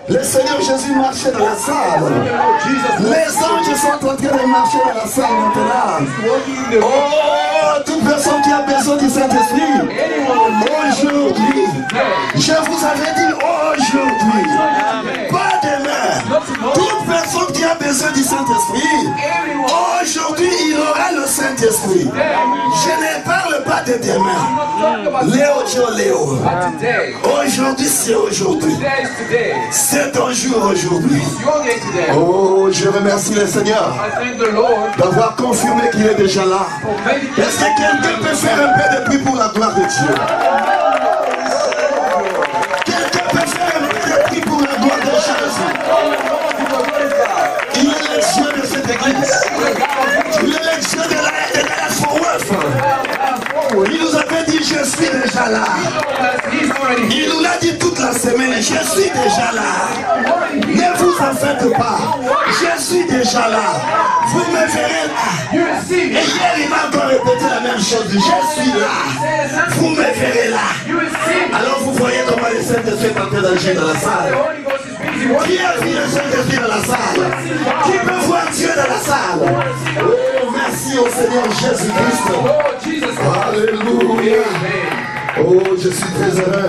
Le Seigneur Jésus marchait dans la salle. Les anges sont en train de marcher dans la salle maintenant. Oh, toute personne qui a besoin du Saint-Esprit, aujourd'hui, je vous avais dit aujourd'hui, pas demain. Toute personne qui a besoin du Saint-Esprit, aujourd'hui, il aura le Saint-Esprit. Je ne parle pas de demain. Léo. Aujourd'hui, c'est aujourd'hui. C'est ton jour aujourd'hui. Oh, je remercie le Seigneur d'avoir confirmé qu'il est déjà là. Est-ce que quelqu'un peut faire un peu de bruit pour la gloire de Dieu? Quelqu'un peut faire un peu de bruit pour la gloire de Jésus? Il est le Dieu de cette église. Il est le Dieu de la Forward. Il nous avait dit, je suis déjà là. Il nous l'a dit toute la semaine, je suis déjà là. Ne vous en faites pas. Je suis déjà là. Vous me verrez là. Et hier, il m'a encore répété la même chose. Je suis là. Vous me verrez là. Alors vous voyez comment le Saint-Esprit est en train d'agir dans la salle. Qui a vu le Saint-Esprit dans la salle? Qui peut voir Dieu dans la salle? Oh, merci au Seigneur Jésus-Christ. Alléluia. Oh, je suis très heureux.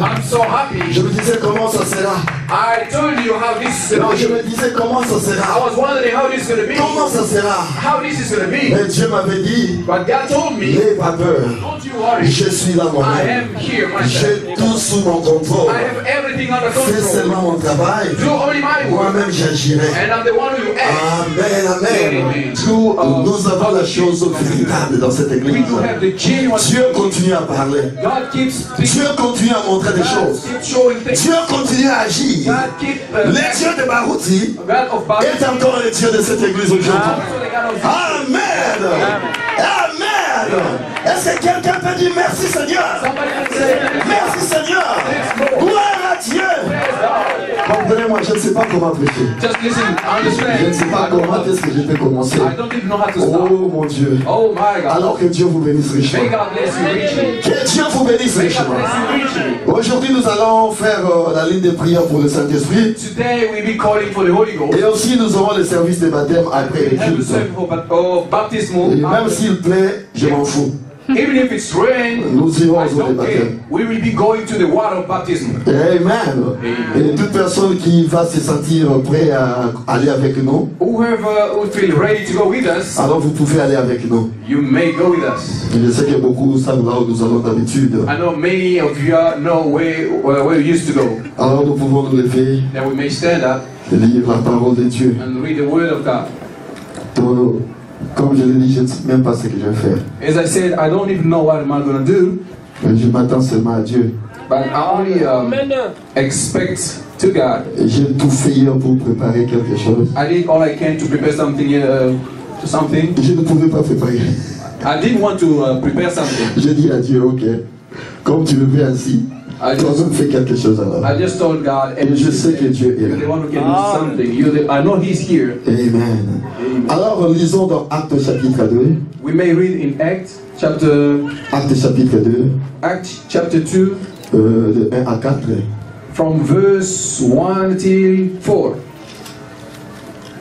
Je me disais comment ça sera. I told you how this is Alors going je to me be. disais comment ça I sera. was wondering how this is going to be. Comment ça sera. How this is going to be. Et Dieu m'avait dit, But God told me, n'aie pas peur. don't you worry. Je suis là I moi-même. am here J'ai myself. tout sous mon contrôle. I have everything under Fais control. seulement mon travail. Do only my work. Moi-même j'agirai. And I'm the one who acts. Amen, amen. Amen. Through, Nous avons la chose véritable dans cette we église. do have the genuine. Dieu continue à parler. God keeps speaking. Dieu continue à montrer des God choses. keeps showing things. Dieu continue à agir. God keeps Le Dieu de Barouti God of Bible. est encore le Dieu de cette église aujourd'hui. Also the God of Amen. Amen. Est-ce que quelqu'un peut dire merci Seigneur? Somebody can say, Merci Seigneur. Gloire à Dieu. Comprenez-moi, je ne sais pas comment prêcher. just listen, Je ne understand. sais pas comment est-ce que je peux commencer. I don't even know how to start. Oh mon Dieu. Oh my God. Alors que Dieu vous bénisse May richement. God bless you richly. Que Dieu vous bénisse May God richement. bless you richly. Aujourd'hui, nous allons faire la ligne de prière pour le Saint-Esprit. Today we'll be calling for the Holy Ghost. Et aussi, nous aurons le service de baptême après We le have a culte. service for baptism. Et même s'il plaît, je m'en fous. Even if it's rain, Nous irons I au don't baptême. care. We will be going to the water of baptism. Amen. Et toute personne qui va se sentir prêt à aller avec nous, Whoever will feel ready to go with us, alors vous pouvez aller avec nous. you may go with us. Et je sais que beaucoup savent là où nous allons d'habitude. I know many of you know where we used to go. Alors nous pouvons nous lever That we may stand up et lire la parole de Dieu. and read the Word of God. Donc, comme je l'ai dit, je ne sais même pas ce que je vais faire. As I said, I don't even know what am I going to do, Je m'attends seulement à Dieu. but I only expect to God. Et j'ai tout fait hier pour préparer quelque chose. I did all I can to prepare something. To something. Je ne pouvais pas préparer. I didn't want to prepare something. J'ai dit à Dieu, ok, comme tu le veux ainsi, toi-même fais quelque chose alors. I just told God, Et je sais que Dieu est you're the là. one who can do something. I know He's here. Amen. Alors lisons dans Actes chapitre 2. We may read in Acts chapter 2, De 1 à 4. from verse 1 till 4.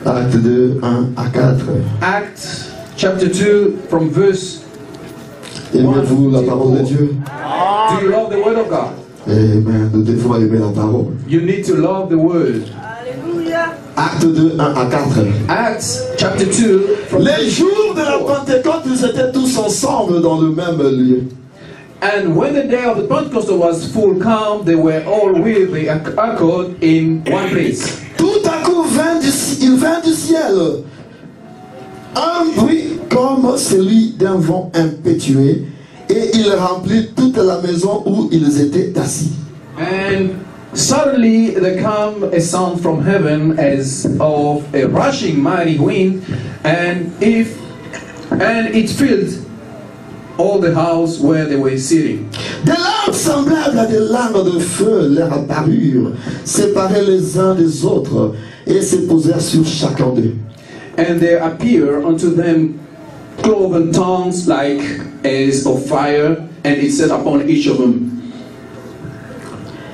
Acte 2, 1 à 4. Acts chapter 2, from verse. Aimez-vous la parole de Dieu? Do you love the Word of God? Amen. Nous devons aimer la parole. You need to love the Word. Acte 2, 1 à 4. Acts chapter 2, from Les verse jours de la 4. Pentecôte, ils étaient tous ensemble dans le même lieu. And when the day of the Pentecost was full come, they were all with the accord in one place. Tout à coup, il vint du ciel un bruit comme celui d'un vent impétueux, et il remplit toute la maison où ils étaient assis. And suddenly there came a sound from heaven as of a rushing mighty wind, and it filled all the house where they were sitting. Des langues semblables à des langues de feu leur apparurent, séparées les uns des autres, et se posèrent sur chacun d'eux. And there appeared unto them cloven tongues like as of fire, and it set upon each of them.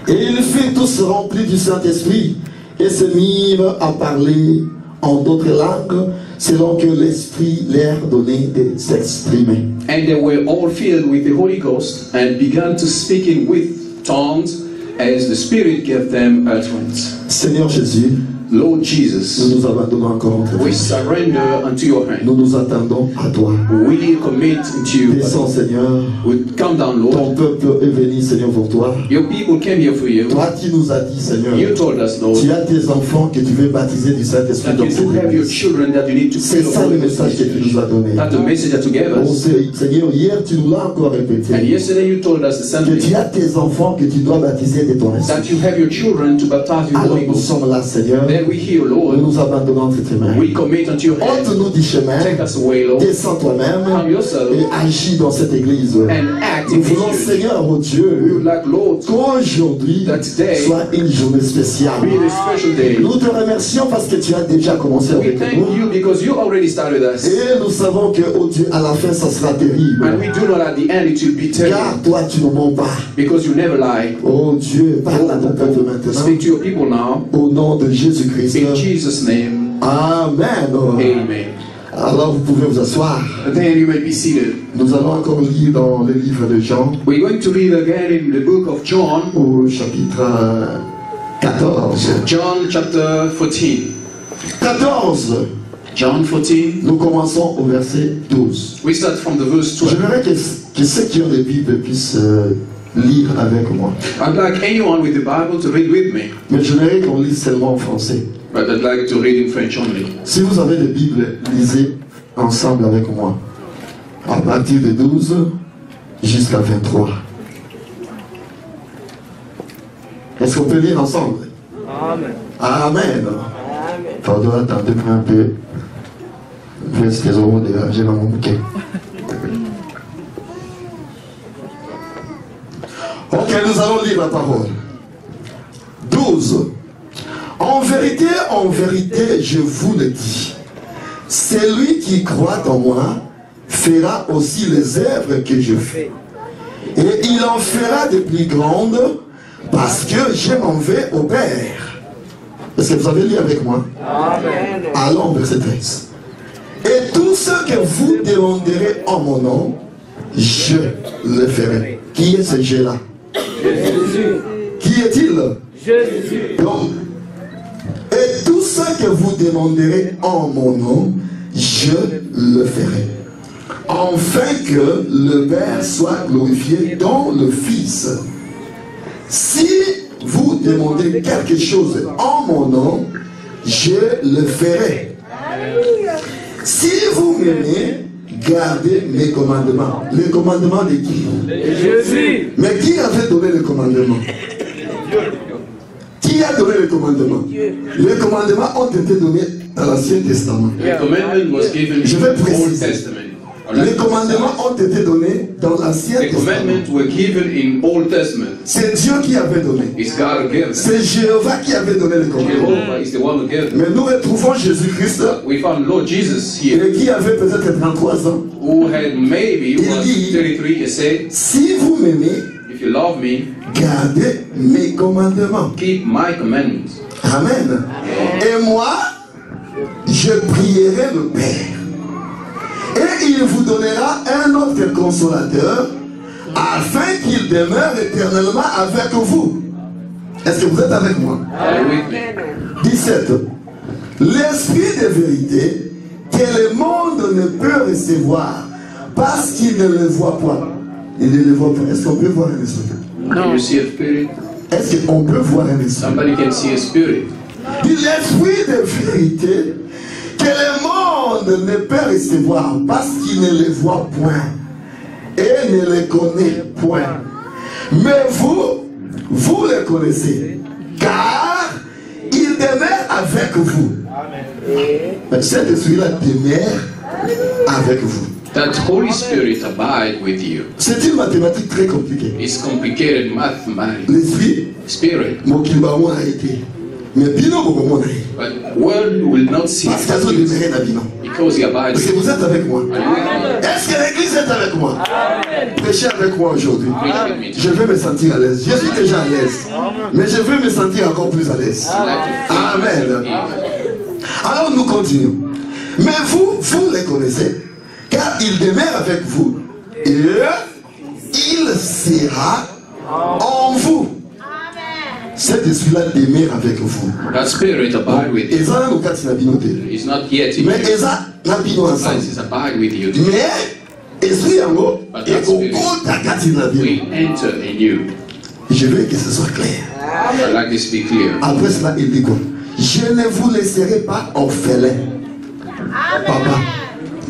Et ils furent tous remplis du Saint-Esprit, et se mirent à parler en d'autres langues, selon que l'Esprit leur donnait de s'exprimer. And they were all filled with the Holy Ghost and began to speak in with tongues as the Spirit gave them utterance. Seigneur Jésus, Lord nous Jesus, nous abandonnons encore entre tes we mains. surrender unto your hand. Nous nous attendons à toi. We commit to you. Descends, Seigneur. We come down, Lord. Ton peuple est venu, Seigneur, pour toi. Your people came here for you. Toi, tu nous as dit, Seigneur, You told us, Lord, tu as tes enfants que tu veux baptiser du Saint-Esprit that dans you cette do have your église. children that you need to C'est fill ça up le with message que tu nous as donné. That's the message that you gave Oh, us. Seigneur, hier, tu nous l'as encore And répété. yesterday you told us the same Que tu thing. as tes enfants que tu dois baptiser de ton esprit. That you have your children to baptize you in the Alors Holy nous Ghost. sommes là, Seigneur. Then we hear, Nous Lord, nous abandonnons entre tes mains. we commit unto your hand. Ôte-nous du chemin. Take us away, Lord. Descends toi-même Come yourself et agis dans cette église. and act Nous in this voulons, church. Seigneur, oh We Dieu, would like, Lord, qu'aujourd'hui that today soit une journée spéciale. be a special day. Nous te remercions parce que tu as déjà commencé We avec thank nous. you because you already started with us. Et nous savons que, oh Dieu, à la fin, ça sera terrible. And we do know at the end it will be terrible. Car toi, tu ne mens pas. Because you never lie. Oh Dieu, parle à ton peuple maintenant. Speak to your people now. Au nom de Jésus-Christ. In Jesus' name. Amen. Amen. Alors vous pouvez vous asseoir. And then you may be seated. Nous allons encore lire dans le livre de Jean, We're going to read again in the book of John, au chapitre 14. John chapter 14. 14. John 14. Nous commençons au verset 12. We start from the verse 12. J'aimerais que ceux qui ont des Bibles puissent lire avec moi. I'd like anyone with the Bible to read with me, Mais j'aimerais qu'on lise seulement en français. but I'd like to read in French only. Si vous avez des Bibles, lisez ensemble avec moi. À partir de 12 jusqu'à 23. Est-ce qu'on peut lire ensemble? Amen. Amen. Amen. Pardon, attendez un peu. Excusez-moi, j'ai mon bouquet. Ok, nous allons lire la parole. 12. En vérité, je vous le dis. Celui qui croit en moi fera aussi les œuvres que je fais. Et il en fera de plus grandes parce que je m'en vais au Père. Est-ce que vous avez lu avec moi? Amen. Allons, verset 13. Et tout ce que vous demanderez en mon nom, je le ferai. Qui est ce Dieu-là? Jésus. Qui est-il? Jésus. Donc, et tout ce que vous demanderez en mon nom, je le ferai. Afin que le Père soit glorifié dans le Fils. Si vous demandez quelque chose en mon nom, je le ferai. Si vous m'aimez, gardez mes commandements. Les commandements de qui? Jésus. Mais qui avait donné les commandements? Qui a donné les commandements? Les commandements ont été donnés dans l'Ancien Testament. The commandment was given Je in vais the Old préciser. Testament. Les commandements ont été donnés dans l'Ancien The Testament. commandments were given in Old Testament. C'est Dieu qui avait donné. It's God who gave them. C'est Jéhovah qui avait donné les commandements. Jehovah is the one who gave them. Mais nous retrouvons Jésus-Christ, We found Lord Jesus here, et qui avait peut-être 33 ans. who had maybe Il was dit, 33 years, said, si vous m'aimez, if you love me, gardez mes commandements. keep my commandments. Amen. Et moi, je prierai le Père. Et il vous donnera un autre consolateur, afin qu'il demeure éternellement avec vous. Est-ce que vous êtes avec moi? Are you with me? 17. L'esprit de vérité que le monde ne peut recevoir parce qu'il ne le voit pas. Il ne le voit pas. Est-ce qu'on peut voir un esprit? Can you see a spirit? Est-ce qu'on peut voir un esprit? Somebody can see a spirit. L'esprit de vérité que le monde ne peut recevoir parce qu'il ne le voit point et ne le connaît point. Mais vous, vous le connaissez, car il demeure avec vous. Cet esprit-là demeure avec vous. That Holy Spirit abide with you. C'est une mathématique très compliquée. It's complicated mathematics. L'esprit, Spirit. Mokimbaou a été. Mais Bino Bokomon a été. But world will not see Parce qu'elles ont it demeuré dans Bino. because he abides Est-ce with que vous êtes avec moi? you. Are you with me? Est-ce que l'église est avec moi? Prêchez avec moi aujourd'hui. Preach with me. Je veux me sentir à l'aise. Je suis déjà à l'aise. Mais je veux me sentir encore plus à l'aise. Amen. Alors nous continuons. Mais vous, vous les connaissez, car il demeure avec vous et il sera en vous. Cet esprit-là demeure avec vous. That spirit abide with you. Eza no kati na bino te. It's not yet in Mais you. eza na bino ensemble. It's abide with you. Mais esprit yango ekokota kati na bino. We enter in you. Je veux que ce soit clair. I'd like this to be clear. Après cela, il dit quoi? Je ne vous laisserai pas orphelin. Papa,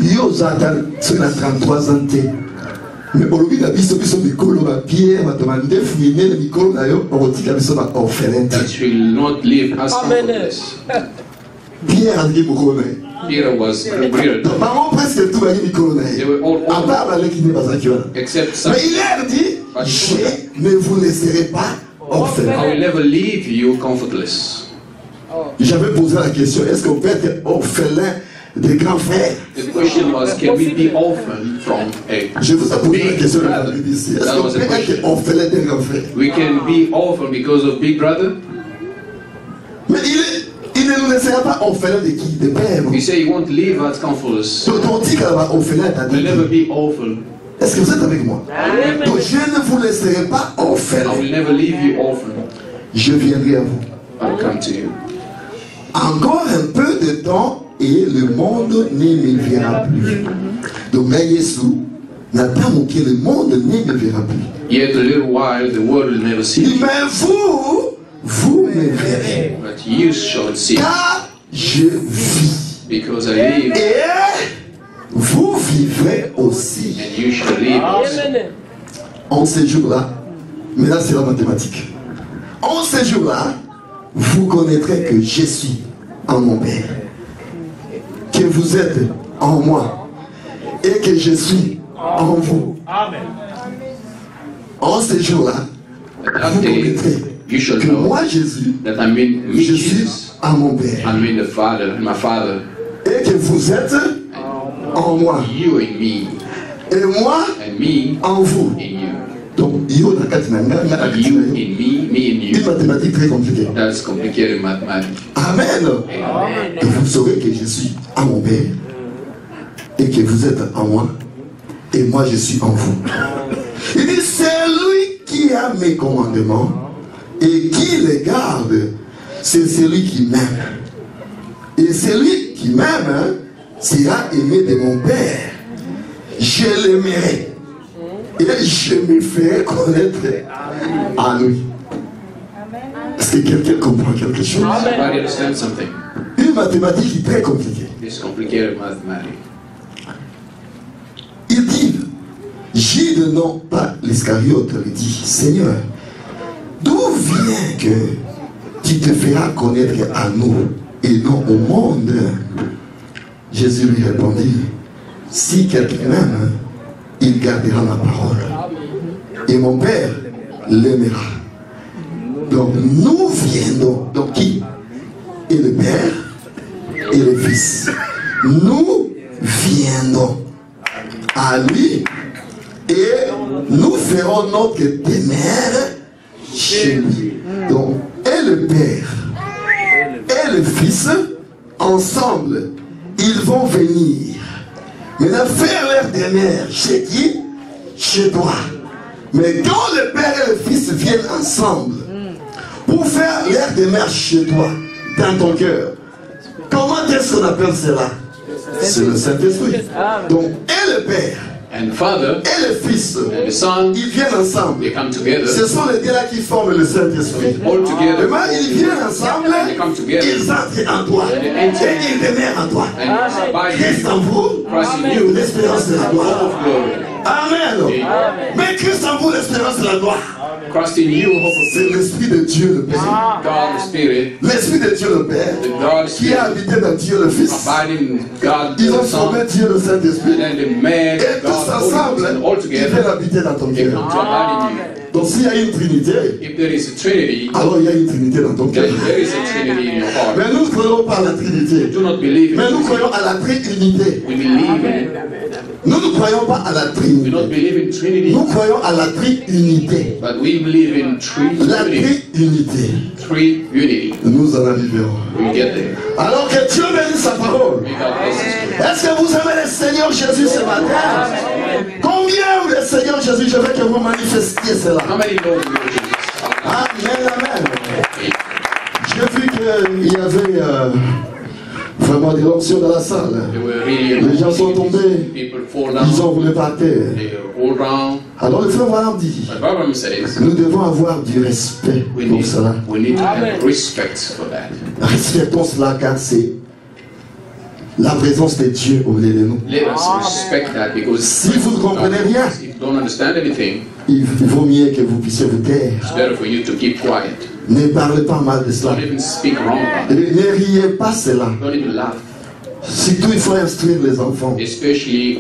yo zata sur la 33 ans. Mais au lieu d'abisso biso mikolo ba pierre ba demande fouiner le mikolo na yo otika biso ba orphelin. That will not leave us Amen. comfortless. Pierre a dit mikolo na yo. Peter was reared. Maman presque tout ba dit mikolo na They yo. were all À part ba leki ne bazaki wana. except some. Mais il leur dit, je ne vous laisserai pas orphelin. I will never leave you comfortless. J'avais posé la question, est-ce qu'on peut être orphelin des grands frères? The question was, can we be orphaned from a Je vous ai posé la big question de la brother? Bible ici. Est-ce That qu'on was peut the question. être orphelin des grands frères? We can be orphaned because of big brother. Mais il ne nous laissera pas orphelin de qui? De père. You say you won't leave us comfortless. Donc on dit qu'elle va orphelin à We'll never dit. be orphaned. Est-ce que vous êtes avec moi? Donc je ne vous laisserai pas I orphelin. will never leave you orphaned. Je viendrai à vous. I'll come to you. Encore un peu de temps et le monde ne me verra plus. Donc, là, Jésus n'a pas manqué, le monde ne me verra plus. Yet a little while, the world will never see me, Mais vous me verrez. but you shall see me, Car je vis. because I live, Et vous vivrez aussi. and you shall live also. En ces jours-là, mais là c'est la mathématique. En ces jours-là, vous connaîtrez que je suis en mon Père, que vous êtes en moi et que je suis en vous. En ces jours-là, That vous day, connaîtrez you shall que know moi Jésus, that I'm in me, je suis Jesus, en mon Père I'm in the Father, my Father, et que vous êtes en moi you in me, et moi and me en vous. in you. Donc, yo na kati na nga, nga na kati You na yo. in me in you. Une mathématique très compliquée. That's complicated mathematics. Amen. Amen. Et vous saurez que je suis en mon Père et que vous êtes en moi et moi je suis en vous. Il dit, c'est lui qui a mes commandements et qui les garde, c'est celui qui m'aime. Et celui qui m'aime sera aimé de mon Père. Je l'aimerai et je me ferai connaître à lui. Est-ce que quelqu'un comprend quelque chose? Somebody understand something? Une mathématique très compliquée. It's complicated mathematics. Il dit, Jude, non pas l'Iscariote, lui dit, Seigneur, d'où vient que tu te feras connaître à nous et non au monde? Jésus lui répondit, si quelqu'un m'aime, il gardera ma parole. Et mon Père l'aimera. Donc nous viendrons. Donc qui? Et le Père et le Fils. Nous viendrons à lui et nous ferons notre demeure chez lui. Donc, et le Père et le Fils, ensemble, ils vont venir. Maintenant, faire leur demeure chez qui? Chez toi. Mais quand le Père et le Fils viennent ensemble pour faire leur demeure chez toi, dans ton cœur, comment est-ce qu'on appelle cela? C'est le Saint-Esprit. Donc, et le Père And the Father et le Fils, and the Son, ils viennent ensemble. they come together. Ce sont les deux là qui forment le Saint-Esprit. All together. Demain, ils viennent ensemble, They come together. ils entrent en toi et ils demeurent en toi. And abide Christ en vous, Christ in you, l'espérance de la gloire. of glory. Amen. Mais Christ en vous, l'espérance de la gloire. Christ in you, hope of C'est l'Esprit de Dieu le Père. God the Spirit, L'Esprit de Dieu le Père the God the qui a Spirit, habité dans Dieu le Fils. abiding God Ils ont the Son, formé Dieu le Saint-Esprit. and then the man, Et tous God, Holy ensemble, Ghost, and all ils viennent together, habiter dans ton they come cœur. to abide in you. Donc s'il y a une Trinité, If there is a Trinity, alors il y a une Trinité dans ton cœur. then there is a Trinity in your heart. Mais nous ne croyons pas à la Trinité. Do not believe Mais nous in croyons à la Trinité. We believe in Nous ne croyons pas à la We Trinité. don't believe in Trinity, Nous croyons à la Trinité. but we believe in La Trinity. Trinité. Three unity. Nous en arriverons. We get there. Alors que Dieu bénisse sa parole. May God bless His word. Est-ce que vous aimez le Seigneur Jésus ce matin? Combien aiment le Seigneur Jésus? Je veux que vous manifestiez cela. How many know the Lord Jesus? Amen, amen. J'ai vu qu'il y avait vraiment des options dans la salle. They were really Les gens sont tombés. people fall Ils down. ont roulé par terre. They all down. Alors le frère Branham dit, But Bible says nous devons avoir du respect pour cela. we need to have respect for that. Respectons cela car c'est la présence de Dieu au milieu de nous. Let us respect that because Si vous ne comprenez rien, if you don't understand anything, il vaut mieux que vous puissiez vous taire. it's better for you to keep quiet. Ne parlez pas mal de cela. Don't even speak wrong about Et it. ne riez pas cela. Don't even laugh. Surtout, il faut instruire les enfants. Especially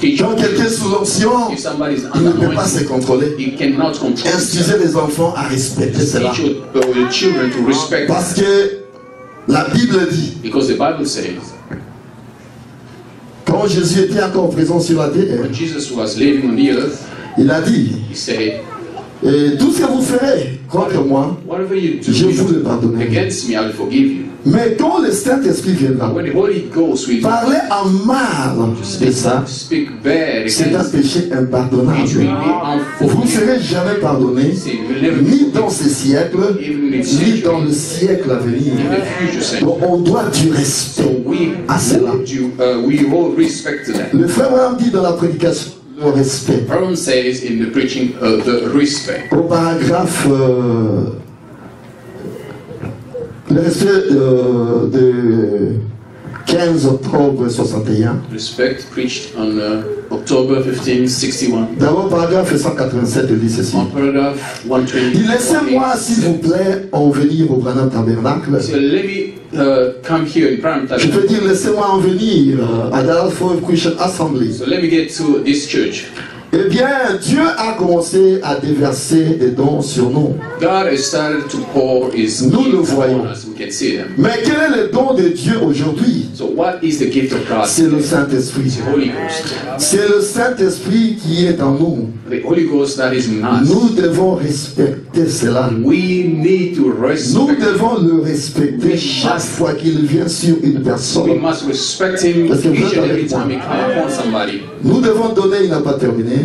teachers. Quand quelqu'un est sous l'onction, If somebody is il ne under peut pas se contrôler. he cannot control Instruisez himself. les enfants à respecter cela. Teach your children to respect Parce que la Bible dit, because the Bible says quand Jésus était encore présent sur la terre, when Jesus was living on the earth, il a dit, he said, et tout ce que vous ferez contre moi, whatever you je vous le do pardonnerai. against me, I will forgive you. Mais quand le Saint-Esprit viendra, When the Holy Ghost will parler en mal de ça, speak bad c'est un against péché it, will impardonnable. be Vous ne unforgivable. serez jamais pardonné, See, you will never ni be dans ce siècle, ni dans le siècle à venir. in the future century. Donc on doit du respect We à cela. we hold respect to that. Le frère Branham dit dans la prédication le respect. Aaron says in the preaching the respect. Au paragraphe, le respect de 15 octobre 61. Respect preached on October 15, 61. D'abord, paragraphe 187 dit ceci. On paragraph 120. Il laissez-moi, s'il vous plaît, en venir au Branham Tabernacle. So let me come here in Branham Je peux Tabernacle. dire, laissez-moi en venir à Dallas Ford Christian Assembly. So let me get to this church. Eh bien, Dieu a commencé à déverser des dons sur nous. God has started to pour His Nous le gifts voyons. upon us. We can see them. Mais quel est le don de Dieu aujourd'hui? So what is the gift of God? C'est le Saint-Esprit. The Holy Ghost. C'est le Saint-Esprit qui est en nous. The Holy Ghost that is in us. Nous devons respecter cela. We need to Nous respect. devons le respecter chaque fois qu'il vient sur une We personne. must respect Him Parce que vous each êtes and every avec moi. time He comes upon somebody. Nous devons donner, il n'a pas terminé,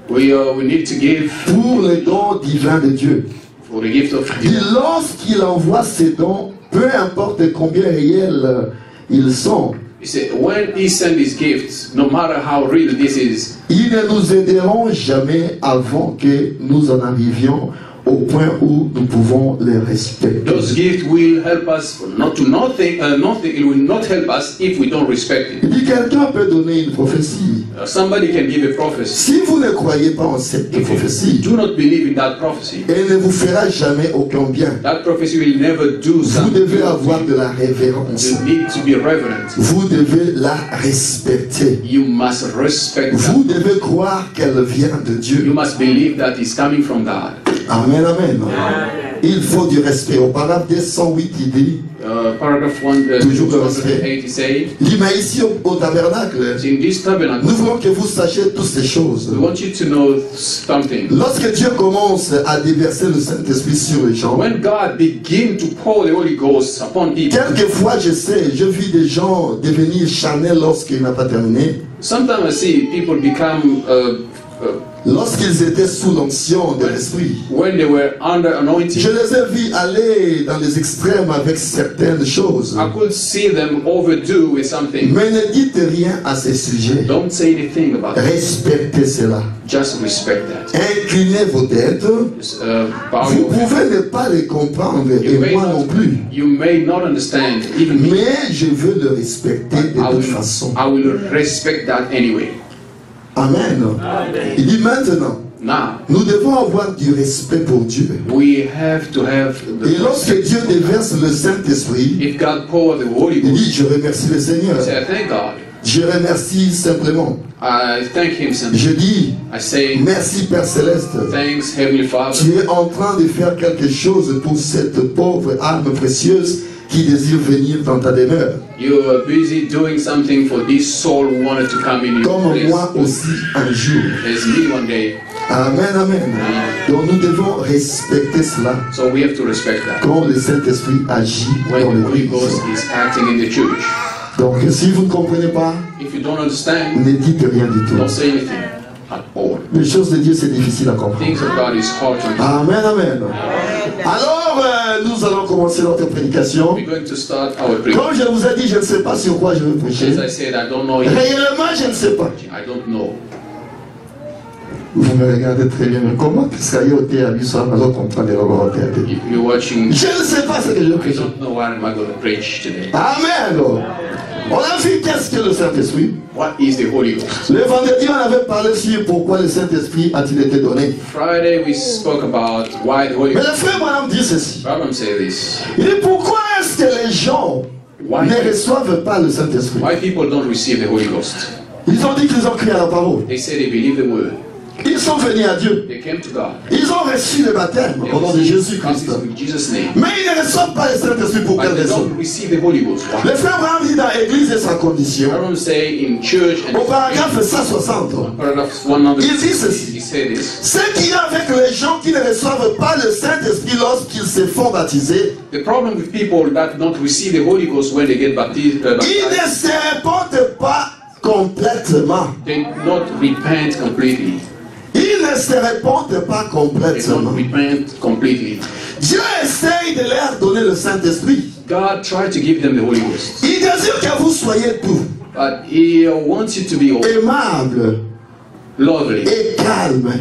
We need to give pour les dons divins de Dieu. for the gift of Et lorsqu'il envoie ces dons, peu importe combien réels ils sont, He said, when He sent His gifts, no matter how real this is, ils ne nous aideront jamais avant que nous en arrivions au point où nous pouvons les respecter. those gifts will help us not to nothing. It will not help us if we don't respect it. Il dit, quelqu'un peut donner une prophétie. Somebody can give a prophecy. Si vous ne croyez pas en cette If prophétie, you do not believe in that prophecy, elle ne vous fera jamais aucun bien. that prophecy will never do Vous something. devez avoir de la révérence. You need to be reverent. Vous devez la respecter. You must respect Vous that. devez croire qu'elle vient de You Dieu. must believe that it's coming from God. Amen, amen. Il faut du respect. Au paragraphe 208, il dit, Paragraph Toujours le respect. 280 say, il dit, mais ici au tabernacle, in this tabernacle, nous voulons que vous sachiez toutes ces choses. we want you to know something. Lorsque Dieu commence à déverser le Saint-Esprit sur les gens, When God begin to pour the Holy Ghost upon people, quelquefois je sais, je vis des gens devenir charnels lorsqu'il n'a pas terminé. sometimes I see people become, Lorsqu'ils étaient sous l'onction de l'Esprit. when they were under anointing, Je les ai vus aller dans les extrêmes avec certaines choses. I could see them overdo with something. Mais ne dites rien à ces sujets. Don't say anything about it. Respectez cela. Just respect that. Inclinez vos têtes. Just, bow Vous your head. pouvez ne pas les comprendre et moi non plus. You may not understand, even me. Mais je veux le respecter de toute façon. I will respect that anyway. Amen. Il dit maintenant, Now, nous devons avoir du respect pour Dieu. we have to have Et the lorsque Dieu déverse le Saint-Esprit, if God pour the Holy il dit, Ghost, je remercie le Seigneur. I say, I thank God. Je remercie simplement. I thank Him simply. Je dis, I say, merci Père Céleste. thanks, Heavenly Father. Tu es en train de faire quelque chose pour cette pauvre âme précieuse qui désire venir dans ta demeure. You are busy doing something for this soul who wanted to come in Comme your moi place. aussi un jour. As me one day. Amen, amen. Donc nous devons respecter cela So we have to respect that. quand le Saint-Esprit agit When dans the Holy l'église. Ghost is acting in the church. Donc si vous ne comprenez pas, If you don't understand, ne dites rien du tout. don't say anything at all. Les choses de Dieu, c'est difficile à comprendre. Things of God is hard to understand. Amen, amen. Alors, nous allons commencer notre prédication. We're going to start our prayer. Comme je vous ai dit, je ne sais pas sur quoi je vais prêcher. As I said, I don't know yet. Réellement, je ne sais pas. I don't know. Vous me regardez très bien, mais comment est-ce qu'il y a été à lui sur la maison comprendre les regarder? If you're watching, Je ne sais pas ce que je vais I prêcher. don't know what am I going to preach today. Amen. On a vu qu'est-ce que le Saint-Esprit. What is the Holy Ghost? Le vendredi, on avait parlé sur pourquoi le Saint-Esprit a-t-il été donné. Friday we spoke about why the Holy Mais Ghost. le frère Branham dit ceci. Problem say this. Il dit pourquoi est-ce que les gens Why, ne reçoivent pas le Saint-Esprit? why people don't receive the Holy Ghost? Ils ont dit qu'ils ont cru à la parole. They say they believe the word. Ils sont venus à Dieu. They came to God. Ils ont reçu le baptême They au nom de received Jésus-Christ. baptism in Jesus' name. Mais ils ne reçoivent pas le Saint-Esprit pour But quelle they raison? don't receive the Holy Ghost. Why? Le frère Abraham dit dans l'église et sa condition, I want to say in church and au paragraphe 160, paragraph 100, il dit ceci. he said this. Ce qu'il y a avec les gens qui ne reçoivent pas le Saint-Esprit lorsqu'ils se font baptiser, The problem with people that don't receive the Holy Ghost when they get baptized, ils ne se répandent pas complètement. they not repent completely. Ils ne se répandent pas They don't complètement. repent completely. Dieu essaye de leur donner le Saint-Esprit. God tried to give them the Holy Ghost, Il désire que vous soyez doux, but He wants you to be aimables lovely, et calmes.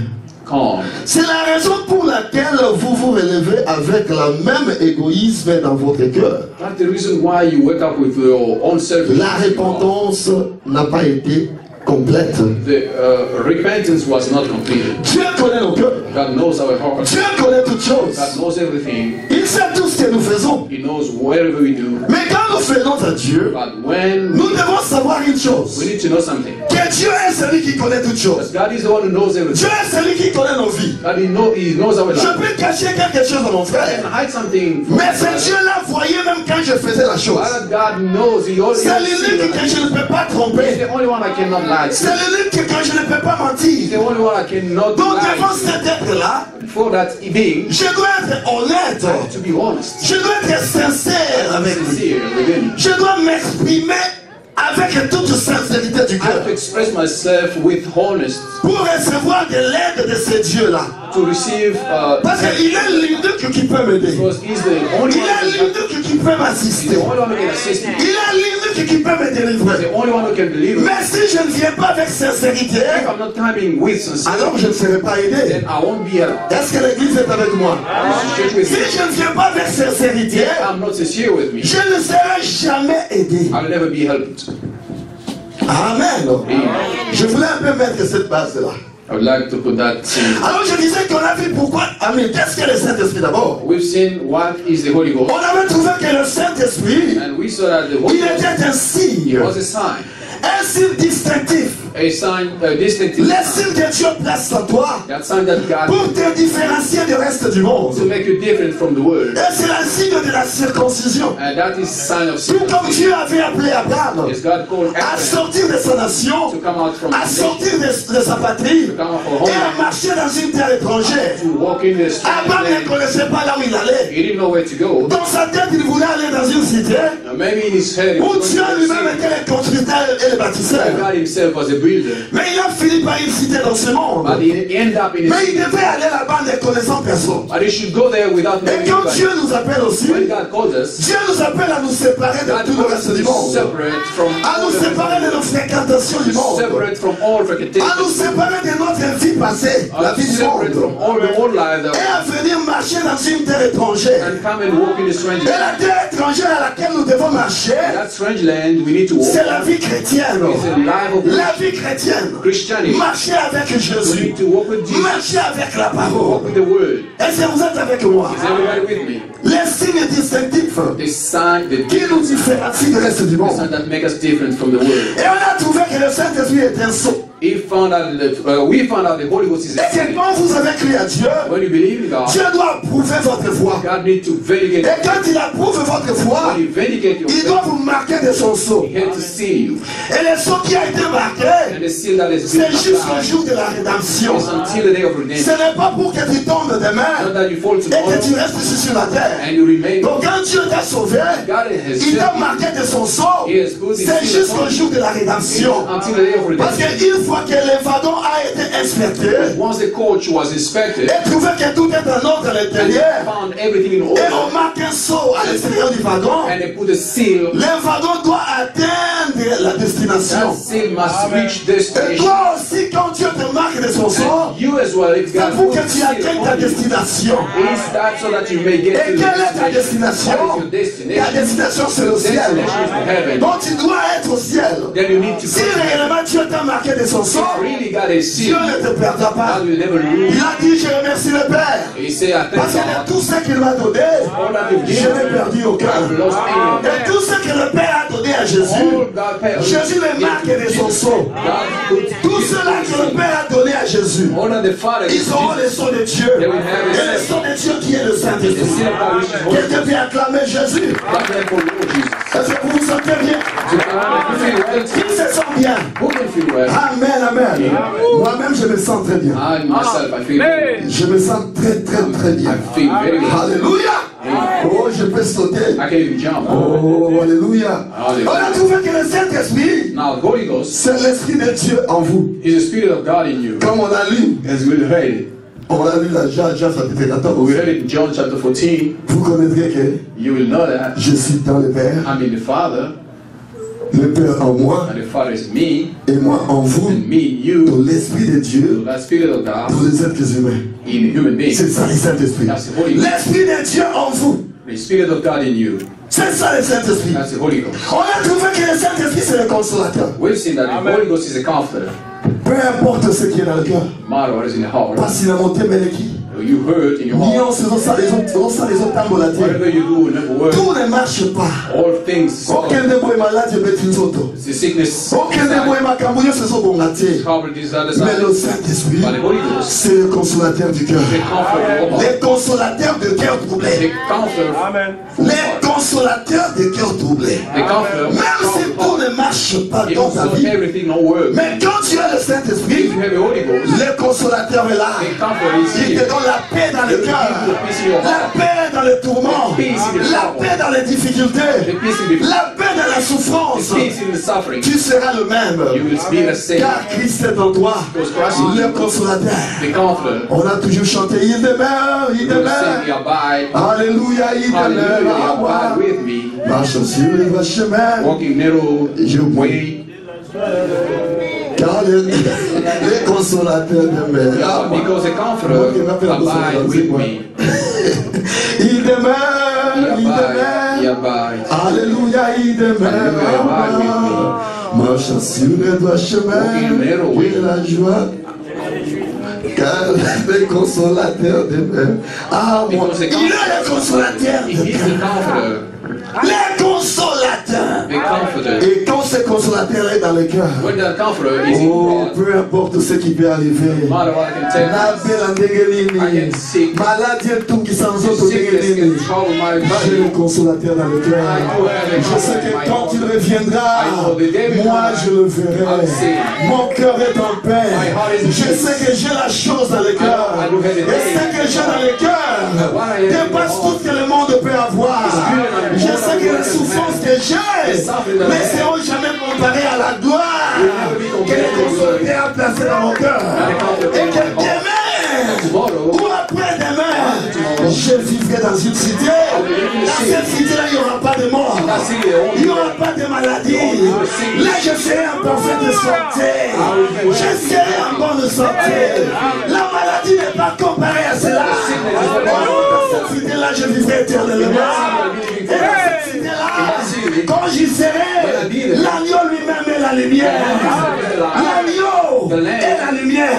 calm. C'est la raison pour laquelle vous vous relevez avec le même égoïsme dans votre cœur. That's the reason why you wake up with your own self. La repentance n'a pas été complète. The repentance was not completed. Dieu connaît nos cœurs. God knows our hearts. Dieu connaît toutes choses. God knows everything. Il sait tout ce que nous faisons. He knows whatever we do. Mais quand nous faisons à Dieu, But when nous devons savoir une we chose. need to know something, Que Dieu est celui qui connaît toutes choses. because God is the one who knows Dieu everything. est celui qui connaît nos vies. God He knows our Je life. peux cacher quelque chose à mon I frère. can hide something from Mais God. c'est Dieu-là voyait même quand je faisais la chose. But God knows. He already C'est sees l'unique que it. je ne peux pas He's tromper. the only one I cannot lie C'est to. l'unique que je ne peux pas He's mentir. the only one I cannot Donc devant lie cet être-là, to. For that being, je dois être honnête. I have to be honest, Je dois être sincère avec lui. sincere with Him. Je dois m'exprimer avec toute sincérité du I have to cœur express myself with honest pour recevoir de l'aide de ce Dieu-là. to receive. Parce qu'il est l'unique qui peut m'aider. Because He's the only Il one. est l'unique qui peut He's m'assister. the only one who can assist me. Il est l'unique qui peut me He's délivrer. the only one who can deliver. Mais si je ne viens pas avec sincérité, If I'm not coming with alors sincerity, je ne serai pas aidé. then I won't be a Est-ce que l'église est avec moi? church with Si me. je ne viens pas avec sincérité, I'm not sincere with me. je ne serai jamais aidé. I'll never be helped. Amen. Je voulais un peu mettre cette base-là. I would like to put that in. Alors je disais qu'on a vu pourquoi. Amen. Qu'est-ce que le Saint-Esprit d'abord? We've seen what is the Holy On Ghost, avait trouvé que le Saint-Esprit, and we saw that the Holy il Ghost était un signe. was a sign, Un signe distinctif. a sign, a distinctive. Le signe que Dieu place en toi That sign that God pour te différencier du reste du monde. to make you different from the world, Et c'est le signe de la circoncision. and that is sign of Tout comme circumcision. Dieu avait appelé Abraham Is God called à Abraham sortir de sa nation, to come out from à his nation, sortir de sa patrie to come out from et à home, marcher dans une terre étrangère. to walk in the strange Abraham ne land. connaissait pas là où il allait. He didn't know where to go. Dans sa tête, il voulait aller dans une cité Now, maybe in his head, he où was Dieu going to lui-même see était le constructeur et le bâtisseur. God himself was a builder, Mais il a fini par une cité dans ce monde. but he ended up in a Mais il city. devait aller là-bas ne connaissant personne. But he should go there without knowing Et quand anybody. Dieu nous appelle aussi, When God calls us, Dieu nous appelle à nous séparer de God tout le calls reste us du to monde. separate from À all nous the rest séparer of de nos fréquentations du the world, monde. separate from all À nous frequentation, séparer de notre vie passée, la vie du separate from monde. all the old life Et à venir marcher dans une terre étrangère. and come and walk in a strange Et land. la terre étrangère à laquelle nous devons marcher, That strange land we need to walk. c'est la vie chrétienne. It's a life of La vie chrétienne. Christianity. Marcher avec We Jésus. need to walk with Jesus, Marcher avec la walk parole. with the Word. Est-ce que vous êtes avec moi? Is everybody with me? Les signes distinctifs The sign, the qui nous différencient du reste du monde. sign that make us different from the world. Et on a trouvé que le Saint-Esprit est un sceau. We found out the Holy Ghost is a Et que sign. quand vous avez crié à Dieu, When you believe in God, Dieu doit approuver votre foi. God needs to vindicate. Et quand il approuve votre foi, When you vindicate your il faith, doit vous marquer de son sceau. He had to seal you. Et le sceau qui a été marqué, And the seal that has c'est been jusqu'au applied jour de la rédemption. is until the day of Ce redemption. n'est pas pour que tu tombes demain Not that you fall et que tomorrow tu restes ici sur la terre. and you remain. Donc quand Dieu t'a sauvé, God has il t'a saved you. marqué de son sceau. He has put his C'est seal jusqu'au upon you. jour de la rédemption. Until the day of Parce redemption. qu'une fois que l'évadon a été inspecté Once the coach was inspected et trouvé que tout est en ordre à and they l'intérieur, found everything in et order, on marque un sceau à l'extérieur du wagon, and they put a seal, l'évadon doit atteindre la destination. that seal must reach Et destination. toi aussi, quand Dieu te marque de son sceau, And you as well, if c'est God pour puts que a tu seal atteignes ta upon you, destination. is that so that you may get Et to the quelle est ta destination? What destination? is your Ta destination? destination, c'est le ciel. Destination is to heaven. Donc tu dois être au ciel. Then you need to Si go to heaven. réellement Dieu t'a marqué de son sceau, If really got a Dieu seal, ne te perdra pas. God will never lose. Il a dit, je remercie le Père. He say, I Parce thank que de God. tout ce qu'il m'a donné, All that you've je given n'ai me, perdu aucun. I've lost any of Et them. tout ce que le Père a donné à à Jésus, All God paid. Jésus les marque de son sceau. God put Tout cela que le Père a donné à Jésus, all that the Father gives ils auront le Jesus. sceau de Dieu. Et le sceau de Dieu qui est le The Saint-Esprit. seal of God which is holy. Quelqu'un peut acclamer Jésus. God pray for Lord Jesus. Est-ce que vous vous sentez bien? So, you feel well? Qui se sent bien? Who can feel well? Amen, amen. Moi-même, je me sens très bien. I myself, I feel well. Je me sens très, très, très bien. I feel very well. Alléluia. Oh, je peux sauter. I can even jump. Oh, alléluia. Alléluia. On a trouvé que le Saint-Esprit, Now, the Holy Ghost c'est l'Esprit de Dieu en vous. is the Spirit of God in you. Comme on a lu, As we heard it. on a lu la Jean chapitre 14. We heard it in John chapter 14. Vous connaîtrez que You will know that je suis dans le Père, I'm in the Father, le Père en moi and the Father is me, et moi en vous, and me in dans you. l'Esprit de Dieu, So that Spirit of God dans les êtres humains. in human beings. C'est ça le Saint-Esprit. That's the Holy Ghost. L'Esprit de Dieu en vous. The Spirit of God in you. C'est ça le Saint-Esprit. That's the Holy Ghost. On a trouvé que le Saint-Esprit c'est le consolateur. We've seen that the Holy Ghost is a comforter. Peu importe ce qui est dans le cœur. Matter what is in the heart. Pas si la montée meleki. You hurt in your Ni heart. on se ça les autres tambos la terre. Whatever you do will never work. Tout ne marche pas. All things. Aucun de vous est malade, je vais une autre. The sickness. Aucun de vous est macambouillé, ce sont bon gâtés. Trouble this other Mais side. le Saint-Esprit, But the Holy Ghost. c'est le consolateur du cœur. The comforter of heart. Les consolateurs de cœur troublé. The comforter. Les consolateurs de cœur troublé. The comforter. Même si tout ne marche pas It dans ta also vie. everything don't work. Mais quand tu as le If Saint-Esprit, you have the Holy Ghost, le consolateur est là. the comforter is Il te here. donne la paix dans le cœur, la paix dans le tourment, la paix dans les difficultés, la paix dans la souffrance. The peace in the suffering. Tu seras le même. You will be the same. Car Christ est en toi, le consolateur. The comforter. On a toujours chanté, il demeure, il You will sing, demeure. abide. Alléluia, il Hallelujah, demeure en abide moi. with me. Marche sur le droit chemin, Walking narrow way. car les consolateurs demeurent. Because the comforter abide with me. Il demeure, il He demeure. abides. Alléluia, il demeure. Hallelujah, abide with Marche sur le droit chemin, et la joie. Car les consolateurs demeurent. Ah, moi, il est le consolateur He de is the cœur. comforter. Les consolateurs. The comforter. Et quand ce consolateur est dans le cœur, When the comforter is oh, in God, peu importe ce qui peut arriver. no matter what I can tell you, Nabela ndengelini, maladie tout qui s'en sort sickness ndengelini. can trouble my J'ai le body. consolateur dans le cœur. Je sais que quand il reviendra, moi je le verrai. Mon cœur est en paix. Je sais que j'ai la chose dans le cœur. Et ce que j'ai dans le cœur dépasse tout ce que le monde peut avoir. Je sais que les souffrances que j'ai ne seront jamais comparées à la gloire que le consolateur a placée dans mon cœur. Et que demain, ou après-demain, je vivrai dans une cité. Dans cette cité-là, il n'y aura pas de mort. Il n'y aura pas de maladie. Là, je serai en parfaite santé. Je serai en bonne santé. La maladie n'est pas comparée à cela. Dans cette cité-là, je vivrai éternellement. Et dans cette cité-là, quand j'y serai, l'agneau lui-même est la lumière. L'agneau est la lumière.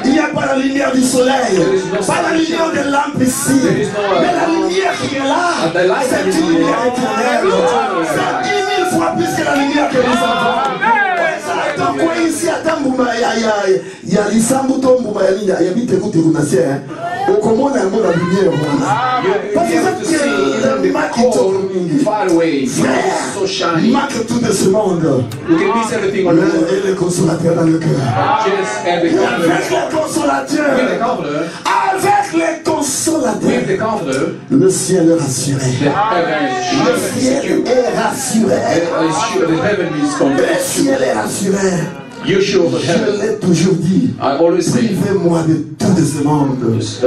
Il n'y a pas la lumière du soleil, pas la lumière de lampe ici, mais la lumière qui est là, c'est une lumière éternelle. C'est 10 000 fois plus que la lumière que nous avons. Donc, ici, à Tambouma, il y a l'Issambu Tombouma, il y a Biteko Tegunassia. Comment on a la lumière? Parce que le Maki Far away, so shiny. marque tout de ce monde. You can piece everything on the wall. Et le consolateur dans le cœur. Just and the Avec comforter. le consolateur. With the comforter. Avec les consolateurs. With the comforter. Le ciel est rassuré. The heaven is sure Le and ciel secure. est rassuré. The heaven is Le complete. ciel est rassuré. You're sure of Je heaven. l'ai toujours dit. I always say, Privez-moi de tout de ce monde. just,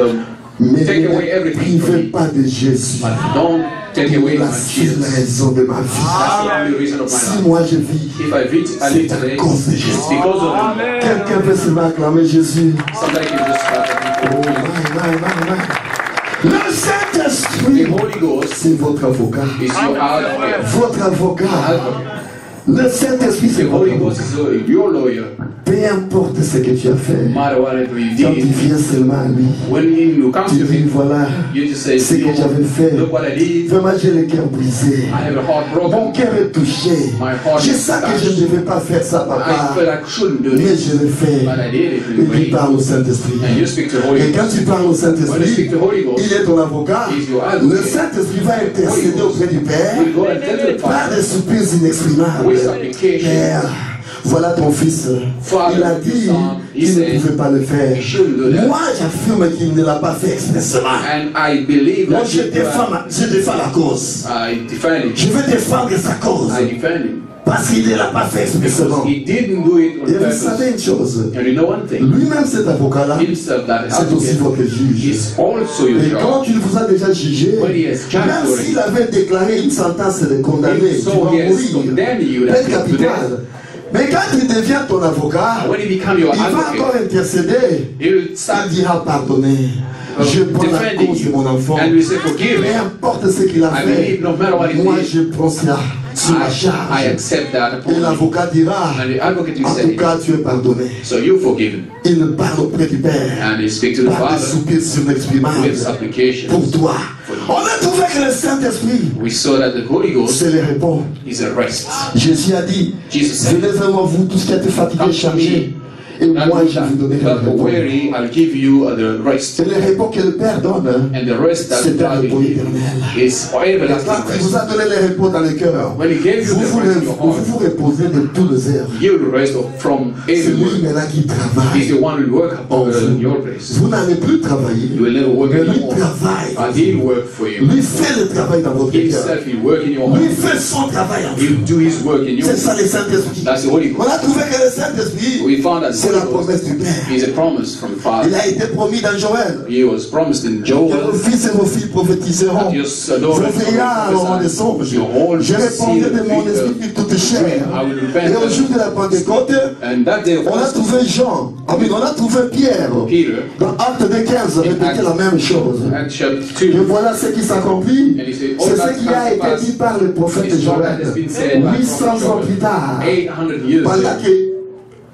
Mais take away ne everything from privez me. pas de Jésus. But don't take away La my seule Jesus. raison de ma vie. That's the only reason of my Si life. moi je vis, If I live today, it's because of him. quelqu'un peut se m'acclamer Jésus. Somebody can just clap Oh, at me. Le The Saint-Esprit, Holy Ghost c'est votre avocat. is your advocate. Votre avocat. Advocate. Le Saint-Esprit, The c'est votre Holy Ghost avocat. is your lawyer. Peu importe ce que tu as fait, No matter whatever you quand tu did, viens seulement à lui, when you come tu to dis him, voilà you just say, ce que j'avais fait. look what I did. Vraiment, j'ai le cœur brisé. I have a heart Mon broken. cœur est touché. My heart Je is sais que touched. je ne devais pas faire ça, I papa. felt I shouldn't do Mais this, je le fais. but I did it Et puis anyway. parle au Saint-Esprit. And you speak to the Holy Et quand Ghost. tu parles au When you speak Saint-Esprit, to the Holy Ghost, il est ton avocat. He is your advocate. Le Saint-Esprit va intercéder auprès du Père we go and tell the par Father des soupirs inexprimables. with supplication. Père, voilà ton fils. Father, Il a dit he qu'il ne said, pouvait pas le faire. he shouldn't do that. Moi, j'affirme qu'il ne l'a pas fait expressément. And I believe Moi, that je défends la cause. I defend him. Je veux défendre sa cause. I defend him. Parce qu'il ne l'a pas fait expressément. Because he didn't do it on Et vous purpose. savez une chose, And you know one thing? lui-même cet avocat-là, Himself, that c'est aussi advocate, votre juge. is also your Et judge. quand il vous a déjà jugé, When he has judged même already, s'il avait déclaré une sentence de condamné, so tu vas he has mourir, condemned you peine that you to death. capitale. Mais quand il devient ton avocat, When he become your il va advocate, encore intercéder. he will start Il dira pardonner. Je prends la defending cause de you. mon enfant. And we say, forgive Peu him. importe ce qu'il a I fait, believe no matter what he moi did, je prends cela sur ma I charge. accept that upon Et me. l'avocat dira, And the advocate will en say, tout cas tu es pardonné. so you're forgiven. Il parle auprès du Père. And he speak to the Par des Father soupirs surexprimables with supplication. pour toi. On a trouvé que le Saint-Esprit We saw that the Holy Ghost se les répond. is a rest. Jésus a dit, Jesus said, venez vers moi vous tous qui êtes fatigués come et to chargés, me, et moi je vais vous donner le that repos. weary, I'll give you the rest. C'est le repos que le Père donne. And the rest that C'est un God repos will give éternel. is Quand everlasting il vous rest. a donné le repos dans le cœur, When he gave you vous the vous, rest in your vous heart, vous reposez de tous les heures. you will rest from C'est every lui work. maintenant qui He's travaille. the one who will work upon your place. Vous n'allez plus travailler. You will never work Mais lui anymore. travaille. And he'll work for you. Lui fait le travail dans votre cœur. Himself, he'll work in your Lui heart. fait son travail en vous. He'll do his work in you. C'est ça le Saint-Esprit. That's the Holy On Ghost. a trouvé que le Saint-Esprit, We found that the c'est la Holy Ghost promesse du Père. is a promise from the Il Father. a été promis dans Joël. He was promised in Que vos Joel. fils et vos filles prophétiseront. Your Vos daughters vieillards auront des songes. Your whole Je répondrai de mon seed esprit de toute chair. I will repent. Et au jour de la Pentecôte, And that day of on a trouvé Jean. On a trouvé Pierre. Peter, Dans Acte de 15, répétait la même chose. Acts chapter Et 2, voilà ce qui s'accomplit. and he said, C'est all ce that qui a comes to été pass dit par le prophète is what Joël. has been said by 800 ans Prophet plus Joel. tard. 800 years Pendant ago. que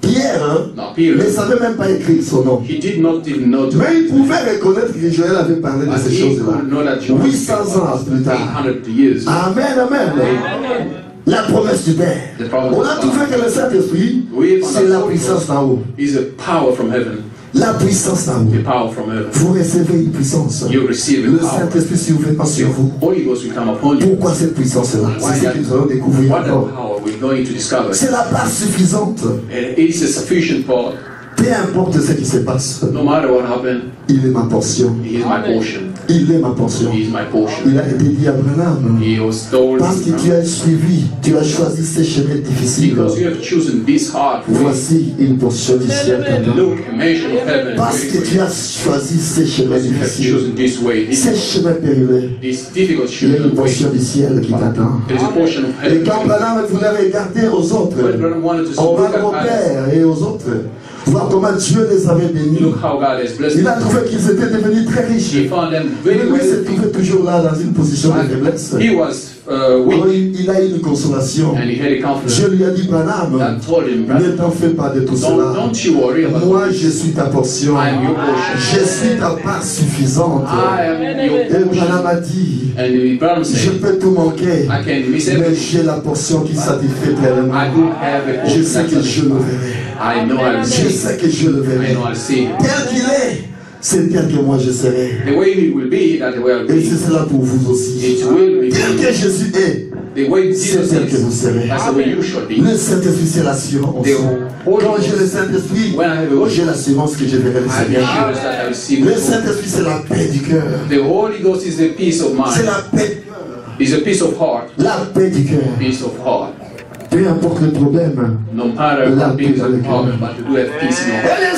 Pierre Now ne Peter, savait même pas écrire son nom. he did not even know to Mais il pouvait reconnaître que Joël avait parlé de but ces he choses-là. could know that Joel 800 ans plus tard. 800 years. Amen, amen. La promesse du Père. The promise On of a God. trouvé que le Saint-Esprit, We found c'est that la Holy puissance Ghost d'en haut. is a power from heaven. La puissance d'en haut. The power from heaven. Vous recevez une puissance. You receive Le a power. Saint-Esprit s'ouvre sur vous. Holy Ghost will come upon you. Pourquoi cette puissance-là? C'est ce que nous allons découvrir What that encore. power we're going to discover. C'est la base suffisante. And it is a sufficient power. Peu importe ce qui se passe, No matter what happened, il est ma portion. he is my portion. Il est ma portion. He is my portion. Il a été dit à Abraham, He was told, parce que tu as suivi, tu as choisi ces chemins difficiles. because you have chosen this hard way. Voici une portion du ciel t'attend. Look, a mansion of heaven. Parce que tu as choisi ces chemins Because you have difficiles, chosen this way, ces chemins périlleux, this difficult il y a une way. portion du ciel qui t'attend. There is a portion of Et heaven. quand Abraham voulait regarder aux autres, When Brother wanted to on look va au at us, Père et aux autres, voir comment Dieu les avait bénis. look how God has blessed Il a them. trouvé qu'ils étaient devenus très riches. He found them Mais very lui s'est wealthy. trouvé toujours là dans une position de faiblesse. He was Alors, weak, il a eu une consolation. and he had a confidence Dieu lui a dit, Branham, that told him, ne brother, t'en fais pas de tout cela. don't you worry about Moi, it. je suis ta portion. I am your portion. Je suis ta part suffisante. I am your Et Branham portion. a dit, And Abraham je said, peux tout manquer, I can miss mais everything. j'ai la portion qui satisfait pleinement. I do have a Je portion sais que that je le verrai. I know I'll Je see. sais que je le I verrai. know I'll see. Tel qu'il est, c'est tel que moi je serai. The way it will be, that the way I'll Et be. c'est cela pour vous aussi. It will be. Tel que Jésus est, The way c'est Jesus tel que vous is, serez. that's the way you should be. Le Saint-Esprit, c'est l'assurance. The Holy Quand j'ai le Ghost, Saint-Esprit, when I have the Holy j'ai l'assurance que je verrai le I am Seigneur. sure that I will see Le the Saint-Esprit, c'est la paix du cœur. The Holy Ghost is a peace of C'est mind. la paix. It's a peace of heart. La paix du cœur. Peace of heart. Peu importe le problème. No matter La how big paix dans le the cœur. problem, but you do have peace in your heart. Et le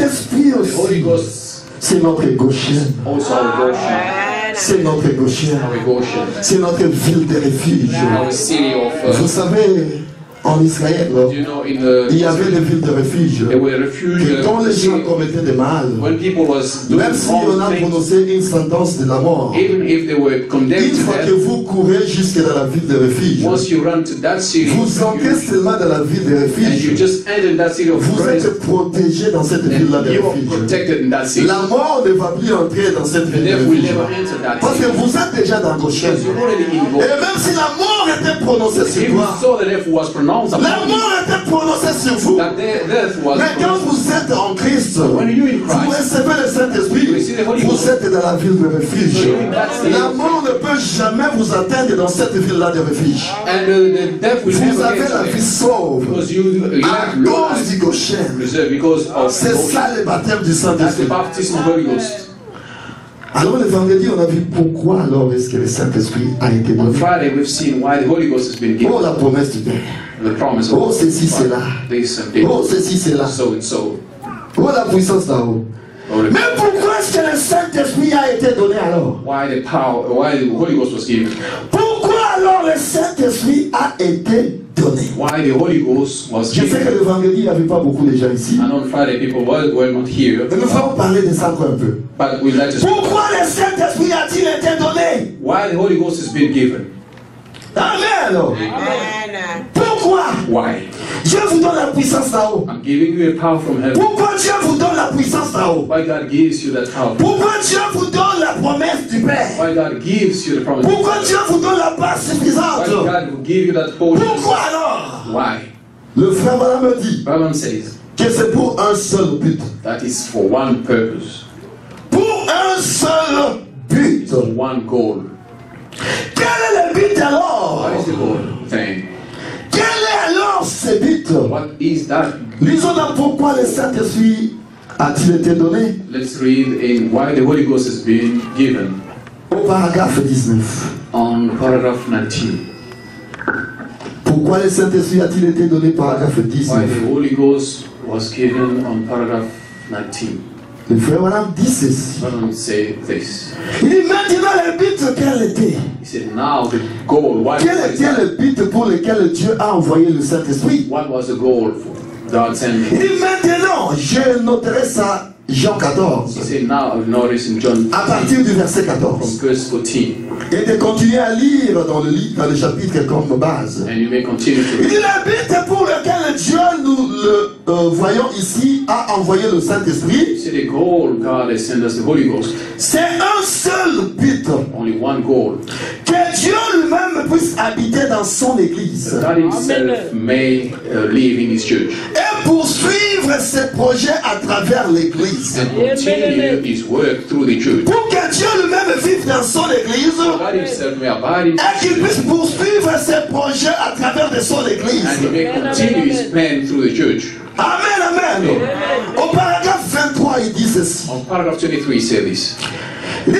Saint-Esprit The Holy aussi, Ghost, c'est notre gauchien. also our Goshen. C'est notre gauchien. Our Goshen. C'est notre ville de refuge. Our city of Vous savez, En Israël, You know, in il y avait des villes de refuge there were refuge dont les gens commettaient des mal. when people was doing Même si on wrong a things, prononcé une sentence de la mort, even if they were condemned une to fois que death, vous courez jusque dans la ville de refuge, once you run to that city, vous entrez seulement dans la ville de and you refuge, just enter that city of vous grace, êtes protégé dans cette ville-là de you are refuge. protected in that city. La mort ne va plus entrer dans cette The ville de death will refuge. never enter that Parce que city. vous êtes déjà dans vos chaînes. Because you're already Et involved. même si la mort était prononcée sur Even toi, so, the death was pronounced la upon you. mort était prononcée sur vous. That death was Mais quand pronounced. vous êtes en Christ, When you're in vous Christ, recevez le Saint-Esprit, you receive the Holy vous Ghost. êtes dans la ville de refuge. La mort ne peut jamais vous atteindre dans cette ville-là de refuge. And the death will Vous never avez get la to vie it. sauve Because you à have cause du life Goshen. preserved because of C'est ça le baptême du That's the Saint-Esprit. baptism of the Holy Ghost. Alors le vendredi, on a vu pourquoi alors est-ce que le Saint-Esprit a été On donné. Friday, we've seen why the Holy Ghost has been given. Oh, la promesse du Père. The promise Oh, of ceci, cela. this and this, Oh, ceci, cela. so and so. Oh, la puissance là-haut. Or the- Mais pourquoi est-ce que le Saint-Esprit a été donné alors? Why the power, why the Holy Ghost was given. Pourquoi alors le Saint-Esprit a été donné? Why the Holy Ghost was Je sais que given. le vendredi, il n'y avait pas beaucoup de gens ici. And on Friday, people were not here. Mais nous allons parler de ça encore un peu. But we'd like to speak. Pourquoi le Saint-Esprit a-t-il été donné? Why the Holy Ghost has been given. Amen alors. Amen. Pourquoi? Why? Dieu vous donne la puissance là-haut. I'm giving you a power from heaven. Pourquoi Dieu vous donne la puissance là-haut? Why God gives you that power. Pourquoi Dieu vous donne la promesse du Père? Why God gives you the promise. Pourquoi Dieu vous donne la part Why suffisante? God will give you that portion. Pourquoi alors? Why? Le frère Madame me dit Bible says que c'est pour un seul but. that is for one purpose, Pour un seul but. for one goal. Quel est le but alors? What is the goal thing? Quel est alors ce but? What is that? Lisons là pourquoi le Saint-Esprit a-t-il été donné Let's read in why the Holy Ghost has been given au paragraphe 19. on paragraph 19. Pourquoi le Saint-Esprit a-t-il été donné paragraphe Why 19? the Holy Ghost was given on paragraph 19. Le frère Madame dit ceci. Bible say this. Il dit maintenant le but quel était? He said, now the goal. What Quel is était that? le but pour lequel Dieu a envoyé le Saint-Esprit? What was the goal for God Il sending? dit maintenant, je noterai ça, Jean He 14, said, now notice in John à partir du verset from 14. verse 14, Et de continuer à lire dans le chapitre comme base. and you may continue Il to dit le but pour lequel Dieu, nous le voyons ici, a envoyé le Saint-Esprit. see the goal God has sent us the Holy Ghost. C'est un seul but. Only one goal. Que Dieu lui-même puisse habiter dans son église. God Himself may live in His church Et poursuivre ses projets à travers l'église. and continue His work through the church. Pour que Dieu lui-même vive dans son église. God Himself may abide in Et qu'il His puisse church poursuivre ses projets à travers de son église. and He may continue His plan through the church. Amen, amen. Au paragraphe 23, il dit ceci. On paragraph 23, he said this. Il dit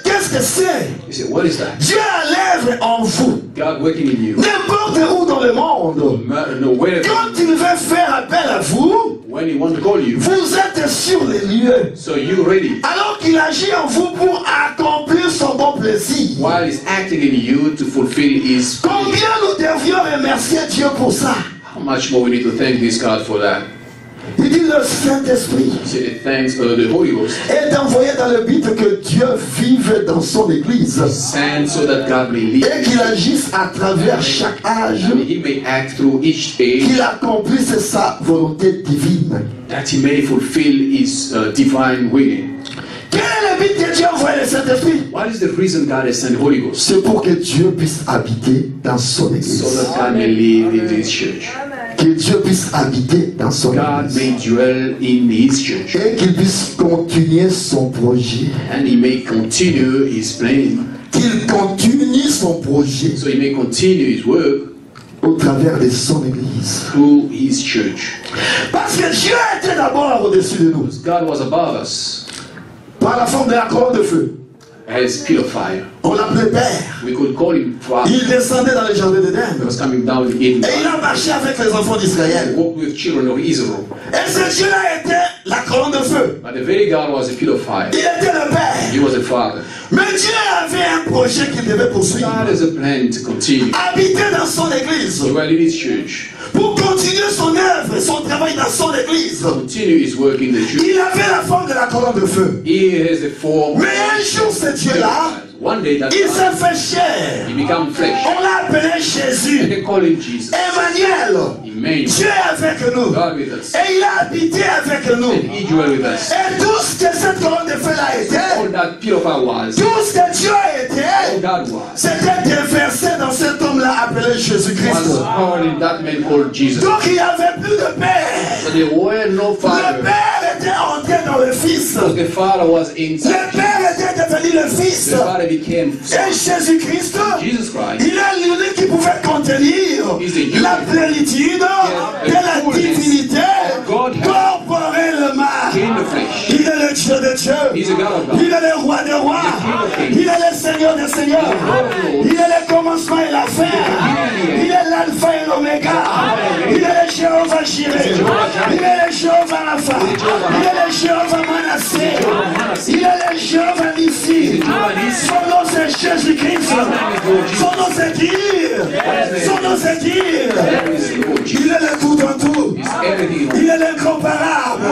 qu'est-ce que c'est? He said, what is that? Dieu a l'œuvre en vous. God working in you. N'importe où dans le monde. No, wherever, Quand il veut faire appel à vous, when He wants to call you, vous êtes sur les lieux. so you ready. Alors qu'il agit en vous pour accomplir son bon plaisir. While He's acting in you to fulfill His will. Combien nous devions remercier Dieu pour ça? How much more we need to thank this God for that? Il dit le Saint-Esprit He said, thanks the Holy Ghost. est envoyé dans le but que Dieu vive dans son église. Sent so that God may live Et qu'il agisse à travers chaque âge. and He may act through each age, Qu'il accomplisse sa volonté divine. that He may fulfill His divine will. Quel est le but que Dieu a envoyé le Saint-Esprit? What is the reason God has sent the Holy Ghost? C'est pour que Dieu puisse habiter dans son So église. that God may live in His church. Que Dieu puisse habiter dans son God église. may dwell in His church. Et qu'il puisse continuer son projet. And He may continue His plan. Qu'il continue son projet So He may continue His work au travers de son église. through His church. Parce que Dieu était d'abord au-dessus de nous. God was above us Par la forme de la colonne de feu. has pillar of fire. On l'appelait Père. We could call him Father. Il descendait dans les jardins He d'Éden. was coming down in Eden. Et il a marché avec les enfants He d'Israël. walked with children of Israel. Et ce Dieu-là était la colonne de feu. But the very God was a pillar of fire. Il était le Père. He was a father. Mais Dieu avait un projet qu'il devait poursuivre. God has a plan to continue. Habiter dans son église. He will in his church. Pour continuer son œuvre et son travail dans son église. Continue his work in the church. Il avait la forme de la colonne de feu. He has the form. Mais un jour, ce Dieu-là, One day that il s'est fait chair. he became flesh. On l'a appelé And Jésus. they call him Jesus. Emmanuel. Emmanuel. Dieu est avec nous. God with us. Et il a habité avec nous. And he dwell with us. Et tout ce que cette colonne de feu-là All était, that pillar of fire was. tout ce que Dieu All était, God was. c'était déversé dans cet homme-là appelé Jésus-Christ. Was poured in that man called Jesus. Donc il n'y avait plus de Père. So there were no Le father. Père était entré dans le Fils. Because the father was inside. Le Père était devenu le Fils. The father became Et Jésus-Christ, Jesus Christ. il est l'unique qui pouvait contenir la plénitude de la divinité corporellement. In the flesh. Il est le Dieu de Dieu. He's a God of God. Il est le roi des rois. Il est le Seigneur des seigneurs. Il est le commencement et la fin. Il est l'alpha et l'oméga. Il est le Jéhovah Jireh. Il est le Jéhovah Rapha. Il est le Jéhovah Manassé. Il est le Jéhovah Nissi. Son nom c'est Jésus-Christ. Son nom c'est qui? Son nom c'est qui? Il est le tout en tout. Il est l'incomparable.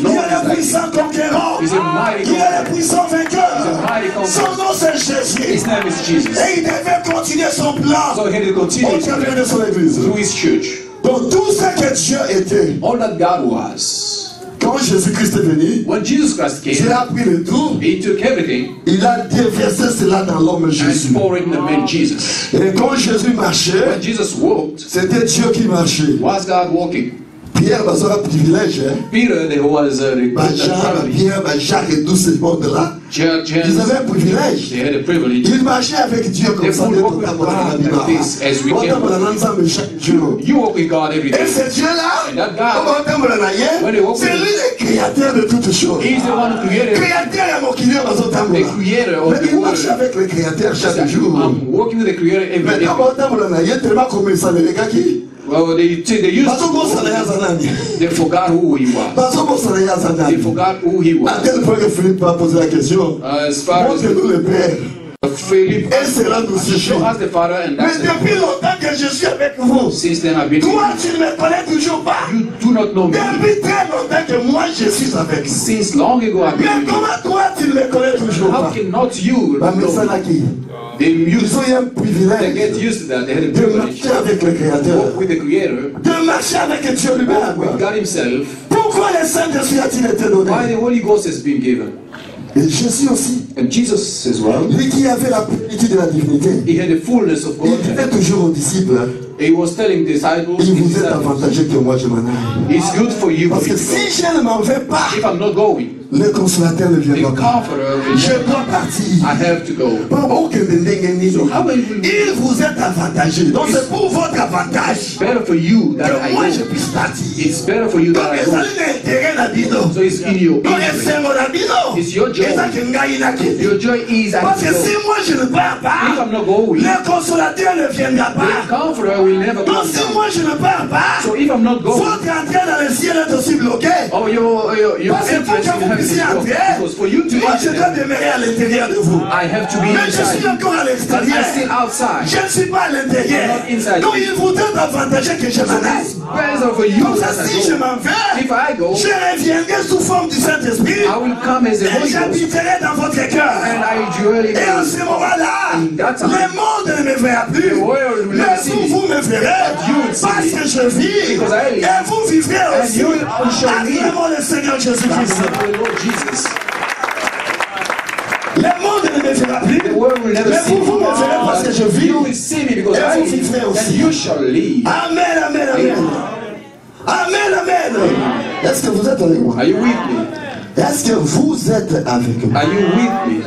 Il est le puissant conquérant. Il est le puissant vainqueur. Son nom c'est Jésus. His name is Jesus. Et il devait continuer son plan So he had to continue au his travers plan de son église. through his church. Donc tout ce que Dieu était, All that God was. quand Jésus-Christ est venu, When Jesus Christ Dieu came, a pris le tout, he took everything il a déversé cela dans l'homme and Jésus. poured in the man Jesus. Et quand Jésus marchait, When Jesus walked, c'était Dieu qui marchait. was God walking? Pierre, dans un privilège, hein? Peter, there was a Jean, Pierre, Jacques et tous ces mondes-là, ils avaient un privilège. They had a privilege. Ils marchaient avec Dieu comme ça, They would walk with God like this as we came. chaque jour. You walk with God every Et day. ce Dieu-là, And that God, c'est lui le créateur de toutes choses. He's the one who created Créateur et mon créateur dans son temps. the creator Mais of the il marche world. avec le créateur chaque jour. I'm walking with the creator every Mais day. quand on t'a dit, tellement comme ça, les gars qui Well, they used Parce qu'on s'en est à to, Zanani. they forgot who he was. Parce qu'on s'en est à They Zanani. forgot who he À was. tel point que Philippe va poser la question. As far as Montre-nous le Père. Philip, Et cela nous suffit. show us the Father, and Mais that's it. depuis longtemps que je suis avec vous, Since then I've been. toi tu ne me connais toujours pas. You do not know me. Depuis très longtemps que moi je suis avec vous. Since long ago I've Mais been with you. comment toi tu ne me connais toujours How pas? cannot you Bah, mais ça know? là qui? They Ils used, ont eu un they privilège get used to that. They had a de privilege marcher avec le to Créateur, walk with the Creator, de marcher avec Dieu with lui-même. God Himself. Pourquoi le Saint-Esprit a-t-il été donné? Why the Holy Ghost has been given, Et Jésus aussi, and Jesus as well. lui qui avait la plénitude de la divinité, He had the fullness of il God. disait toujours aux disciples, He was telling disciples, il his vous êtes disciples, avantageux que moi je m'en aille. it's good for you Parce for que me to go. si je ne m'en vais pas, If I'm not going, le consolateur ne the viendra pas. Comforter will Je never. dois partir. I have to go. Pas bon que de ndenge So nini. how will it Il vous est avantageux. Donc c'est pour votre avantage be better for you that que I moi je go? puisse partir. It's better for you Donc that I ça go. n'a intérêt na bino. So it's in your Donc interest. c'est mon abino. It's your joy. Et ça que ngai na kiti. Your joy is I Parce have que to si go. moi je ne pars If pas, I'm not going, le consolateur ne viendra the pas. Comforter will never Donc come si down. moi je ne pars pas, So if I'm not going, votre entrée dans le ciel est aussi bloquée. oh, your Parce que pour entrance que in vous heaven puissiez is blocked. entrer, Because for you to moi je dois enter, demeurer à l'intérieur de vous. I have to be Mais je suis inside. encore à But I'm still l'extérieur. outside. Je ne suis pas à l'intérieur. You're not inside. Donc il voudrait avantageux que je m'en aille. It's better for you Comme ça, that si I je go. m'en vais, If I go, je reviendrai sous forme du Saint-Esprit I will come as a et Holy Ghost, j'habiterai dans votre cœur. and I dwell in Et en you. ce moment-là, In that time, le monde ne me verra plus. the world will Mais never see me. vous me verrez you will see parce me. que je vis Because I live. et vous vivrez And aussi you will shall à live. travers le Seigneur Jésus-Christ. The Lord Jesus. Le monde ne me verra plus. The world will never Mais see vous me verrez parce que je me. vis. You will see me because Et I vous live, vivrez aussi. and you shall live. Amen, amen, amen. Amen, amen. Est-ce que vous êtes avec moi? Are you with me? Est-ce que vous êtes avec moi? Are you with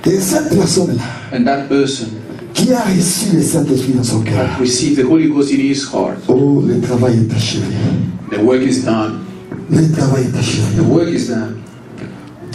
me? Et cette personne-là, And that person qui a reçu le Saint-Esprit dans son cœur, that received the Holy Ghost in his heart, oh, le travail est achevé. the work is done. Le travail est achevé. The work is done.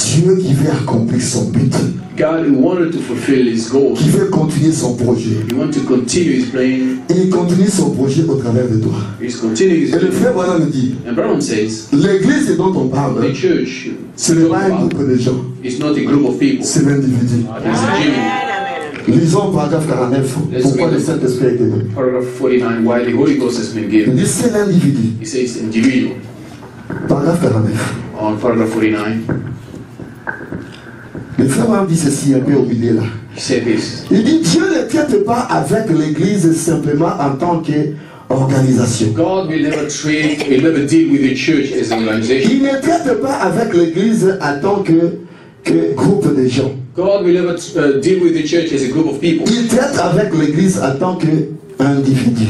Dieu qui veut accomplir son but, God who wanted to fulfill his goals. qui veut continuer son projet. He wanted to continue his plan. Et il continue son projet au travers de toi. He's continuing his Et le plan. frère Branham me dit, And Branham says, l'église dont on parle, the church ce n'est pas un groupe de gens, is not a group of people. c'est l'individu. It's individual. Lisons paragraphe 49, pourquoi le Saint-Esprit a été donné. Paragraph 49, why the Holy Ghost has been Il given. dit c'est l'individu. He says individual. Paragraphe 49. On paragraph 49, Le frère Branham dit ceci un peu au milieu là. he said this. Il dit Dieu ne traite pas avec l'église simplement en tant qu'organisation. God will never deal with the church as an organization. Il ne traite pas avec l'église en tant que groupe de gens. God will never deal with the church as a group of people. Il traite avec l'église en tant qu'individu.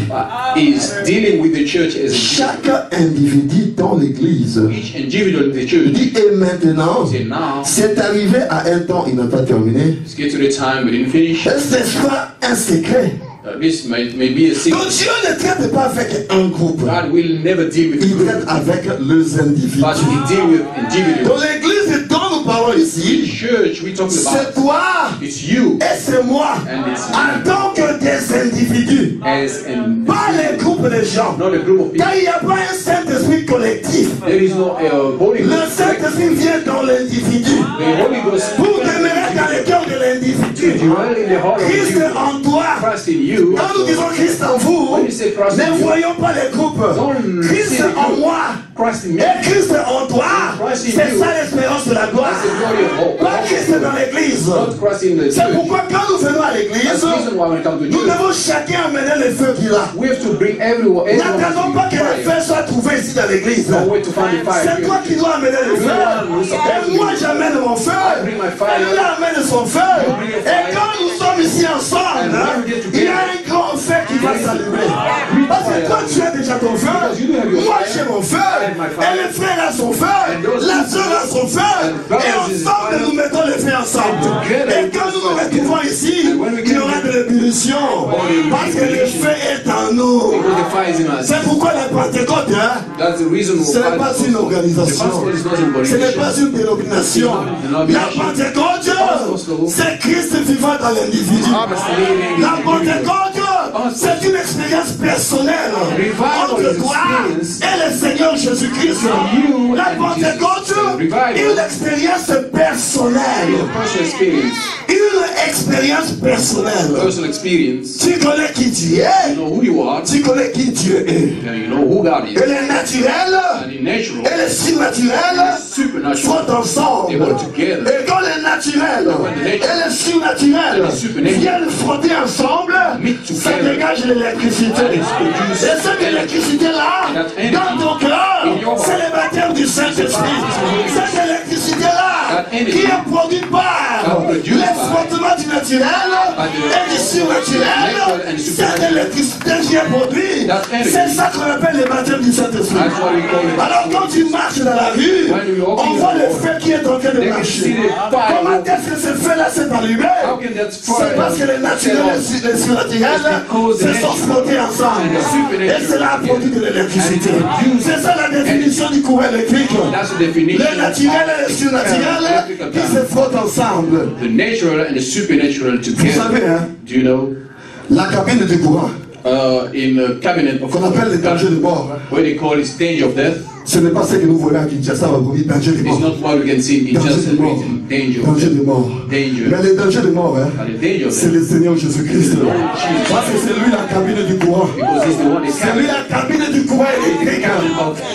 He's dealing with the church as Chaque individu dans l'église. each individual in the Il church. dit et maintenant, Say now, c'est arrivé à un temps, il n'a pas terminé. let's get to the time we didn't finish. Est-ce pas un secret? This may be a secret. Donc Dieu ne traite pas avec un groupe. God will never deal with the Il group, traite avec les individus. but he deal with individuals. Dans l'église dont nous parlons The ici, church we're talking c'est about, toi it's you et c'est moi and it's en me tant que des individus, as an pas les groupes de gens. not a group of people. Car il n'y a pas un Saint-Esprit collectif. There is no Holy Le Ghost. Saint-Esprit vient dans l'individu The Holy Ghost pour demeurer dans le cœur de l'individu. dwell in the heart of Christ you. en toi. Christ in you. Quand nous disons Christ en vous, When you say Christ in ne you, voyons pas les groupes. don't Christ see the en group. moi Christ in me. et Christ en toi. Christ in C'est you. ça l'espérance de la gloire. That's the glory of hope. Pas Christ dans l'église. Not Christ in the C'est church. pourquoi quand nous venons à That's l'église, the reason why when we come to nous church, devons chacun amener le feu qu'il a. we have to bring everyone N'attendons pas que le fire. feu soit trouvé ici dans l'église. Don't wait to find the fire. C'est toi qui dois amener le feu. Et moi j'amène mon feu. bring my fire. Et lui amène son feu. Et quand nous sommes ici ensemble, il y a un grand feu qui va s'allumer. Parce que toi tu as déjà ton feu. Moi j'ai mon feu. Et le frère a son feu. La soeur a son feu. Et ensemble nous mettons le feu ensemble. Et quand nous nous retrouvons ici, il y aura de l'ébullition. Parce que le feu est en nous. Because the fire is in us. C'est pourquoi la Pentecôte, hein, That's the reason ce n'est pas une organisation. Ce n'est pas une dénomination. La Pentecôte, c'est Christ vivant dans l'individu. La Pentecôte, c'est une expérience personnelle entre toi et le Seigneur Jésus-Christ. La Pentecôte, une expérience personnelle. Personal experience. Une expérience personnelle. Personal experience. Tu connais qui tu es. You know who you are. Tu connais qui Dieu est. And you know who God is. Et le naturel And the natural. et le surnaturel Supernatural. sont ensemble. They work together. Et quand le naturel et le surnaturel viennent frotter ensemble, ça dégage l'électricité. Et cette électricité-là, dans ton cœur, c'est le baptême du Saint-Esprit. Cette électricité-là, qui est produite par les frottements du naturel et du surnaturel, cette électricité qui est produite, c'est ça qu'on appelle le baptême du Saint-Esprit. That's what we call it. Alors quand tu marches dans la rue, on voit le feu qui est en train de marcher. Comment est-ce que ce feu-là s'est allumé? How can that C'est fire parce que le naturel et le surnaturel se sont frottés ensemble. Et cela a produit de l'électricité. C'est ça la définition du courant électrique. That's the definition Le naturel et le surnaturel qui se frottent ensemble. the natural and the supernatural Vous together. savez, hein, Do you know? la cabine du courant, In a cabinet of qu'on appelle le danger de mort, what they call is danger of death. ce n'est pas ce que nous voyons à Kinshasa, danger de It's mort. not what we can see in Danger just de mort. written danger of Danger death. de mort. Danger. Mais le danger de mort, hein, But the danger of c'est death, le Seigneur Jésus-Christ. Parce que c'est lui la cabine du courant. because he's the one that C'est lui can. la cabine du courant électrique.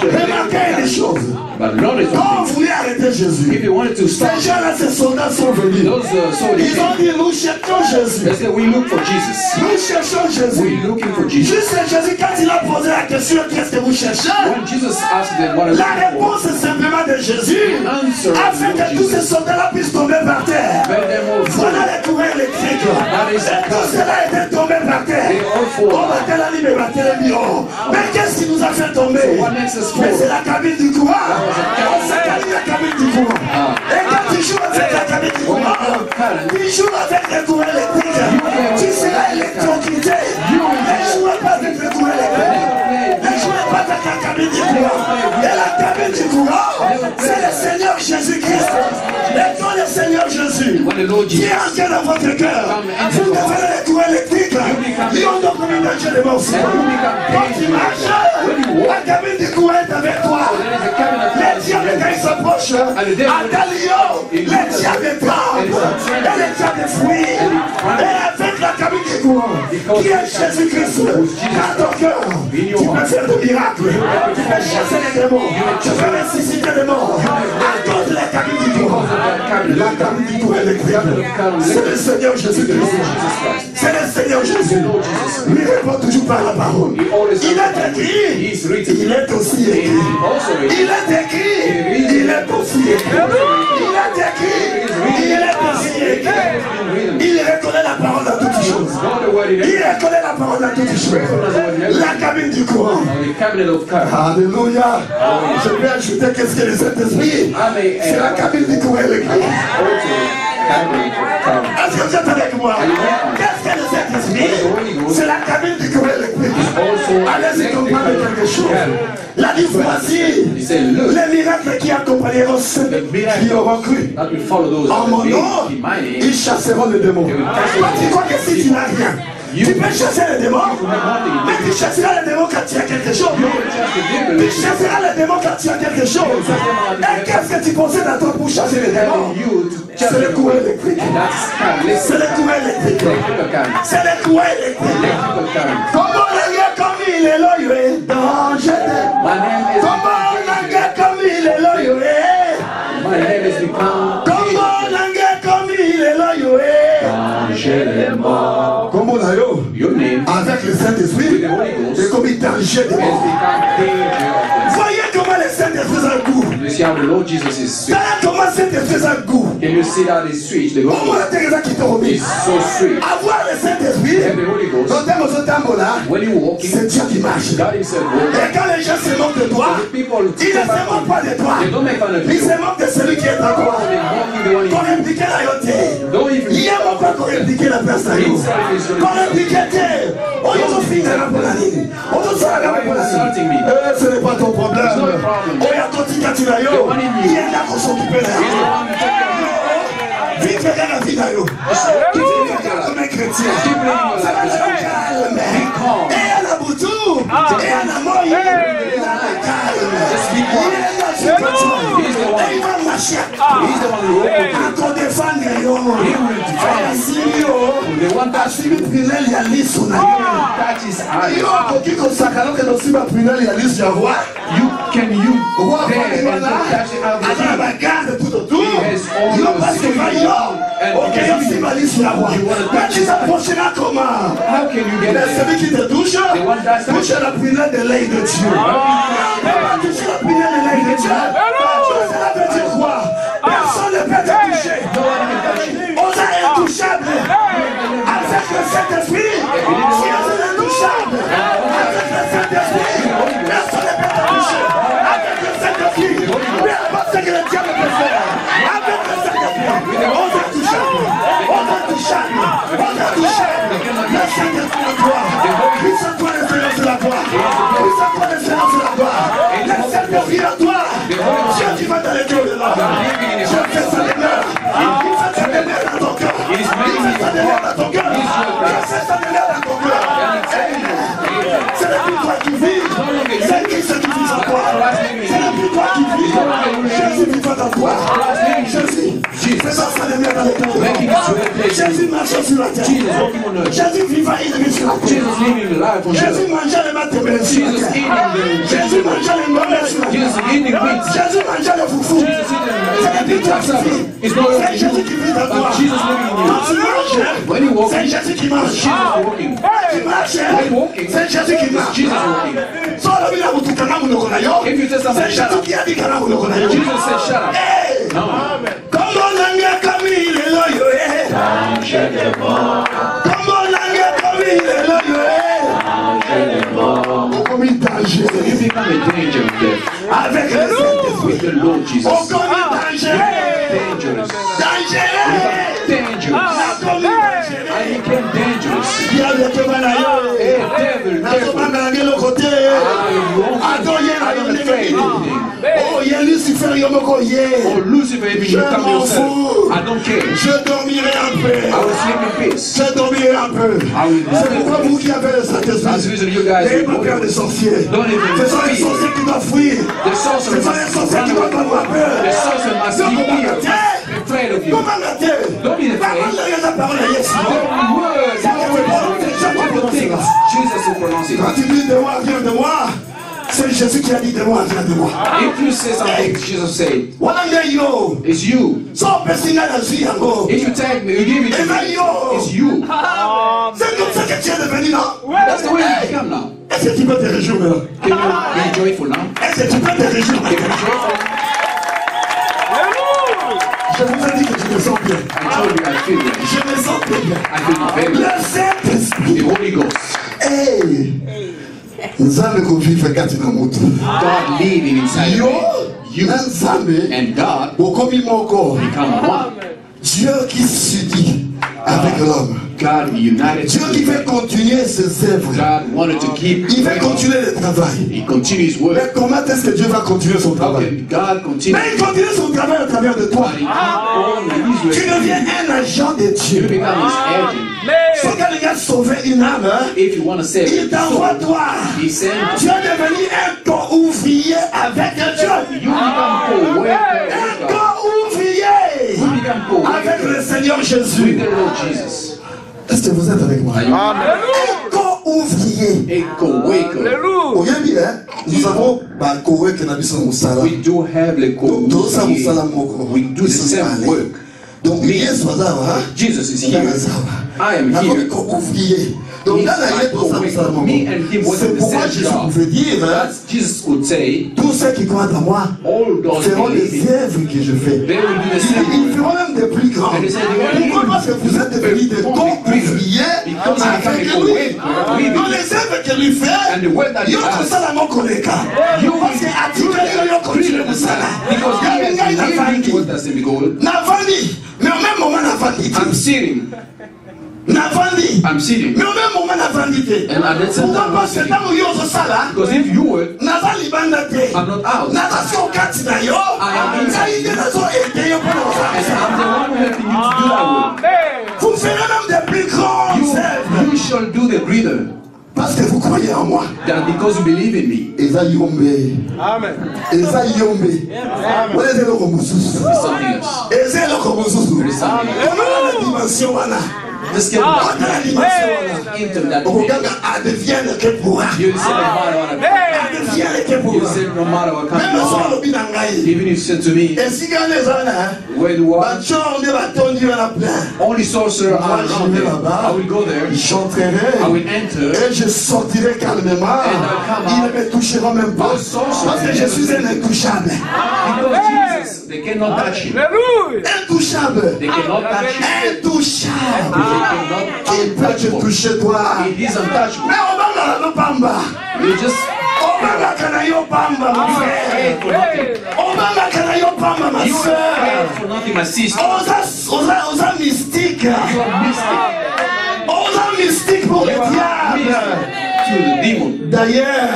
Remarquez des choses. But not as Quand on something. voulait arrêter Jésus, If you wanted to stop, ces gens-là, ces soldats sont venus. those soldiers Ils ont came. dit, nous cherchons Jésus. They said, we look for Jesus. Nous cherchons Jésus. We're looking for Jesus. Juste Jésus, quand il a posé la question, qu'est-ce que vous cherchez? When Jesus asked them what are you La looking for, réponse est simplement de Jésus, answer afin que tous ces soldats-là puissent tomber par terre. when them all Voilà les courants électriques. Et tout cela était tombé par terre. On va te la libérer, on va te la libérer. Mais qu'est-ce qui nous a fait tomber? what makes us Mais fall? c'est la cabine du courant. C'est la cabine du courant. Et quand tu joues avec la cabine du courant, tu joues avec le courant électrique. Tu seras électrocuté. Ne jouez pas avec le courant électrique. Ne jouez pas avec la cabine du courant. Et la cabine du courant, c'est le Seigneur Jésus-Christ. Lord qui Jesus. est entré dans votre cœur, vous devenez les courants électriques. Ils ont donc mis danger de mort. Quand tu marches, la cabine du courant est avec toi. Les diables, quand ils s'approchent, à Galileo, les diables tremblent, et les diables fuient. Et avec la cabine du courant, qui est Jésus-Christ, dans ton cœur, tu peux faire des miracles. Tu peux chasser les démons, tu peux ressusciter les morts. À cause de la cabine du courant. La cabine du courant électrique, c'est le Seigneur Jésus-Christ. C'est le Seigneur Jésus. Lui répond toujours par la parole. Il est écrit, il est aussi écrit. Il est écrit, il est aussi écrit. Il est écrit, il est aussi écrit. Il reconnaît la parole dans toutes choses. Il reconnaît la parole dans toutes choses. La cabine du courant. Alléluia. Je vais ajouter qu'est-ce que le Saint-Esprit. C'est la cabine du courant électrique. Est-ce que vous êtes avec moi? Qu'est-ce que le Saint-Esprit? C'est la cabine du courant électrique. Allez-y comprendre quelque chose. La vie voici les miracles qui accompagneront ceux qui auront cru. En mon nom, ils chasseront les démons. Tu crois que si tu n'as rien, tu peux chasser les démons, mais tu chasseras les démons quand tu as quelque chose. Tu chasseras les démons quand tu as quelque chose. Et qu'est-ce que tu possèdes à toi pour chasser les démons? C'est le courant électrique. C'est le courant électrique. C'est le courant électrique. Comment la comme il est là, il est danger. Comment la comme il est là, il est. Comment la comme il est là, il est. Comment la yo? Avec le Saint-Esprit, c'est comme il danger de mort. Voyez comment le Saint-Esprit a un goût. Voyez comment le Saint-Esprit a un goût. Can you see that it's sweet? The Comment la terre qui te remet? is so sweet. Avoir le Saint-Esprit, And the Holy Ghost, when you walk c'est in, Dieu qui marche. God himself walks. Et quand les gens se moquent de toi, The people ils ne se moquent pas de toi. they don't make fun of Ils you. se moquent de celui qui est en toi. They walk in the one Qu'on in implique la yoté. Don't even Il y a mon pas qu'on implique la personne. Qu'on implique te. On y a fini de la bonne ligne. On te sort la bonne ligne. Ce n'est pas ton problème. On y a ton ticket tu l'as yo. Il y a là qu'on s'occupe de vite faire la vie d'ailleurs. Qui vit comme un chrétien. Ça va être calme. Et à la boutou. Et à la moye. Il a la calme. Il est là sur toi. Et il va marcher. Quand on défend les yo. Asimi prunelle ya liso na yo. Yo koki kosakana ke nosima prunelle ya liso ya roi. you can you Roi there and voilà. catch it out of Aza the bagarde tout autour. He has all Yo the parce que va yo. Ok yo sima liso ya roi. Mais tu s'approcheras comment? How can you get Mais there? celui qui te touche, touche la prunelle de l'œil de Dieu. Mais pas toucher la prunelle de l'œil de Dieu. Cela veut dire quoi? Personne ne peut te toucher. On est intouchable. Avec le Saint-Esprit, si on est intouchable. Avec le Saint-Esprit, personne ne peut te toucher. Avec le Saint-Esprit, peu importe ce que le diable peut faire. Avec le Saint-Esprit, on est intouchable. On est intouchable. On est intouchable. Le Saint-Esprit en toi. Puisse en toi l'espérance de la gloire. Puisse en toi l'espérance de la gloire. Le Saint-Esprit en toi. Dieu qui va dans les cœurs de l'homme. Dieu fait sa demeure. Il fait sa demeure dans ton cœur. Il fait sa demeure dans ton cœur. Il fait sa demeure dans ton cœur. C'est la vie toi qui vis. C'est Christ qui vit en toi. C'est la vie toi qui vis. Jésus vit en toi. Jésus fait sa demeure dans le cœur. Jésus marche sur la terre. Jésus vivant il vit sur la terre. Jesus living the life on Jésus earth. mangeait les maths de Jesus eating the Jésus mangeait les mauvais sur la terre. Jesus eating meat. Jésus mangeait le foufou. Jesus C'est la vie eating toi qui supper. vis. It's not C'est only Jésus you, qui vit en toi. but Jesus living in Quand you. tu marches, When you walk, c'est Jésus qui marche. Jesus walking. Tu marches, c'est Jésus qui marche. Jesus walking. So la bila mutukana munoko na yo. If you tell C'est somebody shut Jésus up, qui a dit kana munoko na yo. Jesus said shut up. Hey! No. Comment nanga kami ile lo yo eh. Comment nanga kami ile lo yo eh. Comme une danger. You become a danger of death. Avec le Saint-Esprit. With the Lord Jesus. Oh, comme une danger. Dangerous. Danger. Dangerous. Comme une danger. I became dangerous. Il y a le devant là yo. Hey, devil, Na devil. sobanga ngelo côté. You won't Attends, il y a I don't la afraid anything. Oh, il y a Lucifer, il y Yomoko Ye. or Lucifer, even Je you come m'en yourself. fous. I don't care. Je dormirai un peu. I will sleep in peace. Je dormirai un peu. I will C'est pourquoi sleep vous in qui avez le That's the Saint-Esprit, reason you guys n'ayez pas will peur des sorciers. Don't even Ce sont les fear. sorciers qui doivent fuir. The sorcerer Ce sont les must sorciers qui run doivent away. avoir peur. The sorcerer must Donc, be comment here, la must be afraid of you. Comment la terre? Don't be afraid. Parole la parole à Yesu. The word, what things Jesus will pronounce it. Quand tu dis de moi, viens de moi, c'est Jésus qui a dit de moi, viens de moi. If you say something, Jesus said, Voilà yo. it's you. So personne n'a su yango. If you take me, you give it to me, it's you. C'est comme ça que tu es devenu là. That's the way you become now. Est-ce que tu peux te réjouir maintenant? Can you be joyful now? Est-ce que tu peux te réjouir Can you be maintenant? joyful? Je vous ai dit que je me sens bien. I told you I feel it. Je me sens très bien. I feel very Le well. Saint-Esprit. The Holy Ghost. Hey! Nzambe kovive kati na mutu. God leading inside Yo! of you. Na Nzambe And God bokomi moko. become one. Dieu qui s'unit avec l'homme. God united Dieu qui veut continuer ses œuvres. God wanted to keep Il veut continuer le travail. He continues his work. Mais comment est-ce que Dieu va continuer son How travail? can God continue? Mais il continue son travail à travers de toi. But he keep on his Tu work. deviens un agent de You Dieu. become his agent. Si quelqu'un sauver une âme, hein, If you want to save il it, t'envoie toi. he sent Tu es devenu un co-ouvrier avec Dieu. you become co-worker Un with God. co-ouvrier You become avec co-worker le Seigneur with Jésus. the Lord Jesus. Est-ce que vous êtes avec moi? Are you Un co-ouvrier. a co-worker? Oyebi, hein? Nous avons co-worker na biso musala. We do have the Toza musala co-worker. moko. We do the same work. Donc Yesu azawa. Jesus is here. I am here. Co-ouvrier. Donc là, He's my co-worker. Me and him was c'est in the pourquoi same Jésus job. pouvait dire, hein, That's Jesus would say, tous ceux qui croient en moi all those feront les believing, œuvres que je fais. they will do the Ils same feront work. même des plus grands. And they said they will Pourquoi? Parce que vous êtes devenus des co-ouvriers Because he avec became a lui. co-worker. Dans les œuvres que lui fait, And the work that he yo does, kosala moko leka. you Parce que atikeli yo continue kosala. because he Yabi ngai has been navandi. what does it called? Navandi. Mais au même moment navandi te. I'm sitting. Navandi. I'm sitting. Mais au même moment navandi te. And at the same Pourquoi? time, I'm Parce que sitting. ntango yo ozosala, Because if you work, naza libanda te. I'm not out. Naza si okati na yo, I am inside. ngai nde nazoede yo mpona And kozala. I'm the one helping you to do that work. Vous ferez même des plus grands œuvres. You shall do the greater. Parce que vous croyez en moi. That because you believe in me. Eza yombe. Eza yombe. Wana eza eloko mosusu. It's something else. Eza eloko mosusu. It's something else. Omona na dimension wana. Just get Ota na dimension wana. into that. Okoganga adevienne que pourra. You say no matter what Adevienne que you pourra. say no matter what Même comes so along. alobi na ngai. Even if you said to me, Esika wana eza wana. where do I? Bachor nde batondi wana plein. Only sorcerer are Moi, around je vais there. là-bas. I will go there. J'entrerai. I will enter. Et je sortirai calmement. Ils ne me toucheront même pas. Parce que je suis un intouchable. Because Jesus, they cannot touch you. Intouchable. They cannot touch you. Intouchable. They Qui peut cannot te touch you. toucher toi? It is untouchable. Mais on va dans pamba. You just On va dans yo pamba, mon frère. afraid for nothing. On va dans yo pamba, ma You are soeur. afraid for nothing, my sister. Osa mystique. You are mystic. Osa mystique pour le You are diable. mystic to the demon. D'ailleurs,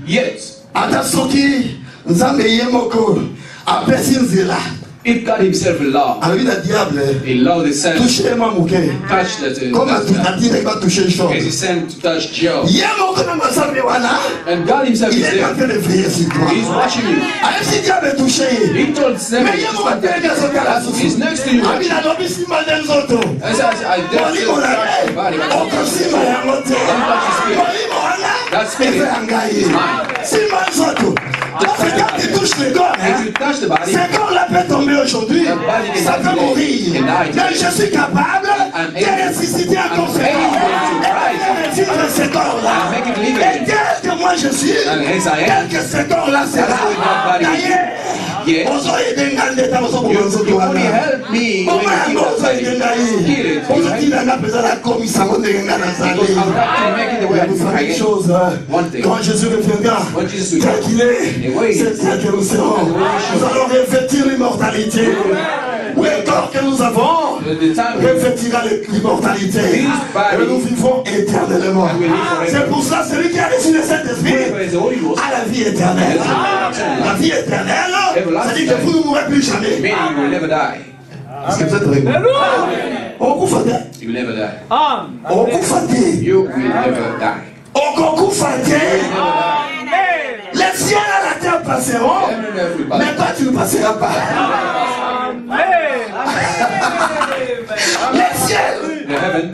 Yet, ata soki nzambe ye moko apesi nzela. if God Himself allowed, alobi na diable allowed the son to touche-moi moke touch that, comme that adire va toucher as He chose sent to touch Job, ye moko na mazambe wana and God Himself il is est en there. train de veiller sur toi He's watching you. ayesi diable touche ye He told Satan, mais ye moko atelemi azokala He's susu next to you. abi nalobi simba nde nzoto As I dare molimo na touch your body, ye but don't touch okosimba yango te molimo wana That spirit eza ya ngai is mine. simba nzoto parce que quand tu touches le corps If you touch the body, ce corps-là peut tomber aujourd'hui, ça peut mourir. Mais je suis capable de ressusciter encore ce corps, de revivre ce corps-là. Et tel que moi je suis, tel que ce corps-là sera. D'ailleurs, on s'en est dégagé dans son you only help me when you keep it. on se dit dans la présence de la commission de Because I'm not to make it the way vous savez I une am. chose, One thing. quand Jésus reviendra, When Jesus will tel come, qu'il est, c'est tel que nous serons. Nous allons revêtir l'immortalité. Oui, quand corps que nous avons the time revêtira l'immortalité. Et nous vivons éternellement. C'est pour ça, celui qui a reçu le Saint-Esprit a la vie éternelle. La vie éternelle, ça dit que vous ne mourrez plus jamais. meaning you will never die. Est-ce que vous êtes avec moi? You will never die. You You will never die. Les cieux et la terre passeront, mais toi tu ne passeras pas. Les cieux The heaven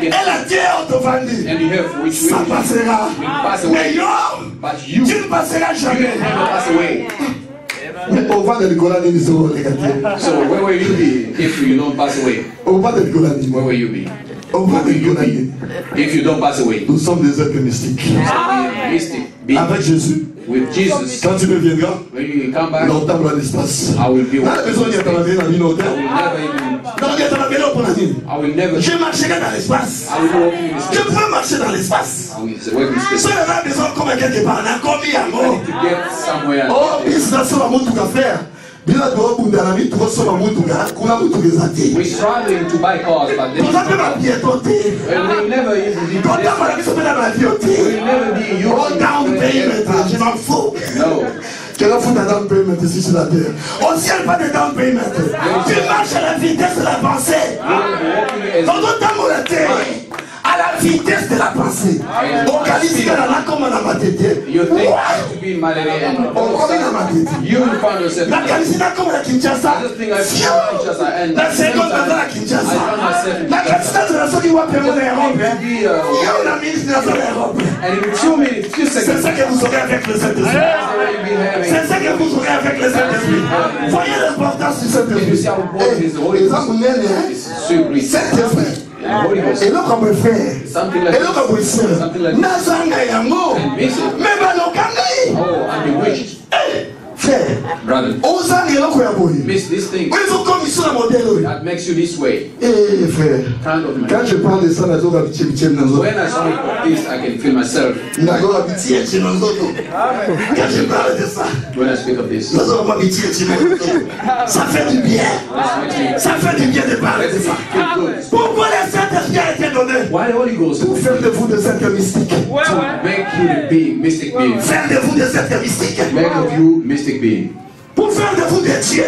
et la terre and the earth which ça will passera. pass Mais away, yo, but you tu ne passeras will jamais. never pass away. Au vent de Nicolas Niso, les gars. So where will you be if you don't pass away? Au vent de Nicolas Niso. Where will you be Au vent de Nicolas Niso. if you don't pass away? Nous sommes des êtres mystiques. So be mystic. Be Avec Jésus, with Jesus. quand tu deviendras, When you come back, longtemps dans l'espace. I will be Dans la maison, il y a dans une I hôtel. will never even. Dans la maison, pour la vie. I will never. Je marcherai dans l'espace. I will walk in Je this. peux marcher dans l'espace. I will work in Si space. on a besoin comme quelque part, on a commis à I mort. need to get somewhere. Oh, business on a mon tout à faire. Bila doit bunda na mi trop soma mon tout gars, kuna mon tout rezati. We're struggling to buy cars, but then Pour ça que ma vie est tentée. well, we'll never even be Quand t'as mal à ça dans la vie We'll never be Oh, using down payment, je m'en fous. No. Quel fout un down payment ici sur la terre? Au ciel, pas de down payment. Tu marches à la vitesse de la pensée. Walking Quand on t'a mon la terre, à la vitesse de la pensée. Au Californie, là, comme on a ma tête. you think to be in Malaria and On connaît la ma tête. you will find yourself. La Californie, comme la Kinshasa. I just think I found Kinshasa and La seconde dans la I Kinshasa. found myself in La Kinshasa. Kinshasa, c'est la seule qui va permettre l'Europe. To be, Il y a la ministre de l'Europe. and in 2 minutes, few C'est seconds, ça que vous aurez avec le Saint-Esprit. already be having. C'est ça que vous aurez avec le Saint-Esprit. Voyez l'importance du If you Saint-Esprit. see how important is the Holy Les Ghost, hommes nés, it's so great. Saint-Esprit. The Holy Ghost, Et l'autre comme frère. something like Et l'autre comme this. sœur. Something like this. Nazanga yango. Mais balokangai. Oh, I'm bewitched, Frère. brother. Ozanga eloko ya boye. Miss this thing Il faut comme sur la modèle. that makes you this way, Eh frère. kind of man. Quand je parle de ça, nazo habitié bitché nazo. When I speak of this, I can feel myself. Nazo habitié chez nazo. Quand je parle de ça, When I speak of this, nazo habitié chez nazo. Ça fait du bien. Ça fait du bien de parler de ça. feel good. Pourquoi le Saint-Esprit a été donné? Why the Holy Ghost? Pour faire de vous des êtres mystiques. To make you the being, mystic being. Faire de vous des êtres mystiques. Make of you mystic being. Pour faire de vous des dieux.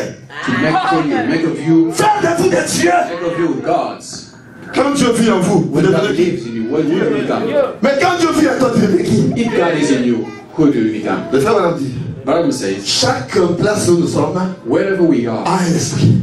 To make of you, Faire de vous des dieux. make of you gods. Quand Dieu vit en vous, vous When God devenez qui? lives in you, what will you become? Mais quand Dieu vit en toi, tu deviens qui? If God is in you, who do you become? Le frère Madame dit, Bible says, chaque place où nous sommes wherever we are, a un esprit.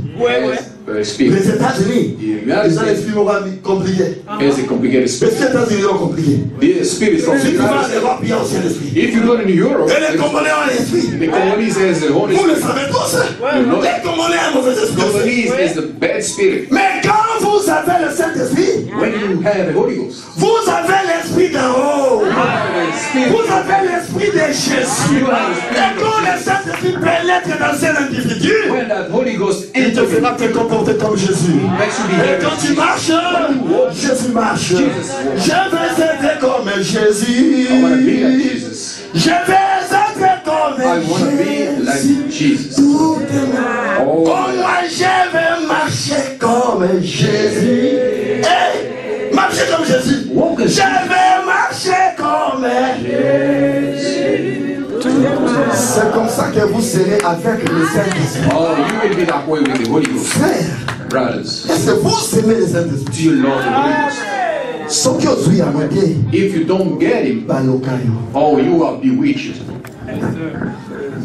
spirit. Les États-Unis, The ils United ont un States esprit moral compliqué. is a complicated Les spirit. États-Unis ont compliqué. The spirit from the Si tu vas en United States. Europe, il y a aussi un esprit. If you go to Europe, Et les Congolais ont un esprit. the Congolese has the Holy Vous le Spirit. savez tous. You know Les Congolais ont un mauvais esprit. Congolese is the bad spirit. Mais quand vous avez le Saint-Esprit, When you have the Holy Ghost, vous avez l'esprit d'en haut. you have the spirit. Vous avez l'esprit de Jésus. Et quand le Saint-Esprit pénètre dans un individu, When that Holy Ghost il te enters, fera te comporter comme Jésus. makes you Et behave. quand tu marches, Jésus marche. Je vais être comme Jésus. I want to be like Jesus. Je vais être comme I want to be like Jésus. Jesus. Tout est là. Oh, Oh, moi je vais marcher comme Jésus. Hey, marcher comme Jésus. Walk Je as vais marcher comme Jésus. C'est comme ça que vous serez avec le Saint-Esprit. Oh, you will be that way with the Holy Ghost. Frère, Brothers, est-ce que vous aimez le Saint-Esprit? do you love the Holy Ghost? Ce qui est aussi à me dire, If you don't get him, Balokayo. oh, you are bewitched.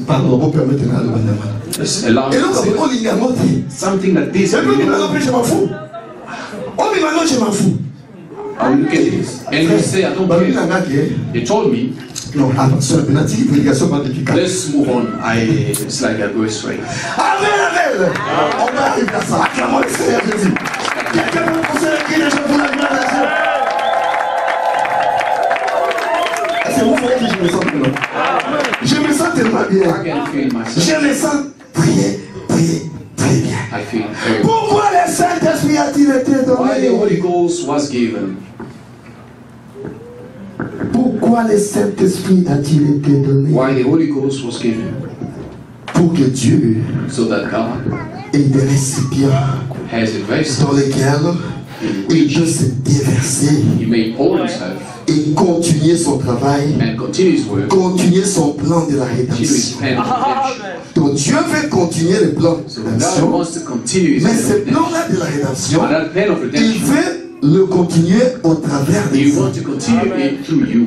Pardon, vous permettez de le Just allow me Et donc, to say on lit la moitié. something like this. Et puis, maintenant, je m'en fous. Oh, mais maintenant, je m'en fous. I will look at this. And you say, I don't care. They told me, Non, attention, la petite prédication va te piquer. let's move on. It's like I go straight. Amen, amen. On va arriver à ça. Acclamons le Seigneur Jésus. Quelqu'un peut pousser le cri de Dieu pour la gloire de Dieu. C'est vous voyez que je me sens maintenant. Je me sens tellement bien. I can feel myself. Je me sens très, très, très bien. I feel very good. Pourquoi le Saint-Esprit a-t-il été Why the donné? Holy Ghost was given? Pourquoi le Saint-Esprit a-t-il été donné? Why the Holy Ghost was given? Pour que Dieu So that God et des récipients has a vessel dans lesquels il peut se déverser he may pour himself et continuer son travail, and continue his work, continuer son plan de la continue his rédemption. plan of redemption. Donc Dieu veut continuer le plan de So la God rédemption, wants to continue his mais plan ce of redemption. plan-là de la rédemption, And that plan of il redemption, veut le continuer au travers de he vous. wants to continue it through you.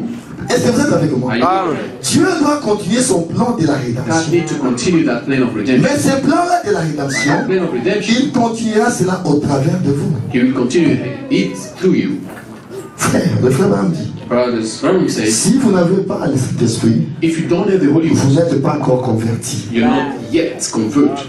Est-ce que vous êtes avec moi? Are you Amen. Dieu doit continuer son plan de la God rédemption. need to continue that plan of redemption. Mais ce plan-là de la That rédemption, plan of redemption, il continuera cela au travers de vous. he will continue it through you. Frère, le frère Bram dit, Brothers, Ram says, si vous n'avez pas l'Esprit d'Esprit, if you don't have the Holy vous Ghost, n'êtes pas encore converti. you're not yet converted.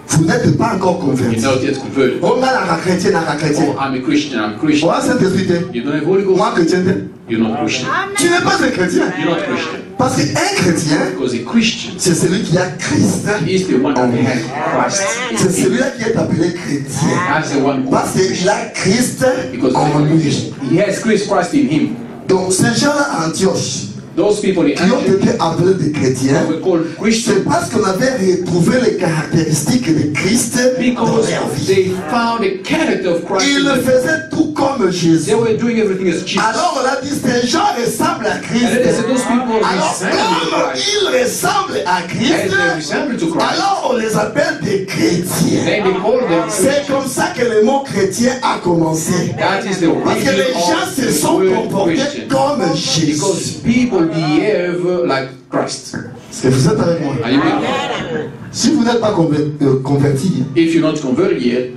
Vous n'êtes pas encore You're converti. not yet converted. Oh, moi, la chrétien, la chrétien. Oh, I'm a Christian, I'm a Christian. Moi, cet esprit, You don't have Holy moi, Ghost, chrétien. you're not Christian. Tu n'es pas un chrétien. You're not Christian. Parce qu'un chrétien, Because a Christian c'est celui qui a Christ. is the one that has Christ. C'est celui-là qui est appelé chrétien. That's the one who Parce qu'il a Christ because en lui. he has Christ in him. Donc, ces gens-là à Antioche, Those people in qui ont Antioch été appelés des chrétiens, were called c'est Christians parce qu'on avait retrouvé les caractéristiques de Christ dans because leur vie. they found the character of Christ Ils in le them. faisaient tout comme Jésus. They were doing everything as Jesus. Alors on a dit, ces gens ressemblent à Christ. And then they said those people Alors resemble to comme Christ. ils ressemblent à As they Christ, resemble to Christ, alors on les appelle des chrétiens. then they call them C'est Christians. comme ça que le mot chrétien a commencé. That is the Parce que les origin gens of se the sont word comportés Christian. comme Jésus. Because people behave like Christ. Est-ce que vous êtes avec moi? Are you with me? Si vous n'êtes pas converti, If you're not converted yet,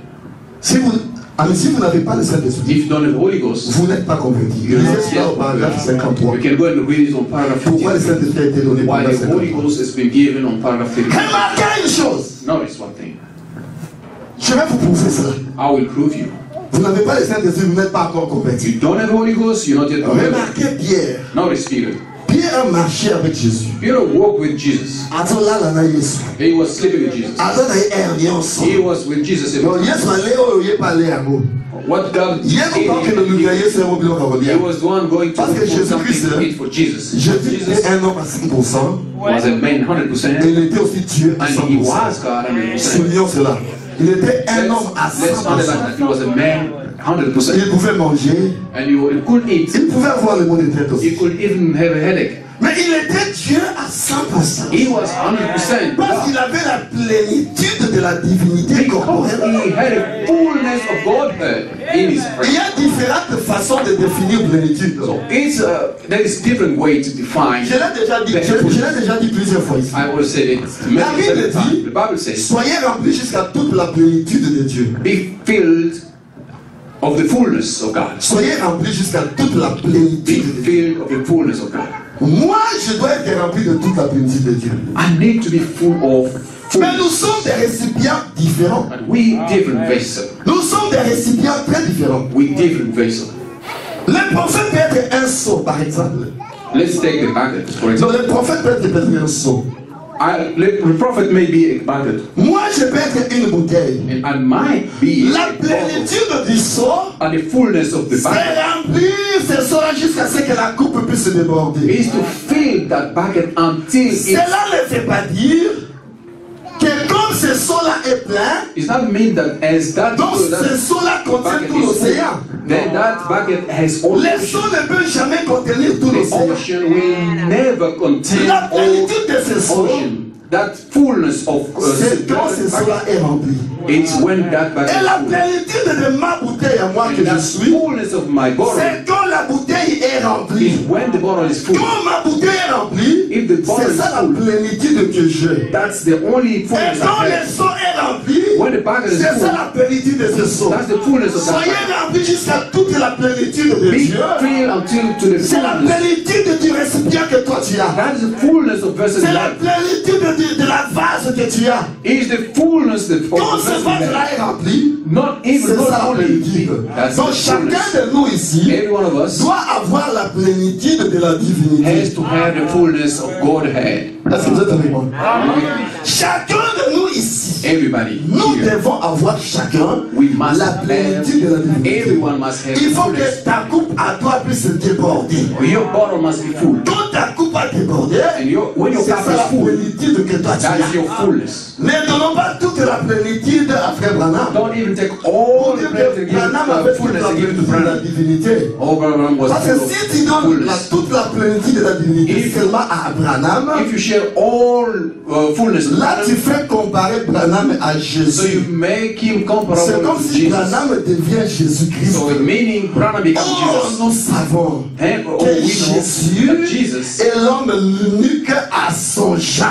si vous n'avez pas le Saint-Esprit, if you don't have the Holy Ghost, vous n'êtes pas converti. you're Lisez not cela au yet paragraphe converted. 53. We can go and read it on paragraph Pourquoi le 50. Saint-Esprit a été donné pour Why la the Holy 53? Ghost has been given on paragraph 50. Remarquez une chose. Notice one thing. Je vais vous prouver cela. I will prove you. Vous n'avez pas le Saint-Esprit, vous n'êtes pas encore If converti. you don't have the Holy Ghost, you're not yet converted. Remarquez Pierre. Notice Peter. Pierre a marché avec Jésus. Peter walked with Jesus. Attends là, là, Yesu. He was sleeping with Jesus. Attends là, il est ensemble. He was with Jesus. every Donc time. Yesu allait où il est parlé à vous. What God Hier, on parle que le he Louvaïe, c'est un bloc à he relire. was the one going to Parce que put Jésus-Christ, something to eat for Jesus. Jésus Jesus était un homme à 100%. was a man Et 100%, il était aussi Dieu à and he 100%. was God 100%. Soulignons cela. Il était un homme à Let's underline 100%. that he was a man 100%, Il pouvait manger. and he could eat. Il pouvait avoir le mot de tête He aussi. could even have a headache. Mais il était Dieu à 100%. He was 100% Parce qu'il God avait la plénitude de la divinité because corporelle. he had a fullness of Godhead in his Il y brain. a différentes façons de définir plénitude. It's there is different way to define. Je l'ai déjà dit, je l'ai déjà dit plusieurs fois ici. I will say it La many Bible times. dit, The Bible says, soyez remplis jusqu'à toute la plénitude de Dieu. be filled of the fullness of God. Soyez remplis jusqu'à toute la Be plénitude de Dieu. filled of the fullness of God. Moi, je dois être rempli de toute la plénitude de Dieu. I need to be full of Mais nous fullness. sommes des récipients différents. And we different vessels. Nous sommes des récipients très différents. We different vessels. Le prophète peut être un seau, par exemple. Let's take the bucket, for Donc example. le prophète peut être peut-être un seau. The prophet may be a bucket. Moi, je peux être une bouteille. And I might be La a bottle. plénitude du seau, And the fullness of the c'est bucket remplir ce seau-là jusqu'à ce que la coupe puisse se déborder. is to fill that bucket until it Cela ne veut pas dire que comme ce seau-là est plein, does not mean that as that, donc ce that seau-là contient bucket tout is l'océan. full, then that bucket has all Le seau ne peut jamais contenir tout the l'océan. ocean will never contain La all plénitude de ce seau, ocean. That fullness of c'est quand ce seau-là est rempli. it's when that bucket Et la is full. plénitude de ma bouteille à moi que And je that suis, fullness of my bottle c'est quand la bouteille est remplie. is when the bottle is full. Quand ma bouteille est remplie, If the bottle c'est is ça la full, plénitude que j'ai. that's the only Et fullness quand I le have. seau est rempli, When the bucket is c'est ça full, la plénitude de ce seau. that's the fullness of that Soyez bucket. remplis jusqu'à toute la plénitude de Be Dieu. filled until to the C'est la fullness. plénitude du récipient que toi tu as. That is the fullness of vessel C'est you la have. plénitude de la vase que tu as. Is the fullness of Quand the ce vessel you have. vase-là est rempli, Not even c'est ça not la only plénitude. that's Donc the chacun fullness. de nous ici Every one of us doit avoir la plénitude de la has divinité. to have the fullness of Godhead. Est-ce que vous êtes avec moi? Chacun de nous ici, Everybody nous here, devons avoir chacun we must la have, plénitude de la divinité. everyone must have Il the faut fullness. que ta coupe à toi puisse se déborder. Your bottle must be full. Quand ta coupe coupe a débordé, And when your c'est cup ça la is full, plénitude que toi tu that is as. your fullness. Ne donnons pas toute la plénitude à Frère Branham. Don't even take all Pour the dire praise que and give Branham avait toute fullness la and give it to plénitude de la Branham. divinité. Oh, Branham was Parce que full of si tu donnes fullness. toute la plénitude de la divinité If- seulement à Branham, If you share all fullness, là tu fais comparer Branham à so Jésus. you make him C'est comparable comme to si Jesus. Branham devient Jésus-Christ. So meaning Branham becomes Oh, Jesus. nous savons And que we know Jésus that Jesus, est l'homme l'unique à son genre.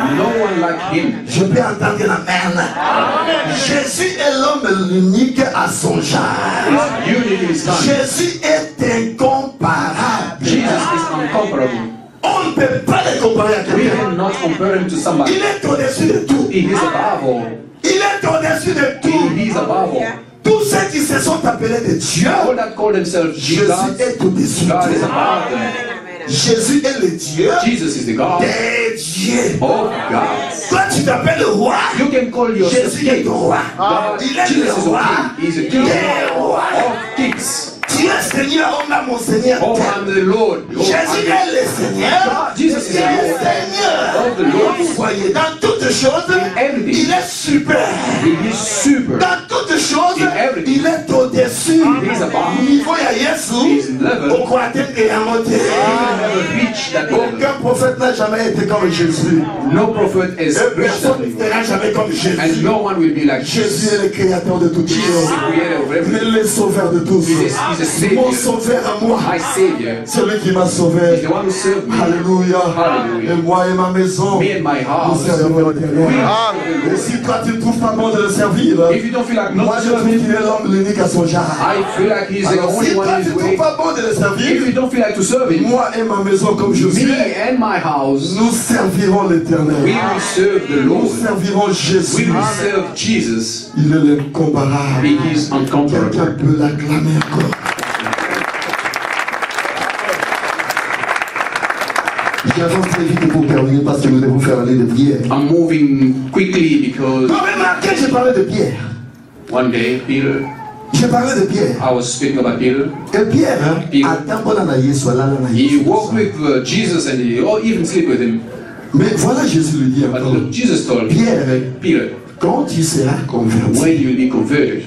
there's no one like him. Je peux entendre l'amen. Jésus est l'homme l'unique à son genre. Unity is kind. Jésus est incomparable. Jesus is uncomparable. On ne peut pas le comparer à We quelqu'un. cannot compare him to Il somebody. est au-dessus de tout. He is above all. Il est au-dessus de tout. He is above all. Tous ceux qui se sont appelés de Dieu, All that call themselves Jésus Jesus, est au-dessus de God is tout. above them. Jésus est le Dieu Jesus is the God des dieux. of God. Toi, tu t'appelles roi. You can call yourself Jésus est king. ton roi. God, Il est Jesus le is roi a king. He's a king des rois. of kings. Tu es Seigneur, on a mon Seigneur. Oh, I'm the Lord. Oh, Jésus I'm est le Seigneur. Jesus is Il the est Lord Seigneur. of the Lord. Voyez, dans toutes choses, everything. il est super. He is super. Dans toutes choses, In everything. il est au-dessus. He is above. Niveau ya He Yesu, is level. au croateur et à monter. He never reached that level. Aucun prophète n'a jamais été comme Jésus. No prophet has Et reached that personne ne level. sera jamais comme Jésus. And no one will be like Jésus Jesus. est le créateur de toutes Jesus is choses. the creator of everything. Il est le sauveur de tous. He's a Mon savior. sauveur à moi. My savior. Celui qui m'a He's sauvé. the one who served me. Alléluia. Hallelujah. Et moi et ma maison, Me and my nous house. servirons l'éternel. We Et si toi tu ne trouves pas bon de le servir, If you don't feel like not moi je trouve serving, qu'il est l'homme l'unique à son genre. I feel like he's the Alors only si one toi in tu his ne trouves way. pas bon de le If servir, you don't feel like to serve him, moi et ma maison comme je suis, me and my house, nous servirons we l'éternel. will serve the Nous Lord. servirons We Jésus. will serve Jesus. Il est l'incomparable. He is uncomparable. Quelqu'un peut l'acclamer encore. J'avance très vite pour terminer parce que nous devons faire l'année de Pierre. I'm moving quickly because Vous avez remarqué, j'ai parlé de Pierre. one day Peter, J'ai parlé de Pierre. I was speaking about Peter. Et Pierre, Pierre. attends na Yesu, là, na He Yesu. walked with Jesus and he even sleep with him. Mais voilà, Jésus lui dit But encore. look, Jesus told Pierre, Peter, quand tu seras converti, when you will be converted,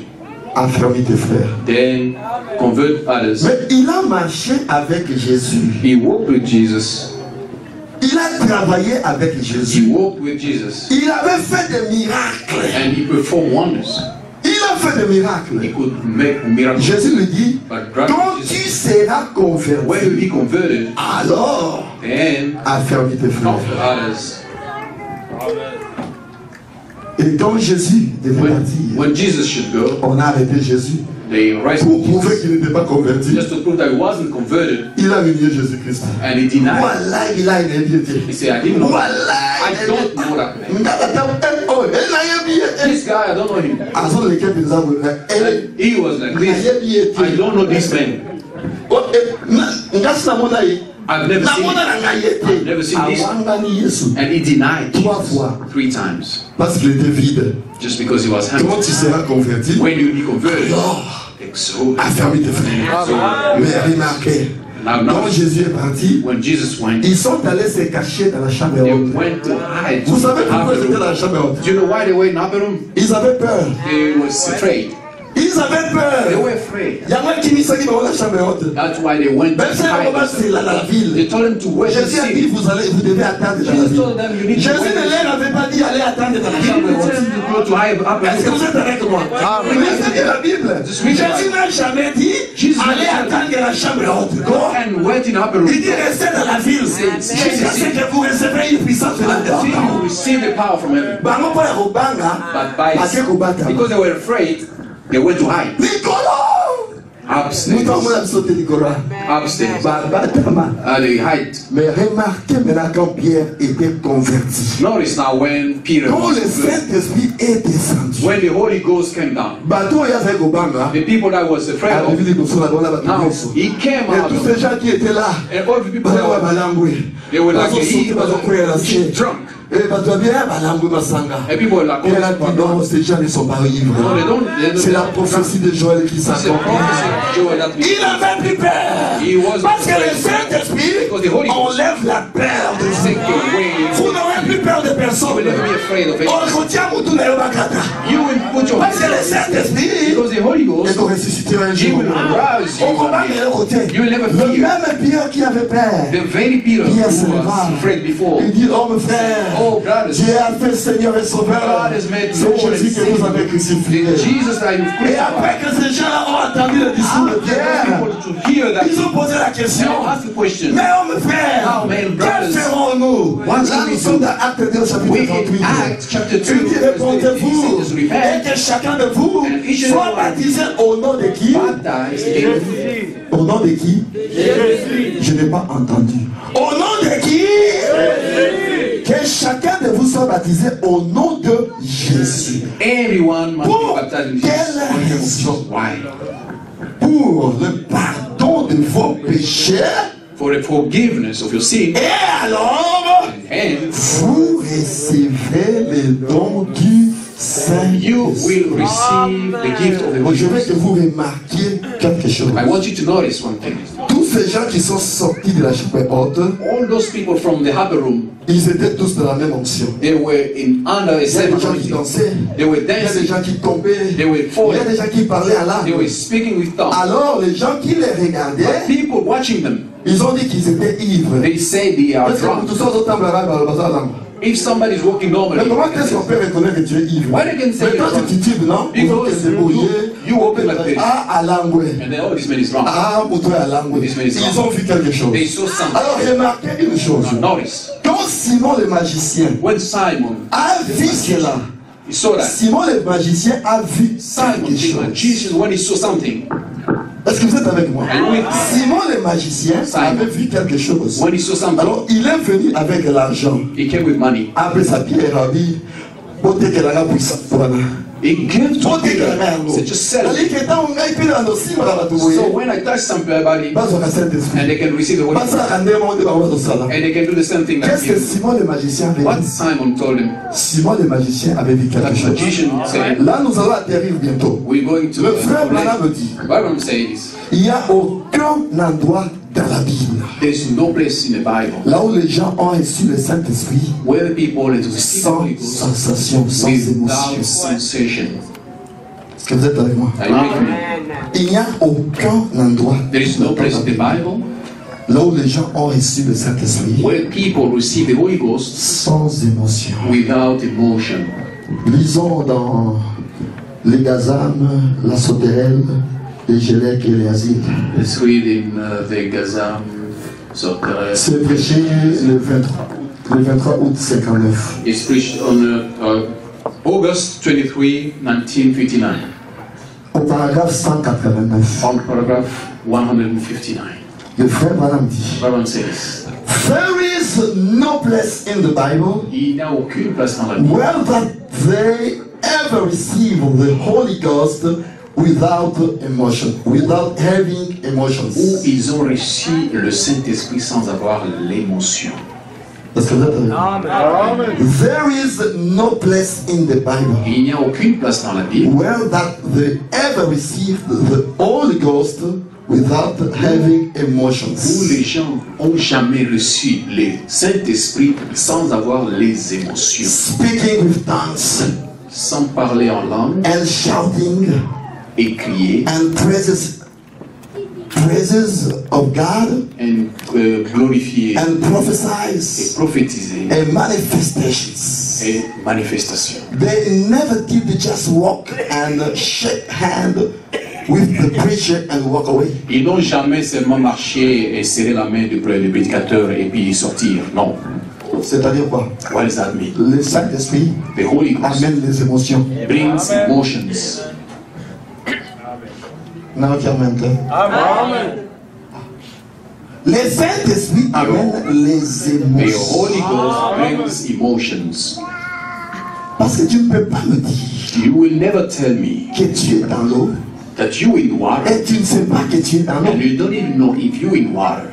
affermis tes frères. then convert others. Mais il a marché avec Jésus. He walked with Jesus. Il a travaillé avec He Jésus. walked with Jesus. Il avait fait des miracles. And he performed wonders. Il a fait des He miracles. could make miracles. Jésus lui dit, But God, quand tu Jesus, seras when you converti, be converted, alors then affermis tes frères. comfort others. Et quand Jésus devait partir, When Jesus should go, on a arrêté Jésus. they arrested Pour prouver Jesus qu'il n'était pas converti, just to prove that he wasn't converted, il a renié Jésus-Christ. and he denied. Voilà, il a une impiété. He said, I didn't know. Voilà, I don't know that man. Oh, elle a impiété. This guy, I don't know him. À son lesquels nous avons elle And he was like this. a impiété. I don't know this man. Oh, ngasi namona ye. I've never seen Namona him. na ngayete. I've never seen this. Awangani Yesu. And he denied Trois Jesus fois. 3 times. Parce qu'il était vide. Just because he was Quand handsome. tu seras converti, When you be converted, alors, so, affermis tes frères. so Mais remarquez, now, quand Jésus est parti, when Jesus went, ils sont allés se cacher dans la chambre they haute. went to hide. Vous savez pourquoi ils étaient Do dans la chambre haute? you know why they were in upper room? Ils avaient peur. They was afraid. Ils avaient They peur. were afraid. Il y a moi qui m'y sont dit, mais on la chambre haute. That's why they went to Même si on hide. va c'est là dans la ville. They told him to wait and Jésus a dit, see. vous devez attendre dans la Jesus ville. told them you need to Jésus wait. ne leur avait pas dit, allez attendre dans la He chambre didn't haute. tell them to go to hide upper Est-ce que room. vous êtes avec moi? Lisez la Bible. Jésus n'a jamais dit, allez attendre dans la chambre haute. Go Non. and wait in upper room. Il dit, restez dans la ville. Jusqu'à ce que vous recevrez une puissance de la Until you receive the power from heaven. Bango pa ya kobanga, But by ake kobata. because they were afraid, they went to hide Likolo! Nous t'en upstairs. a sauté Nicolas. Upstairs. Batama. They hide. Mais remarquez maintenant quand Pierre était converti. Notice now when Peter Quand was le Saint-Esprit est descendu. when the Holy Ghost came down, Bateau ya fait kobanga. the people that was afraid A of, Bible dit nous la bonne bateau. now he came Et out tous of, ces gens qui étaient là, and all the people that bana wa were, balangwe. they were like, Bazo he sauter bazo kwela na was ciel. drunk. Et bah, tu vas bien, bah, l'ambou masanga. And people are like, Et elle a dit non, ces gens ne sont pas ivres. no, they don't. C'est la prophétie de Joël qui It's a s'accomplit. prophecy of Joel that Il n'avait plus peur. He was Parce que le afraid. Saint-Esprit Because the Holy Ghost enlève la peur de take vous. away. Vous n'aurez plus peur de You personne. will never be afraid of On it. retient Moutou Naïobakata. You will put your Parce que le hands Saint-Esprit because the Holy est Ghost, de ressusciter un He jour. will rouse On you. combat de l'autre côté. You will never Le fear. même Pierre qui avait peur. The very Peter who Pierre se was leva. afraid before. Il dit, oh mon frère, Oh, brothers, Dieu a fait Seigneur et Sauveur. God has made C'est Lord and Jésus que vous avez Savior. crucifié. Jesus that you've Et après crucified. que ces gens-là ont entendu le discours de Pierre, People to hear that. ils ont posé la question. Now ask the question. Mais oh mon frère, Now, my que brothers, ferons-nous? what Là shall we nous sommes do? dans Acte 2 chapitre We 38. in Acts chapter 2, Il dit verse 18, répondez-vous it says, repent, et que chacun de vous and each and soit every one baptisé au nom de qui? baptized in Au nom de qui? Je n'ai pas entendu. Au nom de qui? Que chacun de vous soit baptisé au nom de Jésus. everyone must Pour be baptized in quelle Jesus. raison? Why? Pour le pardon de vos péchés. For the forgiveness of your sin, Et alors, and vous recevez le don du Saint-Esprit. you will receive the gift of the Holy Je veux Ghost. que vous remarquiez quelque chose. I want you to notice one thing. Tous ces gens qui sont sortis de la chapelle haute, All those people from the upper room, ils étaient tous de la même onction. they were under a Il y a same des gens qui anointing. dansaient, They were il y a des dancing. gens qui tombaient, They were il y a falling. des gens qui parlaient à They l'âme. were speaking with tongues. Alors les gens qui les But regardaient, people watching them, ils ont dit qu'ils étaient ivres. they say they are Parce que drunk. tout ça, au temple arabe, dans le bazar d'âme. If somebody is walking Mais normally, comment est-ce qu'on peut reconnaître que tu es ivre? why they can say Mais you're quand tu drunk? titubes, non? Ils vont te Because débrouiller. you open like this, Ah, à l'angoué. and then, oh, this man is drunk. Ah, mouton à l'angoué. Ils ont vu quelque chose. They saw something. Alors remarquez une chose. Now notice, Quand Simon le magicien when Simon a vu cela, he saw that, Simon le magicien a vu Simon, quelque chose. Jesus, when he saw something, Est-ce que vous êtes avec moi? and when, Simon le magicien avait vu quelque chose. when he saw something, Alors il est venu avec l'argent. he came with money. Après sa pierre, Rabbi, pote que la puissance pour la. He gave to Pote que la people. Said, just sell it. C'est-à-dire que tant on a été dans nos cimes, on va So trouver. when I touch somebody, Pas au Saint-Esprit. and they can receive the Holy Pas Ghost, ça, rendez moi de parole de ça là. and they can do the same thing like Qu'est-ce que him. Simon le magicien avait What dit? Simon told him, Simon le magicien avait vu that quelque the chose. magician said, Là, nous allons atterrir bientôt. we're going to Le frère Branham dit, Bible says, il n'y a aucun endroit dans la Bible there's no place in the Bible là où les gens ont reçu le Saint-Esprit where the people are to receive the sans Holy Ghost sensation, sans without émotion. sensation. Est-ce que vous êtes avec moi? Are you with me? Il n'y a aucun endroit There is no place in the Bible là où les gens ont reçu le Saint-Esprit where people receive the Holy Ghost sans émotion. without emotion. Lisons dans les Gazames, la Sauterelle, les Gélèques et les Asiles. Let's read in the Gazam, Soter. C'est prêché le 23 août 59. It's preached on August 23, 1959, Au paragraphe 189. on paragraph 159. Le frère Branham dit, Bible says, there is no place in the Bible il n'y a aucune place dans la Bible where that they ever receive the Holy Ghost without emotion, without having où emotions. ils ont reçu le Saint-Esprit sans avoir l'émotion. Est-ce que vous êtes avec moi? There is no place in the Bible Il n'y a aucune place dans la Bible where that they ever received the Holy Ghost without having où emotions. les gens ont jamais reçu le Saint-Esprit sans avoir les émotions, Speaking with tongues sans parler en langue and shouting et crier and praises of God et glorifier and et prophesies prophétiser and manifestations. et manifestation. They never did just walk and shake hand with the preacher and walk away. Ils n'ont jamais seulement marché et serré la main du prédicateur et puis sortir. Non. C'est-à-dire quoi? What does that mean? Le Saint-Esprit The Holy Ghost amène les émotions. brings emotions. Non, qui amène. Le Saint-Esprit amène les The émotions. Holy Ghost brings emotions. Parce que tu ne peux pas me dire You will never tell me que tu es dans l'eau that you in water et tu ne sais pas que tu es dans l'eau. and you don't even know if you in water.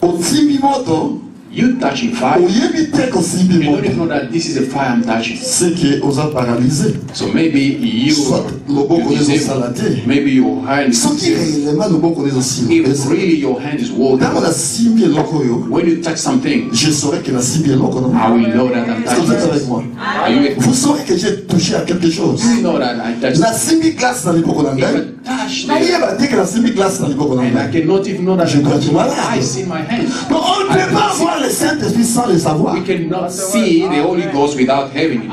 Au Timimoto, You touching fire. Au lieu de aussi You bien don't even know that this is a fire I'm touching. c'est que vous a paralysé. So maybe you Soit le bon connaît aussi disabled. salaté. Maybe your hand is Ce qui disabled. réellement le bon connaît aussi. If really your hand is Dans wounded, la simbi loko yo, when you touch something, je saurais que la simbi loko non. I will know that I'm Est-ce que vous êtes touching avec it. moi? Are you with me? Vous saurez que j'ai touché à quelque chose. You know that I touched La it. simbi glace dans les bocaux If d'anglais. I touch N'oubliez them, pas dire que la simbi glace dans les bocaux and I d'anglais. cannot even know that Je dois être malade. I see my hand. Donc on ne peut pas voir le Saint-Esprit sans le savoir. We cannot see the Holy Ghost without having it.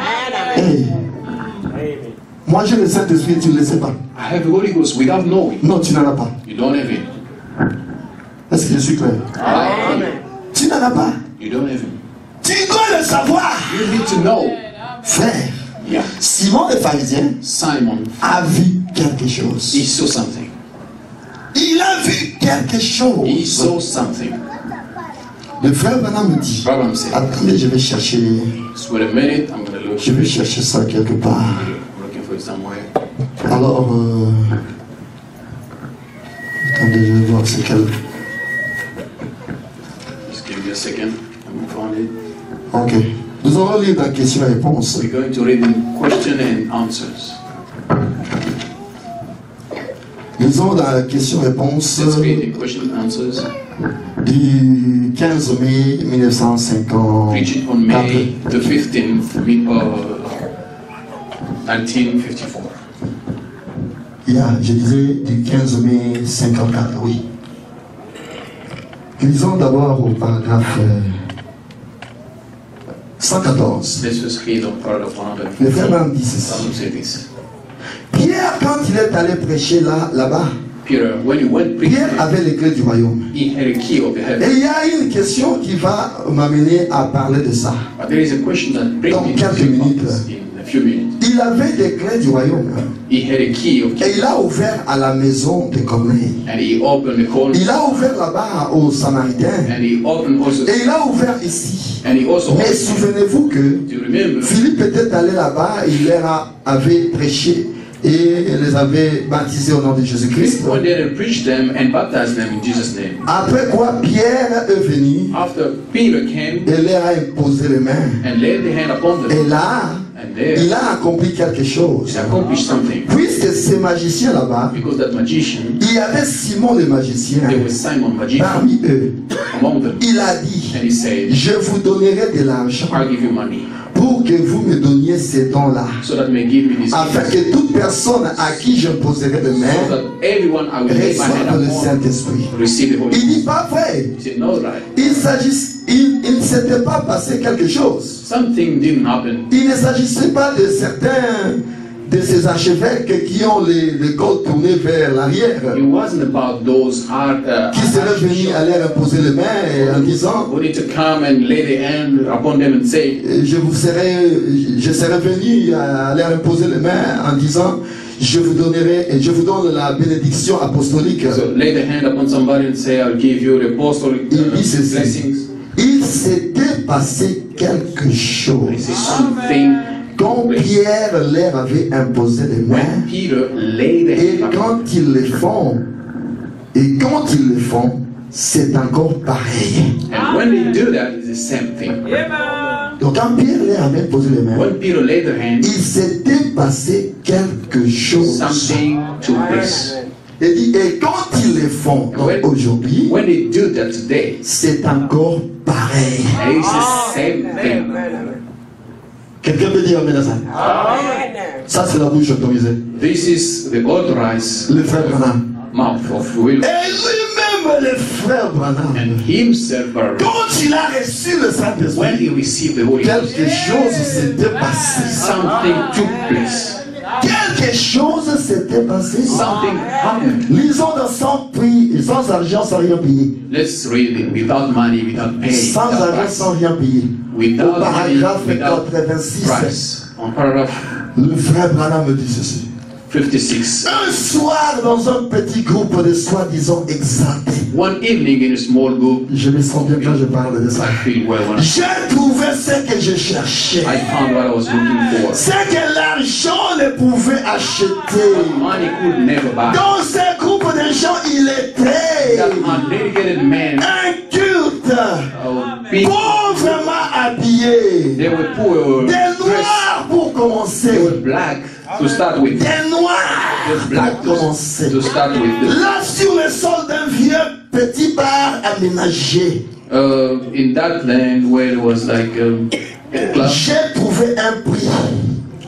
Hey. Moi j'ai le Saint-Esprit, tu ne le sais pas. I have the Holy Ghost without knowing. Non, tu n'en as pas. You don't have it. Est-ce que je suis clair? Tu n'en as pas. You don't have it. Tu dois le savoir. You need to know. Frère, Yeah. Simon le pharisien Simon, a vu quelque chose. he saw something. Il a vu quelque He chose. saw something. Le frère Branham me dit, Brother said, attendez, je vais chercher, just wait a minute, I'm going to look. je vais chercher ça quelque part. I'm looking for it somewhere. Alors, attendez, je vais voir c'est quel. Just give me a second. I'm found it. Ok. Nous allons lire dans questions et réponses. We're going to read the question and answers. Lisons dans la question-réponse Let's read the question and answers. du 15 mai 1954. Preached on May the 15th, 1954. Je disais du 15 mai 54, oui. Lisons d'abord au paragraphe 114. Let's just read on paragraph Le frère 114. Branham dit ceci. Someone say this. Pierre, quand il est allé prêcher là-bas, Peter, when he went Pierre preaching, avait les clés du royaume. he had a key of the Et heaven. il y a une question qui va m'amener à parler de ça. But there is a question that brings Dans me quelques to minutes. this in a few minutes. Il avait des clés du royaume. He had a key of Et il a ouvert à la maison de Corneille. and he opened the corner Il a ouvert là-bas aux Samaritains. and he opened also Et il a ouvert ici. and he also Mais opened, souvenez-vous que do you remember Philippe était allé là-bas, il leur avait prêché et les avait baptisés au nom de Jésus-Christ. went there and preached them and baptized them in Jesus' name. Après quoi, Pierre est venu After Peter came et leur a imposé les mains. and laid the hand upon them, Et là, and there il a accompli quelque chose. he accomplished something. Puisque ces magiciens là-bas, Because that magician, il y avait Simon le magicien there was Simon magician parmi eux. among them, Il a dit, and he said, je vous donnerai de l'argent I'll give you money pour que vous me donniez ces dons-là. so that may give me this Afin gift, que toute personne à qui je poserai les so mains that everyone I will lay my hand reçoive le upon Saint-Esprit. receive the Holy Il Ghost. dit pas vrai. He said, no, right. Il ne s'était pas passé quelque chose. Something didn't happen. Il ne s'agissait pas de certains de ces archevêques qui ont les côtes tournées vers l'arrière, It wasn't about those hard qui seraient venus à leur imposer les mains et en disant who need to come and lay the hand upon them and say, je serais venu à leur imposer les mains en disant je vous donne la bénédiction apostolique. so lay the hand upon somebody and say, I'll give you the apostolic Il dit ceci. blessings. Il s'était passé quelque chose This is something quand Pierre leur avait imposé les mains. when Peter laid the Et hand upon quand ils le font, c'est encore pareil. and when they do that, it's the same thing. Donc quand Pierre leur avait posé les mains, When Peter laid the hand, il s'était passé quelque chose. something took place. Et quand ils le font donc aujourd'hui, When they do that today, c'est encore pareil. and it's the same thing. Quelqu'un peut dire amen à ça? Ça c'est la bouche autorisée. This is the authorized Le frère Branham. mouth of will. Et lui-même le frère Branham, And himself, quand il a reçu le when Saint-Esprit, he received the Holy Ghost, quelque chose s'était passé. something took place. Quelque chose s'était passé. Something happened. Lisons dans sans prix, sans argent, sans rien payer. Let's read it without money, without pay, Sans without argent, price. sans rien payer. Au Without money, paragraphe without 86, price. On paragraph le frère Branham me dit ceci. 56. Un soir, dans un petit groupe de soi-disant exaltés, One evening in a small group, je me sens bien quand je parle de ça. I feel well when J'ai trouvé ce que je cherchais. I found what I was looking for. Ce que l'argent ne pouvait acheter. Money could never buy. Dans ce groupe de gens, il était That undedicated man, un culte. people. Pauvrement habillés. They were poor, Des dressed. noirs pour They were commencer. black to start with. Des noirs Just black pour commencer. to start with. Là, sur le sol d'un vieux petit bar aménagé, In that land where it was like a club, j'ai trouvé un prix,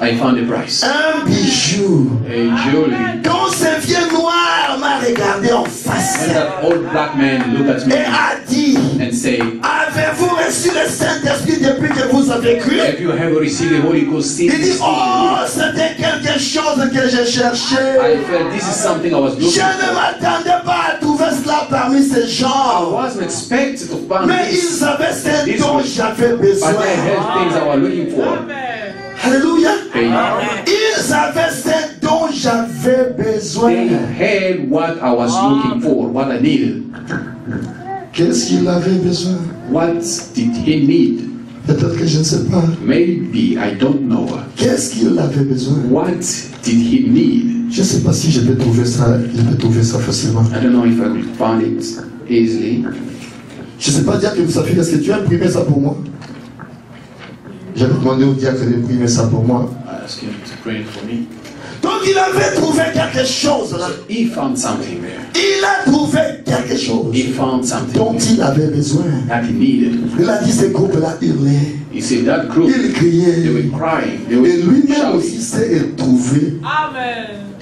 I found a price. un bijou. A jewelry. Quand ce vieux noir m'a regardé en face When that old black man looked at et me a dit, and said, avez-vous reçu le Saint-Esprit depuis que vous avez cru? "Have you ever received the Holy Ghost Il since?" dit, oh, c'était quelque chose que je cherchais. I felt this is something I was Je looking ne for. m'attendais pas à trouver cela parmi ces I gens. wasn't expected to find Mais this, ils avaient ce This dont was- j'avais but besoin. I had things I was looking for. Alléluia. They, Ils avaient ce dont j'avais besoin. they had what I was looking for, what I needed. Qu'est-ce qu'il avait besoin? What did he need? Peut-être que je ne sais pas. Maybe, I don't know. Qu'est-ce qu'il avait besoin? What did he need? Je ne sais pas si je peux trouver ça facilement. I don't know if I could find it easily. Je ne sais pas dire que vous savez, est-ce que tu as imprimé ça pour moi? J'avais demandé au diacre d'imprimer ça pour moi. I asked him to pray for me. Donc il avait trouvé quelque chose là. He found something there. Il a trouvé quelque chose He found something dont il avait besoin. that he needed. Il a dit ce groupe-là hurlait. He said that group, Il they criait. were crying, they Et were lui-même aussi shouting. s'est trouvé.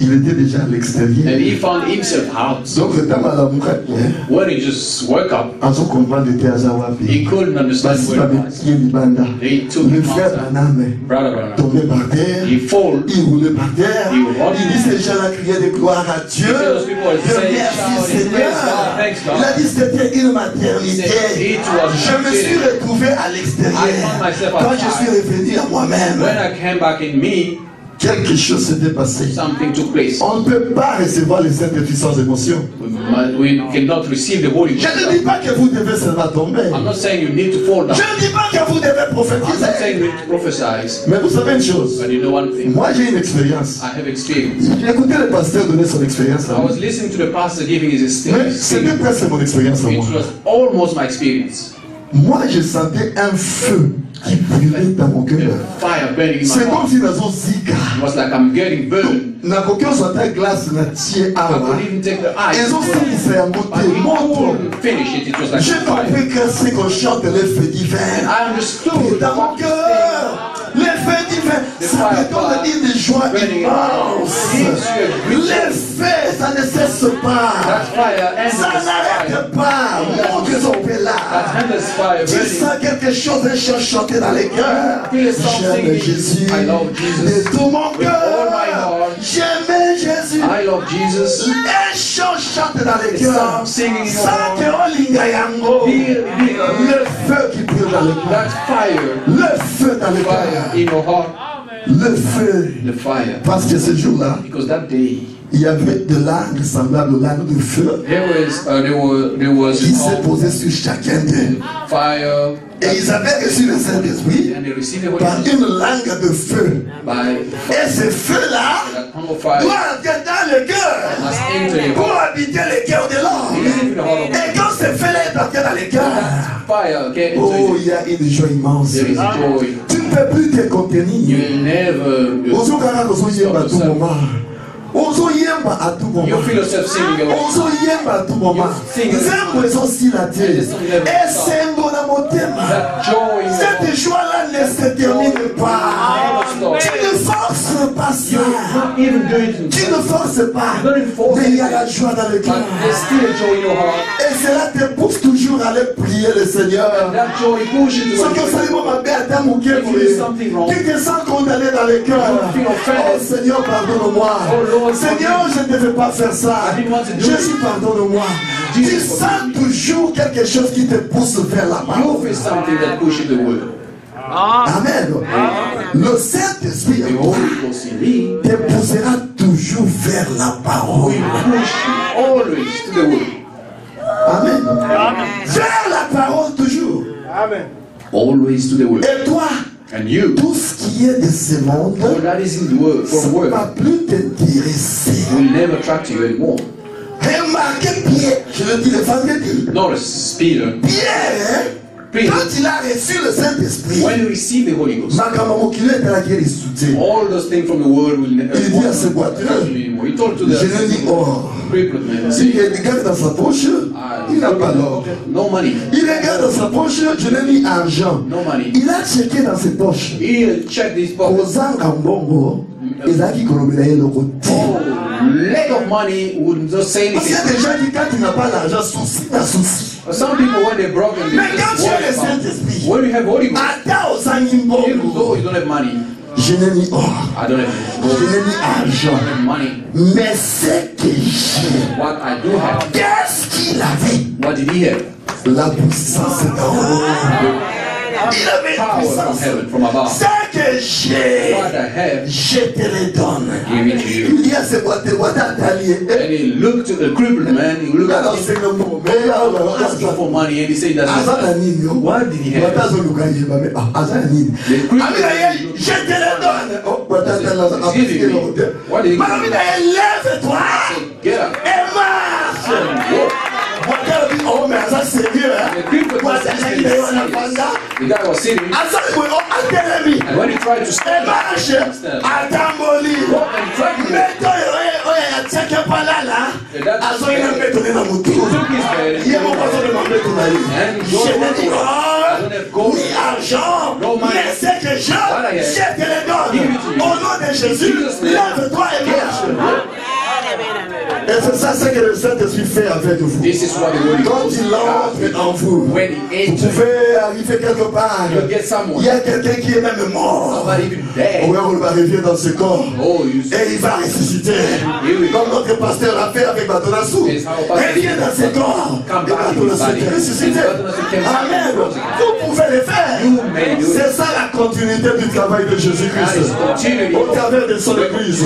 Il était déjà à l'extérieur. And he found himself out. Donc le temps à la mouette, When he just woke up, en son comprendre était à he Zawapi. couldn't understand Parce where qu'il it avait was. pied du banda. They took Le him frère outside. Branham Brother Branham. tombait par terre. He fall. Il roulait par terre. Il roulait. Il dit ces gens-là criaient de gloire à Dieu. Those people were De saying, merci shouting, Seigneur. praise God, thanks God. Il a dit c'était une He maternité. said, "It was Je me suis maternity." retrouvé à I l'extérieur. found myself Quand je suis outside. revenu à moi-même, When I came back in me, quelque chose s'était passé. something took place. On ne peut pas recevoir les Saint-Esprit sans émotion. We cannot receive the Holy Je Ghost. ne dis pas que vous devez seulement tomber. I'm not saying you need to fall down. Je ne dis pas que vous devez I'm not prophétiser. saying you need to prophesy. Mais vous savez une chose. But you know one thing, Moi, j'ai une expérience. I have experience. J'ai écouté le pasteur donner son expérience. I was listening to the pastor giving his Mais experience. c'était presque mon expérience à It moi. was almost my experience. Moi, je sentais un feu qui brûlait dans mon cœur. Fire burning in my C'est comme heart. si dans un zika. It was like I'm getting burned. Na kokia sota glace na tie I awa. couldn't even take the eyes. Ils ont senti ça But monter, we monte. couldn't finish it. It was like J'ai fire. compris que c'est qu'on chante les feux divers. I understood Dans mon cœur, les feux divers, ça me donne une joie immense. Les feux, ça ne cesse pas. That fire and Ça n'arrête pas. Monte les opéras. that endless fire Tu burning. sens quelque chose, un chant chanté dans les cœurs. J'aime Jésus I love Jesus. de tout mon With all my cœur. heart. J'aime Jésus. I love Jesus. Un chant chante dans les It's cœurs. song singing in your Ça heart. que olinga yango. Le feu qui brûle dans les cœurs. That fire, Le feu dans les fire cœurs. in your heart, Le feu. the fire. Parce que ce jour-là, Because that day, il y avait de langues semblables aux langues de feu there was qui s'est posé sur chacun d'eux. fire, Et ils avaient reçu le Saint-Esprit and they received the Holy par Ghost une langue de feu. by Et ce feu-là that tongue of fire doit entrer dans le cœur must enter your pour heart. habiter les cœurs de l'homme. Live in the heart of Et quand ce feu-là est entré dans les cœurs, fire. Okay, oh, il y a une joie immense. there is joy. Tu ne peux plus te You contenir. will never. Ozokana ozoyemba à tout moment. Ozoyemba à tout You moment. feel yourself singing. Ozoyemba à tout moment. Nzembo ezosila te. Esengo na motema. That joy in your heart. Cette joie-là ne se termine pas. Tu ne forces pas ça. Not even doing Tu it. ne forces pas. You don't enforce Mais il y a it. la joie dans le But cœur. there's still joy in your heart. Et cela te pousse toujours à aller prier le Seigneur. That joy pushes you. Soki osalima mabe ata moke boye, tu te sens condamné dans le cœur. Oh Seigneur, pardonne-moi. Seigneur, je ne devais pas faire ça. Jésus, pardonne-moi. Tu sens toujours quelque chose qui te pousse vers la You parole. feel something that pushes the word. Amen. Le Saint-Esprit The Holy Ghost in me te poussera toujours vers la parole. will push you always to the word. Amen. Vers la parole toujours. Always to the word. Et toi, And you, tout ce qui est de ce monde, all that is in the word, ça from ne word, va plus t'intéresser. will never attract you anymore. Remarquez Pierre, je le dis le vendredi. Notice Peter. Pierre Peter, quand il a reçu le Saint-Esprit, when you receive the Holy Ghost, all those things from the world will never Il dit à ses boiteux, anymore. He told to the je lui dis, oh, crippled man, s'il regarde dans sa poche, il n'a pas l'or. no money, Il regarde dans sa poche, je lui ai mis argent. no money. Il a checké dans ses poches. He checked his pocket. Kozanga mbongo, ezaki kolobela ye loko te. Oh, lack of money would not say Parce qu'il y a anything. des gens qui, quand tu n'as pas l'argent, souci, n'a souci. Some people, when they're broken, they Mais quand just tu as worry le about it. Saint-Esprit, When you have Holy Ghost, ata ozangi even though mbongo, you don't have money, je n'ai mis or, I don't have je gold, n'ai mis I argent. don't have money. Mais ce que j'ai, What I do have, qu'est-ce qu'il avait? what did he have? La puissance d'en haut. Il avait une Power from puissance. heaven, from above. Ce que j'ai, What I have, je te le donne. give it to you. Il dit à ses boîtes ateliers. And he looked at the crippled man, he looked Alors at c'est him, le mot. Mais alors, asking for money, and he said, that's Aza na nini yo? What did he have? Boîte azoluka yeba mais aza na nini? The crippled Amina man, ye, je te le donne. Oh, boîte ateliers He's giving me. What did he give me? Amina ye, lève-toi Get up. et marche. And walk. Boîte ateliers, oh mais aza sérieux hein? The crippled Boîte man ateliers, il est en afanda. the guy was sitting, Aza oui, oh atelemi. and when he tried to Et stand up, marche, atamboli. walk and tried to Mais toi, oya tiaka palala. Azo ina mbetone na mutu. he took his bed and Ye mo paso de mambeto na ye. And Je te dis, I oh, don't have gold. ni argent, No money. mais c'est que je te le donne. Give it to you. Au nom de Jésus, Jesus' name. lève-toi et marche. Et c'est ça ce que le Saint-Esprit fait avec vous. This is what the Holy Quand Ghost il does. entre en vous, When he vous enters, pouvez arriver quelque part. you'll get someone. Il y a quelqu'un qui est même mort. Somebody even dead. Ouais, on va revenir dans ce corps. Oh, you see. Et il va ressusciter. Comme notre pasteur l'a fait avec Batonassou. Yes, how pastor Reviens did. dans ce corps. Come Et back in his Batonassou body. est ressuscité. And Batonassou came back. Amen. Vous pouvez le faire. You may do it. C'est ça la continuité du travail de That Jésus-Christ. is continuity. Au travers de son église.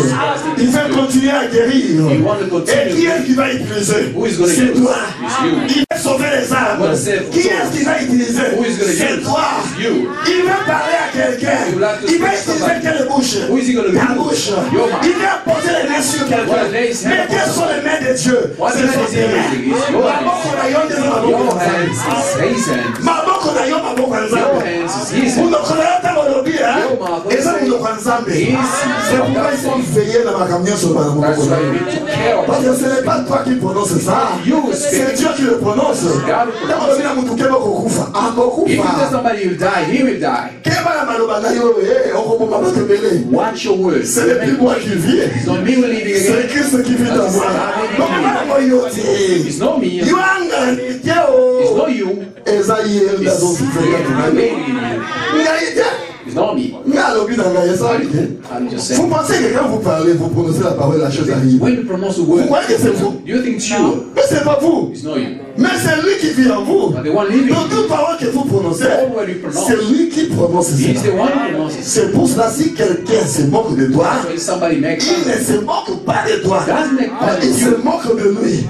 Il veut continuer à guérir. He want to continue. Et qui est-ce qui va utiliser? Who is going to C'est use? toi. It's you. Il veut sauver les âmes. Will save Qui est-ce qui va utiliser? Who is going to C'est use? toi. It's you. Il veut parler à quelqu'un. You will have to Il va speak to utiliser somebody. quelle bouche? Who is he going to Ta use? bouche. Your mouth. Il va poser les mains sur quelqu'un. What lay his hand Mais upon quelles sont les mains de Dieu? What Ce hand sont is tes he mains. using? It's your hands. Maboko na yo nde maboko Your ya hands Nzambe. is his hands. Maboko na yo maboko ya Your Nzambe. hands is his hands. Munoko na yo ntango olobi, hein? Your mouth. Eza munoko ya Nzambe. Yes. C'est pourquoi il faut veiller na makambo nyonso na That's maboko na why you yo. need to care Parce about que ce n'est pas toi qui prononce ça. You speak. C'est Dieu qui le prononce. Ntango olobi na mutu keba kokufa. If you tell Akokufa. somebody you die, he will die. Keba na maloba na yo, okoboma bato ebele. Watch your words. Ce n'est plus moi qui vis. It's not me who living C'est again. Christ qui vit en moi. Donc mama yo te. It's not me. It's Yoanga ni te o. not you. Eza ye nda zo It's fifeka the tunani. lady in you. Ngai te. It's not me. Nga lobi na ngai eza te. I'm just Vous saying. pensez que quand vous parlez, vous prononcez la parole, la chose arrive. When you pronounce the Vous word, croyez que c'est vous? do you think it's you? Mais c'est pas vous. It's not you. Mais c'est lui qui vit en vous. But the one living, Donc toute parole que vous prononcez, all word you pronounce, c'est lui qui prononce he's the cela. one who pronounces. C'est pour cela si quelqu'un se moque de toi, So if somebody makes il ne fun, se moque pas de toi. doesn't make fun Il of se you. moque de lui.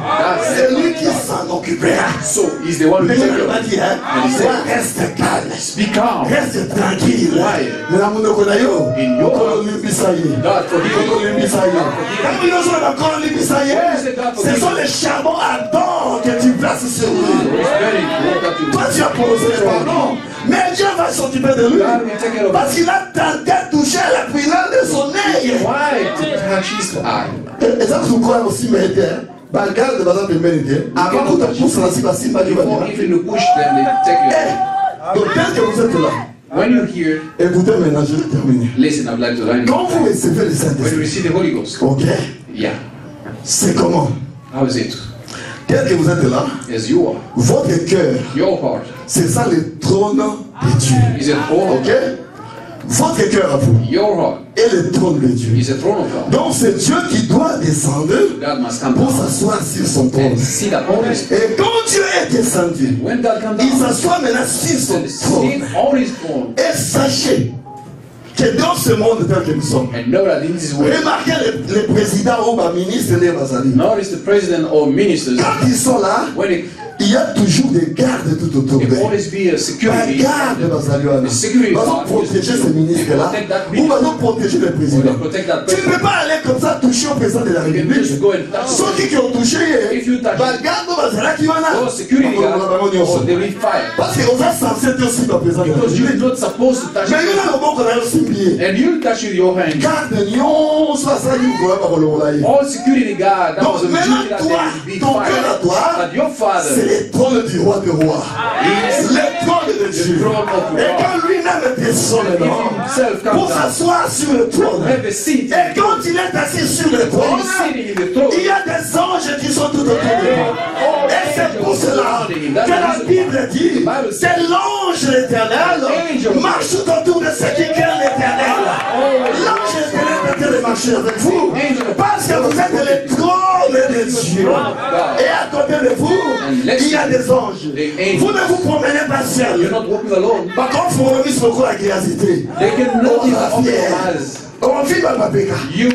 C'est lui qui s'en occupera. So he's the one who Mais takes il care m'a of dit, hein, And he said, toi, reste calme. Be calm. Reste tranquille. Quiet. Mais la monoko na yo, In your okolo limbisa ye. God forgive you. Okolo limbisa ye. Quand il y a okolo limbisa ye, When you say God forgive ce sont you, les charbons ardents que tu places sur lui. it's very important that you Toi, tu as prononcé le pardon. Mais Dieu va s'occuper de lui. God will take care of Parce qu'il a tenté de toucher la puissance de son œil. Why to touch his eye? Et ça, tu crois aussi, mais bagarre de bazar pembeni te. Avant que tu pousses la cible, simba du Before bâtiment. even you push them, they take you. Donc, dès que vous êtes là, When you hear, écoutez maintenant, je vais terminer. listen, I'd like to learn. Quand vous recevez le When you Saint-Esprit, receive the Holy Ghost, ok, yeah, c'est comment? how is it? Dès que vous êtes là, As you are, votre cœur, your heart c'est ça le trône de Dieu. is a throne of Ok? Votre cœur à vous your heart est le trône de Dieu. is a throne of God. Donc c'est Dieu qui doit descendre God must come pour down s'asseoir sur son trône. and sit upon his throne. Et quand Dieu est descendu, When God comes il down s'assoit maintenant sur son and trône. sit on his throne, Et sachez que dans ce monde tel que nous sommes, and know that in this way, remarquez les présidents ou les ministres, les bazali. notice the president or ministers, Quand ils sont là, when they il y a toujours des gardes tout autour There d'eux. always be a security. Garde Basaluana. The security Ils vont guard protéger is ce ministre-là. protect that Ou minister. ils vont protéger le Or président. they protect that Tu ne person. peux pas aller comme ça toucher au président de la You can République. just go and touch Ceux him. qui ont touché, If you touch him, garde Basalaki wana. those security guards, or they will fire. Parce que vous êtes censé être aussi le président de la Because you're République. not supposed to touch Mais il y him. a un moment qu'on a aussi oublié. And you touch with your hand. Garde Nyon, soit ça, il faut pas le voler. All security guard, that was a Donc duty maintenant, that toi, they will be ton cœur à fired. toi, But your c'est father le trône du roi de roi. is Le trône de Dieu. the throne of Et God. quand lui-même descend If maintenant, himself pour comes down, s'asseoir sur le trône, have a seat. et quand il est assis sur le When trône, he's sitting in the throne, il y a des anges qui sont tout autour de lui. Et c'est pour cela que la Bible dit que l'ange de l'Éternel marche tout autour de ceux qui craignent l'Éternel. L'ange de l'Éternel est en train de marcher avec vous parce que vous êtes le trône de Dieu. Et à côté de vous, il y a des anges. Vous ne vous promenez pas seul. you're not walking alone. Par contre, il faut remettre beaucoup la curiosité. They can Oh, not la open your fière. eyes. On vit dans ma péca. You,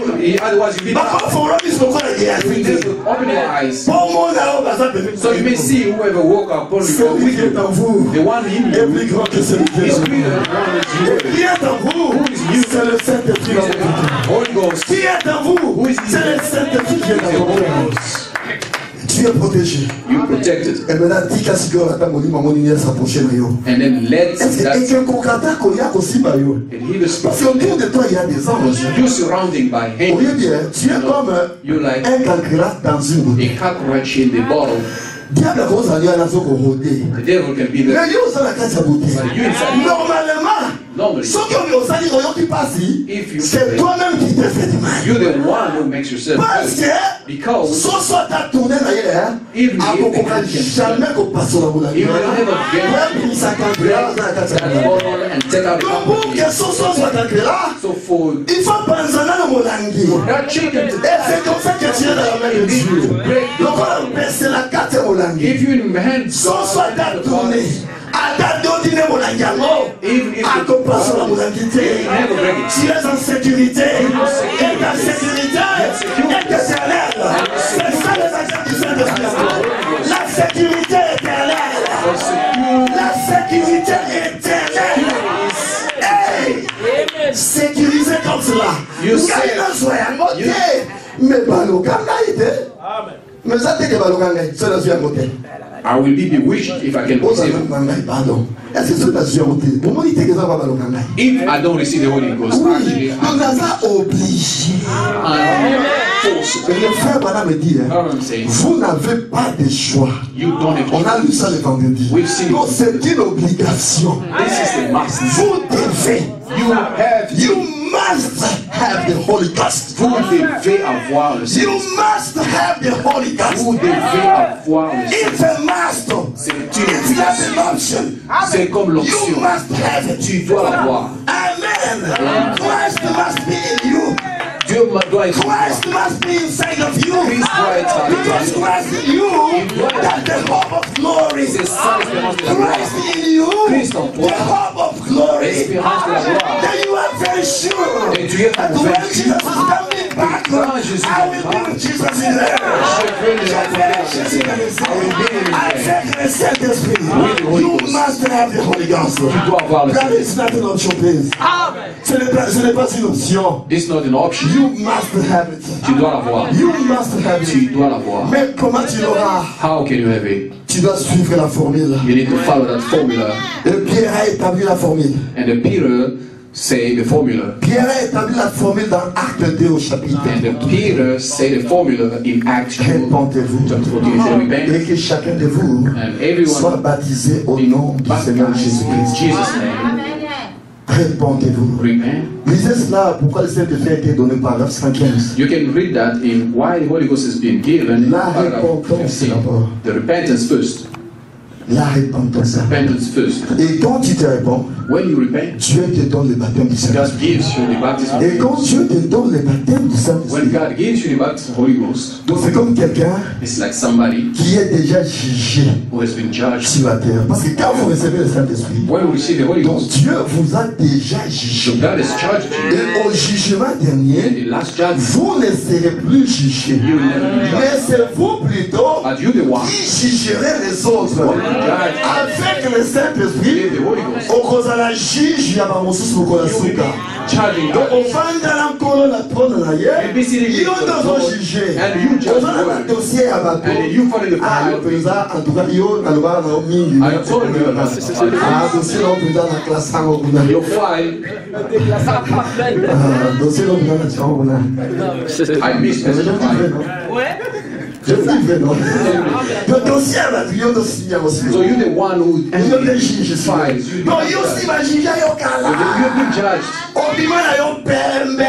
otherwise you'll be Par contre, il faut remettre beaucoup la You curiosité. just open your eyes. Pour moi, là, on va s'appeler. So you may see whoever walk upon you or Celui with qui est en you. vous The one in est you plus grand que celui qui est is en vous. greater than the one Et that qui est en vous, c'est le Saint-Esprit. you are. Holy Ghost. Qui est en vous, c'est le Saint-Esprit qui est The en Holy vous. Ghost. Tu es protégé. You protected. Et maintenant, dis qu'à ce que tu as mon inimagination s'approcher de yo. And then let Et that que kokata koya aussi ba yo. and he was Parce qu'autour de toi, il y a des anges. you surrounding by Au lieu angels. de dire, tu es comme You like un cancre dans une bouteille. a cockroach in the bottle. Diable a commencé à dire à la zone rodée. The devil can be there. Mais yo, ça la casse à bouteille. But you inside. Normalement, Normally, ceux qui ont osé dire qui passe, if you c'est toi-même qui te fais du mal. you're the one who makes yourself Parce good. que, Because soit soit t'as tourné d'ailleurs, Even à if beaucoup the hand can jamais qu'on passe sur la boule. you will never get Ouais, puis ça cancre là, ça casse à that bouteille. bottle and take out the Donc pour company. que ce soit cancre là, So for il faut penser dans le molangi. that chicken to Et c'est comme ça que tu es dans la main de Dieu. Donc on a baissé la carte molangi. if you in hand Soit soit t'as tourné. À ta dodine molangi yango. even if À the comparer la molangi. you never break it. Tu es en sécurité. Et ta sécurité est éternelle. C'est ça les agents du Saint-Esprit. La sécurité éternelle. La sécurité éternelle. Hey! Sécurisé comme cela. You say- Ngaina soya ngote. Mais balokanga ite. Mais ça te que balokanga ite. C'est la soya ngote. I will be bewitched if I can Oza receive it. ngai pardon. Est-ce que c'est la soya ngote? Au moins il te que ça va balokanga. If I don't receive the Holy Ghost, Oui. actually, Donc ça obligé. I'm forced. Et le frère Bana me dit, How I'm saying, vous n'avez pas de choix. you don't have On to. a lu ça le vendredi. We've seen it. Donc c'est une obligation. This is the must. Vous devez. You must have the Holy Ghost. vous devez avoir le You Saint-Esprit. must have the Holy Ghost. Vous devez avoir le It's Saint-Esprit. a must. C'est It's une not an option. C'est comme You l'option. must have it. Tu dois l'avoir. Amen. Christ must be in you. Dieu doit être Christ must be inside of you. Christ doit être avec Because toi. Christ in you, that's the hope of glory. C'est ça l'espérance de la gloire. Christ in you, Christ en toi. the hope of glory. L'espérance de la gloire. Then you are very sure Et tu es that when convaincu. Jesus is coming back, Quand Jésus I will viendra, be with Jesus in the air. je vais le rencontrer. Jésus dans les I will be in I the air. take the Saint-Esprit. With the Holy You Ghost. must have the Holy Ghost. Tu dois avoir le Regardez, Saint-Esprit. it's not an option, please. Ce n'est pas une option. This is not an option. You must have it. Tu dois l'avoir. You must have Tu it. dois l'avoir. Mais comment tu l'auras? How can you have it? Tu dois suivre la formule. You need to follow that formula. Et Pierre a établi la formule. And the Peter say the formula. Pierre a établi la formule dans Acte 2 au chapitre. And the Peter say the formula in Acts 2. Répentez-vous. Chapter 14. He said, repent. Et que chacun de vous And everyone soit baptisé au nom du Seigneur baptized in Jésus-Christ. Jesus' name. Répentez-vous. Repent. Lisez cela, pourquoi le Saint-Esprit a été donné par 915. You can read that in why the Holy Ghost has been given in La paragraph repentance 15. d'abord. The repentance first. La repentance. Repentance first. Et quand tu te répands, When you repent, Dieu te donne le baptême du God Saint-Esprit. gives you the baptism. Et quand Dieu te donne le baptême du When Saint-Esprit, God gives you the baptism of the Holy Ghost, donc c'est comme quelqu'un it's like somebody qui est déjà jugé who has been judged. sur la terre. Parce que quand vous recevez le Saint-Esprit, When we receive the Holy donc Ghost, Dieu vous a déjà so jugé. God has charged you. Et au jugement In dernier, the last judgment, vous ne serez plus jugé. you will never be Mais judged. c'est vous plutôt But you the one qui jugerez les autres. judged Avec le Saint-Esprit, with the Holy Ghost. okozala juge ya bamosusu lokola You will be suka. charging Donc others. ovandala nkolo na trône na ye, You'll be sitting yo before the ndozo Lord, juge. and you judge Ozala the na world. dossier ya bato. And you follow the Ah, yo Bible. penza, en tout cas yo nalobaka na yo mingi. I told you about it. Ah, dossier na yo penza na classe yango kuna. Your file, Ah, dossier na yo penza na tiango kuna. I missed Je the dis file. vrai, non? Je dis vrai, non? Le dossier ya bato yo dossier ya aussi. So you're the one who Yo te juge sur. files. You Non, yo si ba juge yo kala. You've been judged. Obima na yo pembe,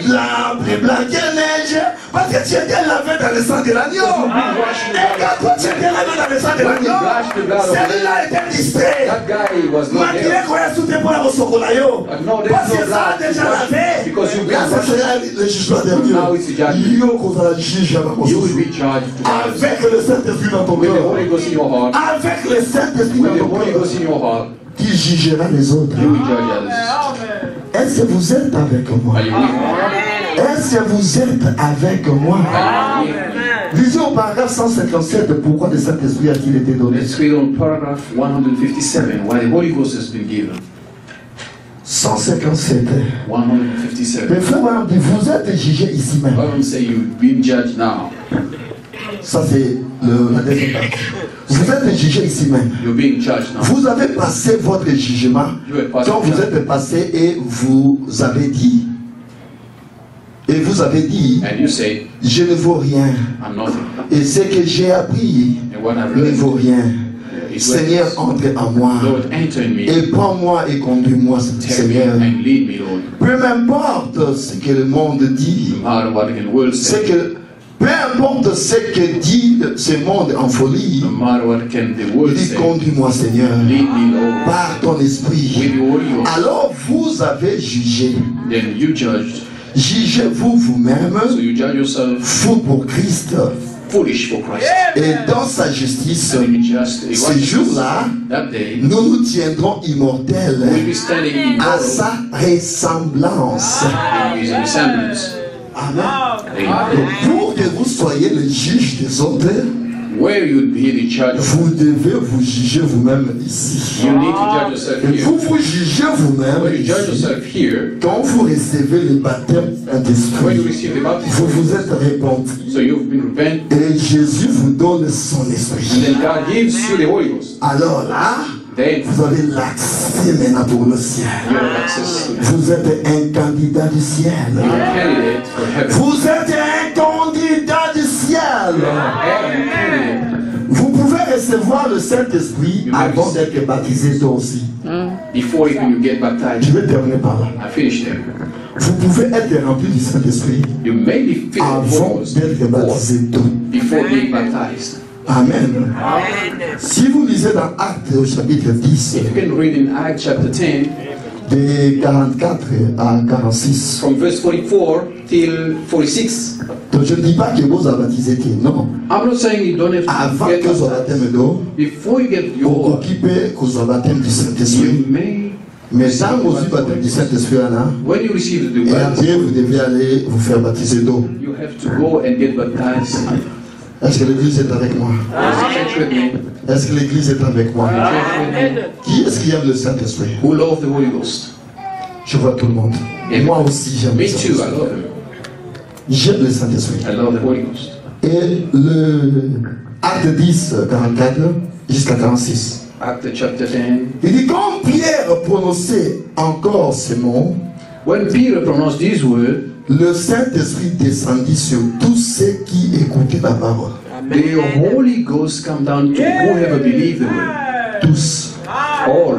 l'arbre blanc qui neige, parce que tu étais lavé dans le sang de l'agneau. Et quand toi tu étais lavé dans le sang de l'agneau, celui-là était distrait. That guy was not Malgré there. qu'on ait soutenu pour la ressocola yo, parce que ça a déjà lavé. Because you've Là, been ça sera le jugement dernier. Now it's the judgment. Yo, qu'on va juger à You will be charged to avec le Saint-Esprit dans ton with the cœur, Holy Ghost in your heart. avec le Saint-Esprit With the dans ton Holy cœur, Ghost in your heart, qui jugera les autres. you will judge others. Est-ce que vous êtes avec moi? Are you with me? Est-ce que vous êtes avec moi? Are you with me? Lisez au paragraphe 157 pourquoi le Saint-Esprit a-t-il été donné. Let's read on paragraph 157 why the Holy Ghost has been given. 157. 157. Le frère Branham dit, vous êtes jugé ici même. I don't say you've been judged now. Ça c'est la deuxième partie. Vous êtes jugé ici même. You're being judged now. Vous avez passé votre jugement. Quand vous êtes passé et vous avez dit, And you say, je ne vaux rien. I'm nothing. Et ce que j'ai appris And what I've ne learned vaut rien. is Seigneur, worthless. entre en moi. Lord, enter in me. Et prends-moi et conduis-moi, Take me Seigneur. and lead me, Lord. Peu importe ce que le monde dit, No matter what the world c'est says, que peu importe ce que dit ce monde en folie, no matter what can the il world dit say, conduis-moi, Seigneur, lead me, Lord, par ton esprit. with your Holy Ghost. Alors vous avez jugé. Then you judged. Jugez-vous vous-même, So you judge yourself fou pour Christ, foolish for Christ. et dans sa justice, And in just ce jour-là, that day, nous nous tiendrons immortels we'll be standing in à moral sa ressemblance. in his resemblance. Amen. Amen. Pour que vous soyez le juge des autres, Where you'd be the judge of, vous devez vous juger vous-même ici. you need to judge yourself Et here. vous vous jugez vous-même When you ici. judge yourself here, Quand vous recevez le baptême when you Saint-Esprit, receive the baptism, vous vous êtes repenti. so you've been repented, Et Jésus vous donne son and esprit. then God gives you the Holy Ghost. Alors là, Then vous avez l'accès maintenant pour le ciel. you have access. Vous êtes un candidat du ciel. You're a candidate for heaven. Vous êtes un candidat du ciel. And a candidate Vous pouvez recevoir le Saint-Esprit avant d'être baptisé toi aussi. before even you get Je baptized. vais terminer par là. I finished there. Vous pouvez être rempli du Saint-Esprit You may be filled with the avant Holy Ghost d'être baptisé toi. before being baptized. Amen. Si vous lisez dans Actes au chapitre 10, If you can read in Acts chapter 10, de 44 à 46, from verse 44 till 46, donc je ne dis pas que vous avez baptisé, non. I'm not saying you don't have Avant to get que vous baptized. baptême d'eau, Before you get pour your, occuper que vous baptême du you Saint-Esprit. may, Mais quand vous avez baptême du Saint-Esprit, là, when you receive the et word, après vous devez aller vous faire baptiser d'eau. you have to go and get baptized. Est-ce que l'Église est avec moi? Is the church with me? Est-ce que l'Église est avec moi? The church with me? Qui est-ce qui aime le Saint-Esprit? Who love the Holy Ghost? Je vois tout le monde. Et moi aussi j'aime Me le too, I Saint-Esprit. love him. J'aime le Saint-Esprit. I love the Holy Ghost. Et le Acte 10, 44 jusqu'à 46. Acts chapter 10. Il dit, quand Pierre prononçait encore ces mots, When Peter pronounced these words, le Saint-Esprit descendit sur tous ceux qui écoutaient la parole. the Holy Ghost come down to whoever believed the word. Tous. All.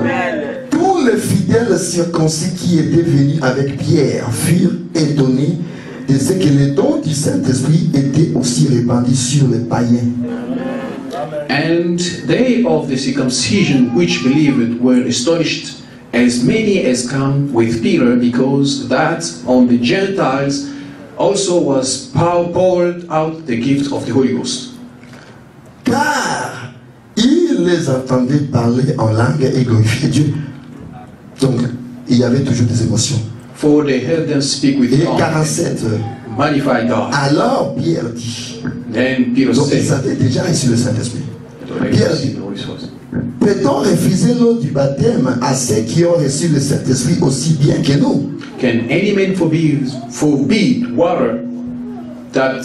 Tous les fidèles circoncis qui étaient venus avec Pierre furent étonnés de ce que les dons du Saint-Esprit étaient aussi répandus sur les païens. And they of the circumcision which believed were astonished, as many as come with Peter, because that on the Gentiles also was poured out the gift of the Holy Ghost. Car ils les entendaient parler en langue et glorifier Dieu. Donc, il y avait toujours des émotions. For they heard them speak with Et tongues, 47, magnify God. alors Pierre dit, Then Peter donc ils said, avaient déjà reçu le Saint-Esprit. Pierre dit, peut-on refuser l'eau du baptême à ceux qui ont reçu le Saint-Esprit aussi bien que nous? can any man forbid water that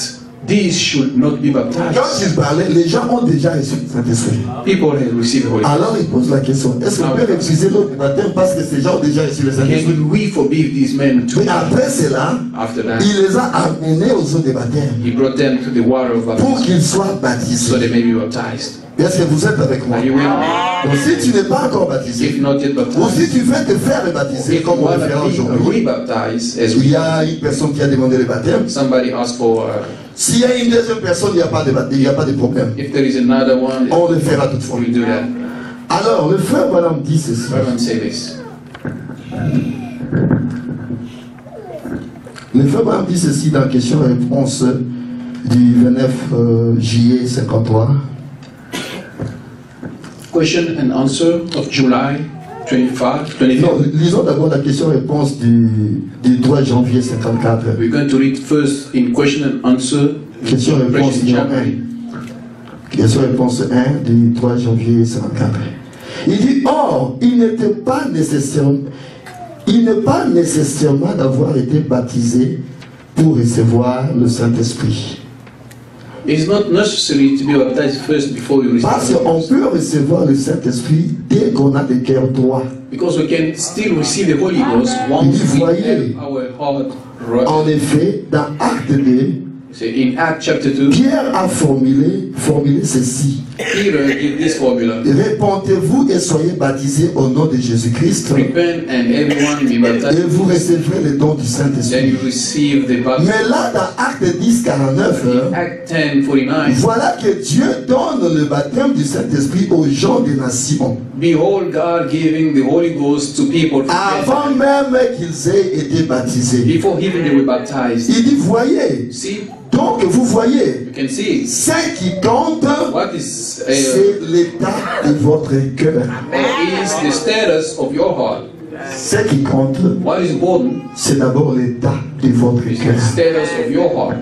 these should not be Quand baptized? ils parlaient, les gens ont déjà reçu le Saint-Esprit. People have received the Holy Ghost. Alors ils posent la question, est-ce qu'on peut refuser l'eau du baptême parce que ces gens ont déjà reçu le Saint-Esprit? Can we forbid these men to? Mais après cela, After that, il les a amenés aux eaux de baptême he brought them to the water of pour baptism qu'ils soient so baptisés. they may be baptized. Est-ce que vous êtes avec moi? Are you with me? Donc si tu n'es pas encore baptisé, If not yet ou si baptized, tu veux te faire baptiser if you comme on want le fera to aujourd'hui, be rebaptized, as il y we, a une personne qui a demandé le baptême. somebody asked for, S'il y a une deuxième personne, il n'y a pas de baptême, il n'y a pas de problème. if there is another one, On le fera toutefois. we'll do that. Alors, le frère Branham dit ceci. Reverend, say this. Le frère Branham dit ceci dans la question-réponse du 29 juillet 53. Question and answer of July 25, 24. Non, lisons d'abord la question-réponse du 3 janvier 54. We're going to read first in question and answer. Question-réponse Question numéro 1. Question-réponse 1 du 3 janvier 54. Il dit, or, il n'est pas nécessairement d'avoir été baptisé pour recevoir le Saint-Esprit. It's not necessary to be baptized first before you receive Parce the qu'on Holy Ghost. peut recevoir le Saint-Esprit dès qu'on a le cœur droit. Because we can still receive the Holy Ghost once we Voyez. have our heart right. En effet, dans Acte 2, So in Acts chapter 2, Pierre a formulé ceci. Peter gave this formula. Répentez-vous et soyez baptisés au nom de Jésus-Christ Repent and everyone be et baptized. vous recevrez le don du Then Saint-Esprit. you receive the baptism. Mais là, dans Acte 10, 49, Act 10:49. voilà que Dieu donne le baptême du Saint-Esprit aux gens des nations. Behold, God giving the Holy Ghost to people from Avant même qu'ils aient été baptisés. before even they were baptized. Il dit, voyez, See, donc vous voyez, you can see ce qui compte, what is c'est l'état de votre cœur. the status of your heart. Ce qui compte, What is important c'est d'abord l'état de votre is cœur. the status of your heart.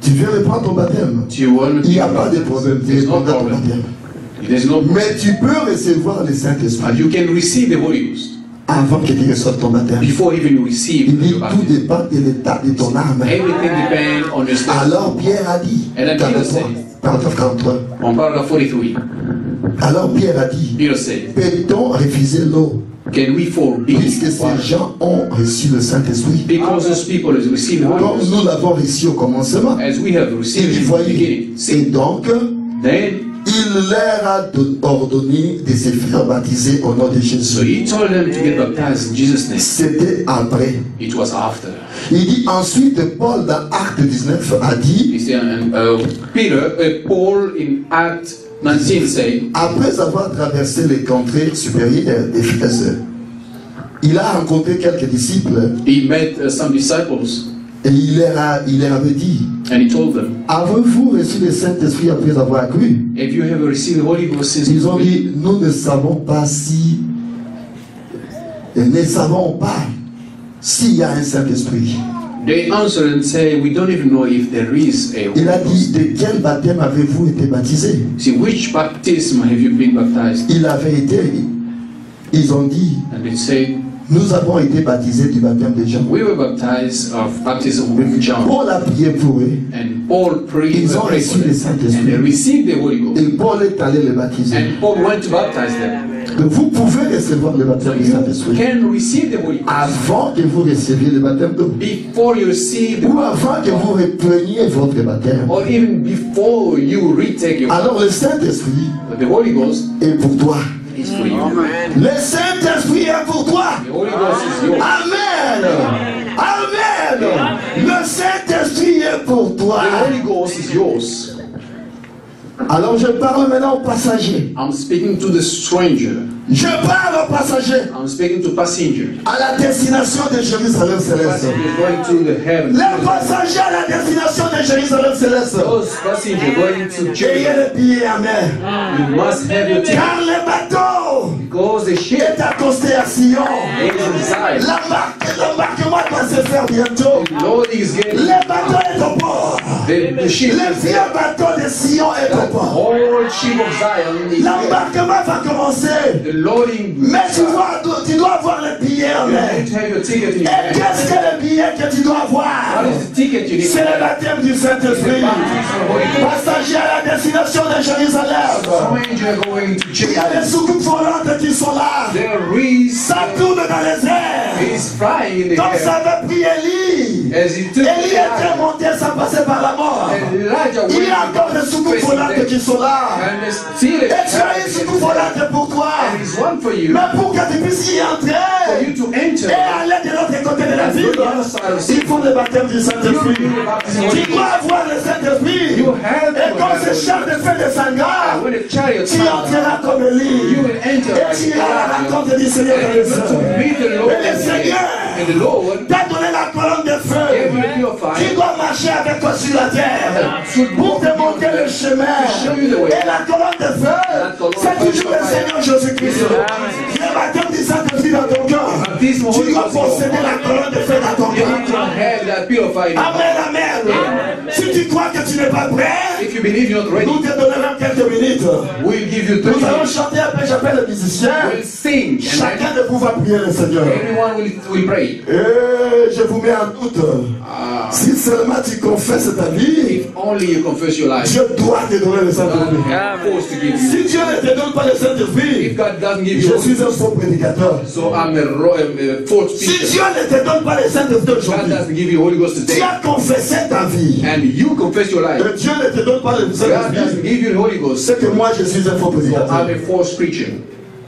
Tu veux reprendre ton baptême? Do you want to Il be n'y a pas de baptized? problème, tu There's no reprendras ton problem. baptême. There's no problem. Mais tu peux recevoir le And Saint-Esprit you can receive the Holy Ghost avant que tu reçoves ton baptême. before even you receive Il dit your tout baptism. dépend de l'état de ton âme. Everything depends on your status. Alors Pierre a dit, And then Peter said, paragraphe 43. on paragraph 43, Alors Pierre a dit, Peter said, peut-on refuser l'eau can we forbid puisque ces water? gens ont reçu le Saint-Esprit Because those people has received the Holy comme Ghost, nous l'avons reçu au commencement. as we have Il received dit, it in the voyez, beginning. et See, donc then, il leur a ordonné de se faire baptiser au nom de so Jésus. he told them to get baptized in Jesus' name. C'était après. It was after. Il dit ensuite, Paul dans Acte 19 a dit, You see, and Paul in Act 19 say, après avoir traversé les contrées supérieures d'Éphèse, il a rencontré quelques disciples he met some disciples et il leur avait dit, and he told them, avez-vous reçu le Saint-Esprit après avoir cru? if you have received the Holy Ghost since Ils ont you dit, nous ne savons pas si, ne savons pas s'il y a un Saint-Esprit. they answer and say, we don't even know if there is a Holy Il a Ghost. dit, de quel baptême avez-vous été baptisé? See, which baptism have you been baptized? Il avait été, ils ont dit, And they say, nous avons été baptisés du baptême de Jean. we were baptized of baptism with John. Paul a prié pour eux And Paul prayed, Ils ont prayed reçu for le them, Saint-Esprit. and they received the Holy Ghost. et Paul est allé les baptiser. And Paul went to baptize them. Donc vous pouvez recevoir le baptême du You Saint-Esprit can receive the Holy Ghost avant que vous receviez le baptême d'eau. before you receive the Ou avant que vous repreniez votre baptême. or even before you retake your Alors le Saint-Esprit the Holy Ghost est pour toi. is for you. Le Saint-Esprit est pour toi. The Holy Ghost is yours. Amen. Amen. Le Saint-Esprit est pour toi. The Holy Ghost is yours. Alors je parle maintenant aux passagers. I'm speaking to the stranger. Je parle aux passagers I'm speaking to passenger. à la destination de Jérusalem céleste. Passengers going to the heaven. Les passagers à la destination de Jérusalem céleste. Those passengers going to Ayez Jerusalem. le billet amen. You must have your ticket. Car le bateau Because the ship est accosté à Sion. is inside. L'embarquement doit se faire bientôt. The loading is getting. Le bateau est au port. The ship Le is vieux there. bateau de Sion est au The port. whole ship of Zion is there. L'embarquement va commencer. The loading. Mais tu dois avoir le billet You amen. need to have your ticket in Et your hand. qu'est-ce que le billet que tu dois avoir? What is the ticket you need? C'est le baptême du Saint-Esprit. Passager à la destination de Jérusalem. Stranger going to Il y a des Jerusalem. soucoupes volantes qui sont là. There is. Ça tourne dans les airs. He's flying in the Comme air. ça avait pris Élie. As he took Élie était Elijah. monté sans passer par la mort. And Elijah Il y a went encore des soucoupes volantes qui sont là. and there's still Et tu as une soucoupe volante pour toi. and there's one for you. Mais pour que tu puisses y For entrer you to enter. et aller de l'autre côté de la ville, il faut le baptême du Saint-Esprit. Tu dois avoir le Saint-Esprit. You have Et to quand have ce char de feu descendra, when the chariot tu comes, entreras comme Élie. you will enter Et tu iras à la rencontre du Seigneur and de you're going to meet the Lord. Et le Seigneur And the Lord t'a donné la colonne de gave feu you the qui purifier. doit marcher avec toi sur la terre pour te montrer le chemin. Et la colonne de feu, c'est toujours le Seigneur Jésus-Christ. Le baptême du Saint-Esprit dans ton cœur. This Tu dois posséder la colonne de feu dans ton You need to cœur. have that purified. Amen, amen. Si tu crois que tu n'es pas prêt, If you believe you're not ready, nous te donnerons quelques minutes. we'll give you 30 Nous allons minutes. chanter après, j'appelle le musicien. We'll sing. And Chacun de vous va prier le Seigneur. everyone will pray. Et je vous mets en doute. Si seulement tu confesses ta vie, If only you confess your life, Dieu doit te donner le Saint-Esprit. God is forced to give you. Si Dieu ne te donne pas le Saint-Esprit, If God doesn't give je you, suis un faux prédicateur. so I'm a false Si speaker. Dieu ne te donne pas le Saint-Esprit God aujourd'hui, doesn't give you Holy Ghost tu today, as confessé ta vie. and you confess your life. Et Dieu ne te donne pas le God doesn't Saint-Esprit. give you the Holy Ghost. C'est que moi je suis un faux So prédicateur. I'm a false preacher.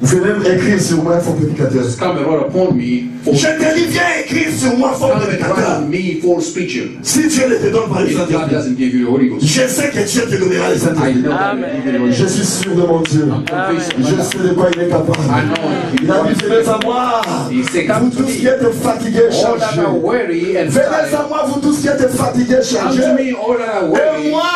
Vous venez m'écrire sur moi un faux prédicateur. Come and write upon me, Je false. te dis, viens écrire sur moi faux Come and write prédicateur. on me, false preacher. Si Dieu ne te donne pas le If God Saint-Esprit, doesn't give you the Holy Ghost, je sais que Dieu te donnera le I Saint-Esprit. know that He will give you the Holy Je Ghost. suis sûr de mon Dieu. I'm convinced of Je that. sais de quoi il est capable. I know He Il a dit, venez à moi, He said, vous come to tous qui me, êtes fatigués, all that chargés. are weary and Venez à tired. moi, vous tous qui êtes fatigués, Come chargés. to me, all that are Et weary, moi,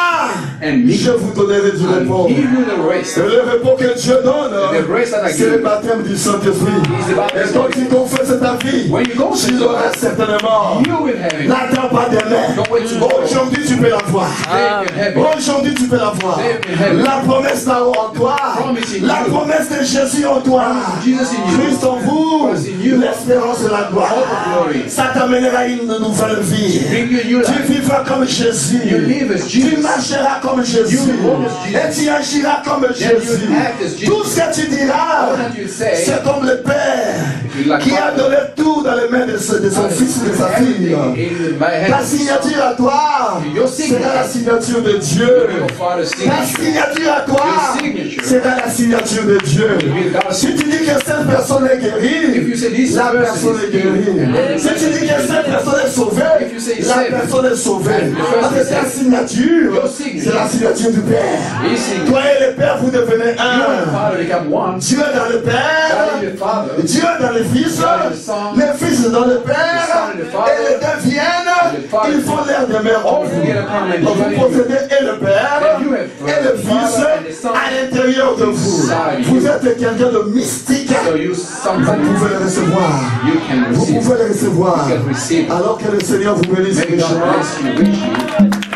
and me, je vous donnerai du repos. and give you the rest. Et le repos que Dieu donne, The rest that I c'est le give. baptême du Saint-Esprit. Is the baptism Et quand tu confesses ta vie, When you confess tu your l'auras life, certainement. you will have it. N'attends pas demain. Don't wait tomorrow. Aujourd'hui, tu peux la voir. Today you can have it. Aujourd'hui, tu peux la voir. Amen. La promesse là en toi. Promise in La you. promesse de Jésus en toi. Jesus in you. Christ en vous. Christ in you. L'espérance de la gloire. Hope of glory. Ça t'amènera une nouvelle vie. Bring you a new Tu life. vivras comme Jésus. You live as Tu Jesus. marcheras comme Jésus. You walk as Jesus. Et tu agiras comme Then you Jésus. act as Jesus. Tout ce que tu diras, All that you say, c'est comme le Père you like qui a Father. donné tout dans les mains de son fils ou de sa fille. In my Ta hands. signature à toi Your signature. sera la signature de Dieu. Your Father's Ta signature. signature à toi Your signature. sera la signature de Dieu. Will God's Si tu dis que cette personne est If guérie, you say this la person personne est is healed, guérie. Si tu dis que cette personne est sauvée, If you say la saved, personne est sauvée. and the person Parce que is ta saved, signature, your signature, c'est la signature du Père. His signature. Toi et le Père, vous devenez You and the un. Father become one. Dieu dans le Père, God in the Father. Dieu dans le Fils, God in the Son. le Fils dans le Père, The Son in the Father. et les deux viennent, And the Father. ils font l'air de mer en All vous. together come and Donc dwell vous in you. possédez et le Père, And you have et le the Fils Father and the Son à l'intérieur de vous. inside Vous you. êtes quelqu'un de mystique. So you Vous somebody pouvez le recevoir. you can Vous receive. pouvez le recevoir. You can receive. Alors que le Seigneur vous bénisse May God richement. bless you richly.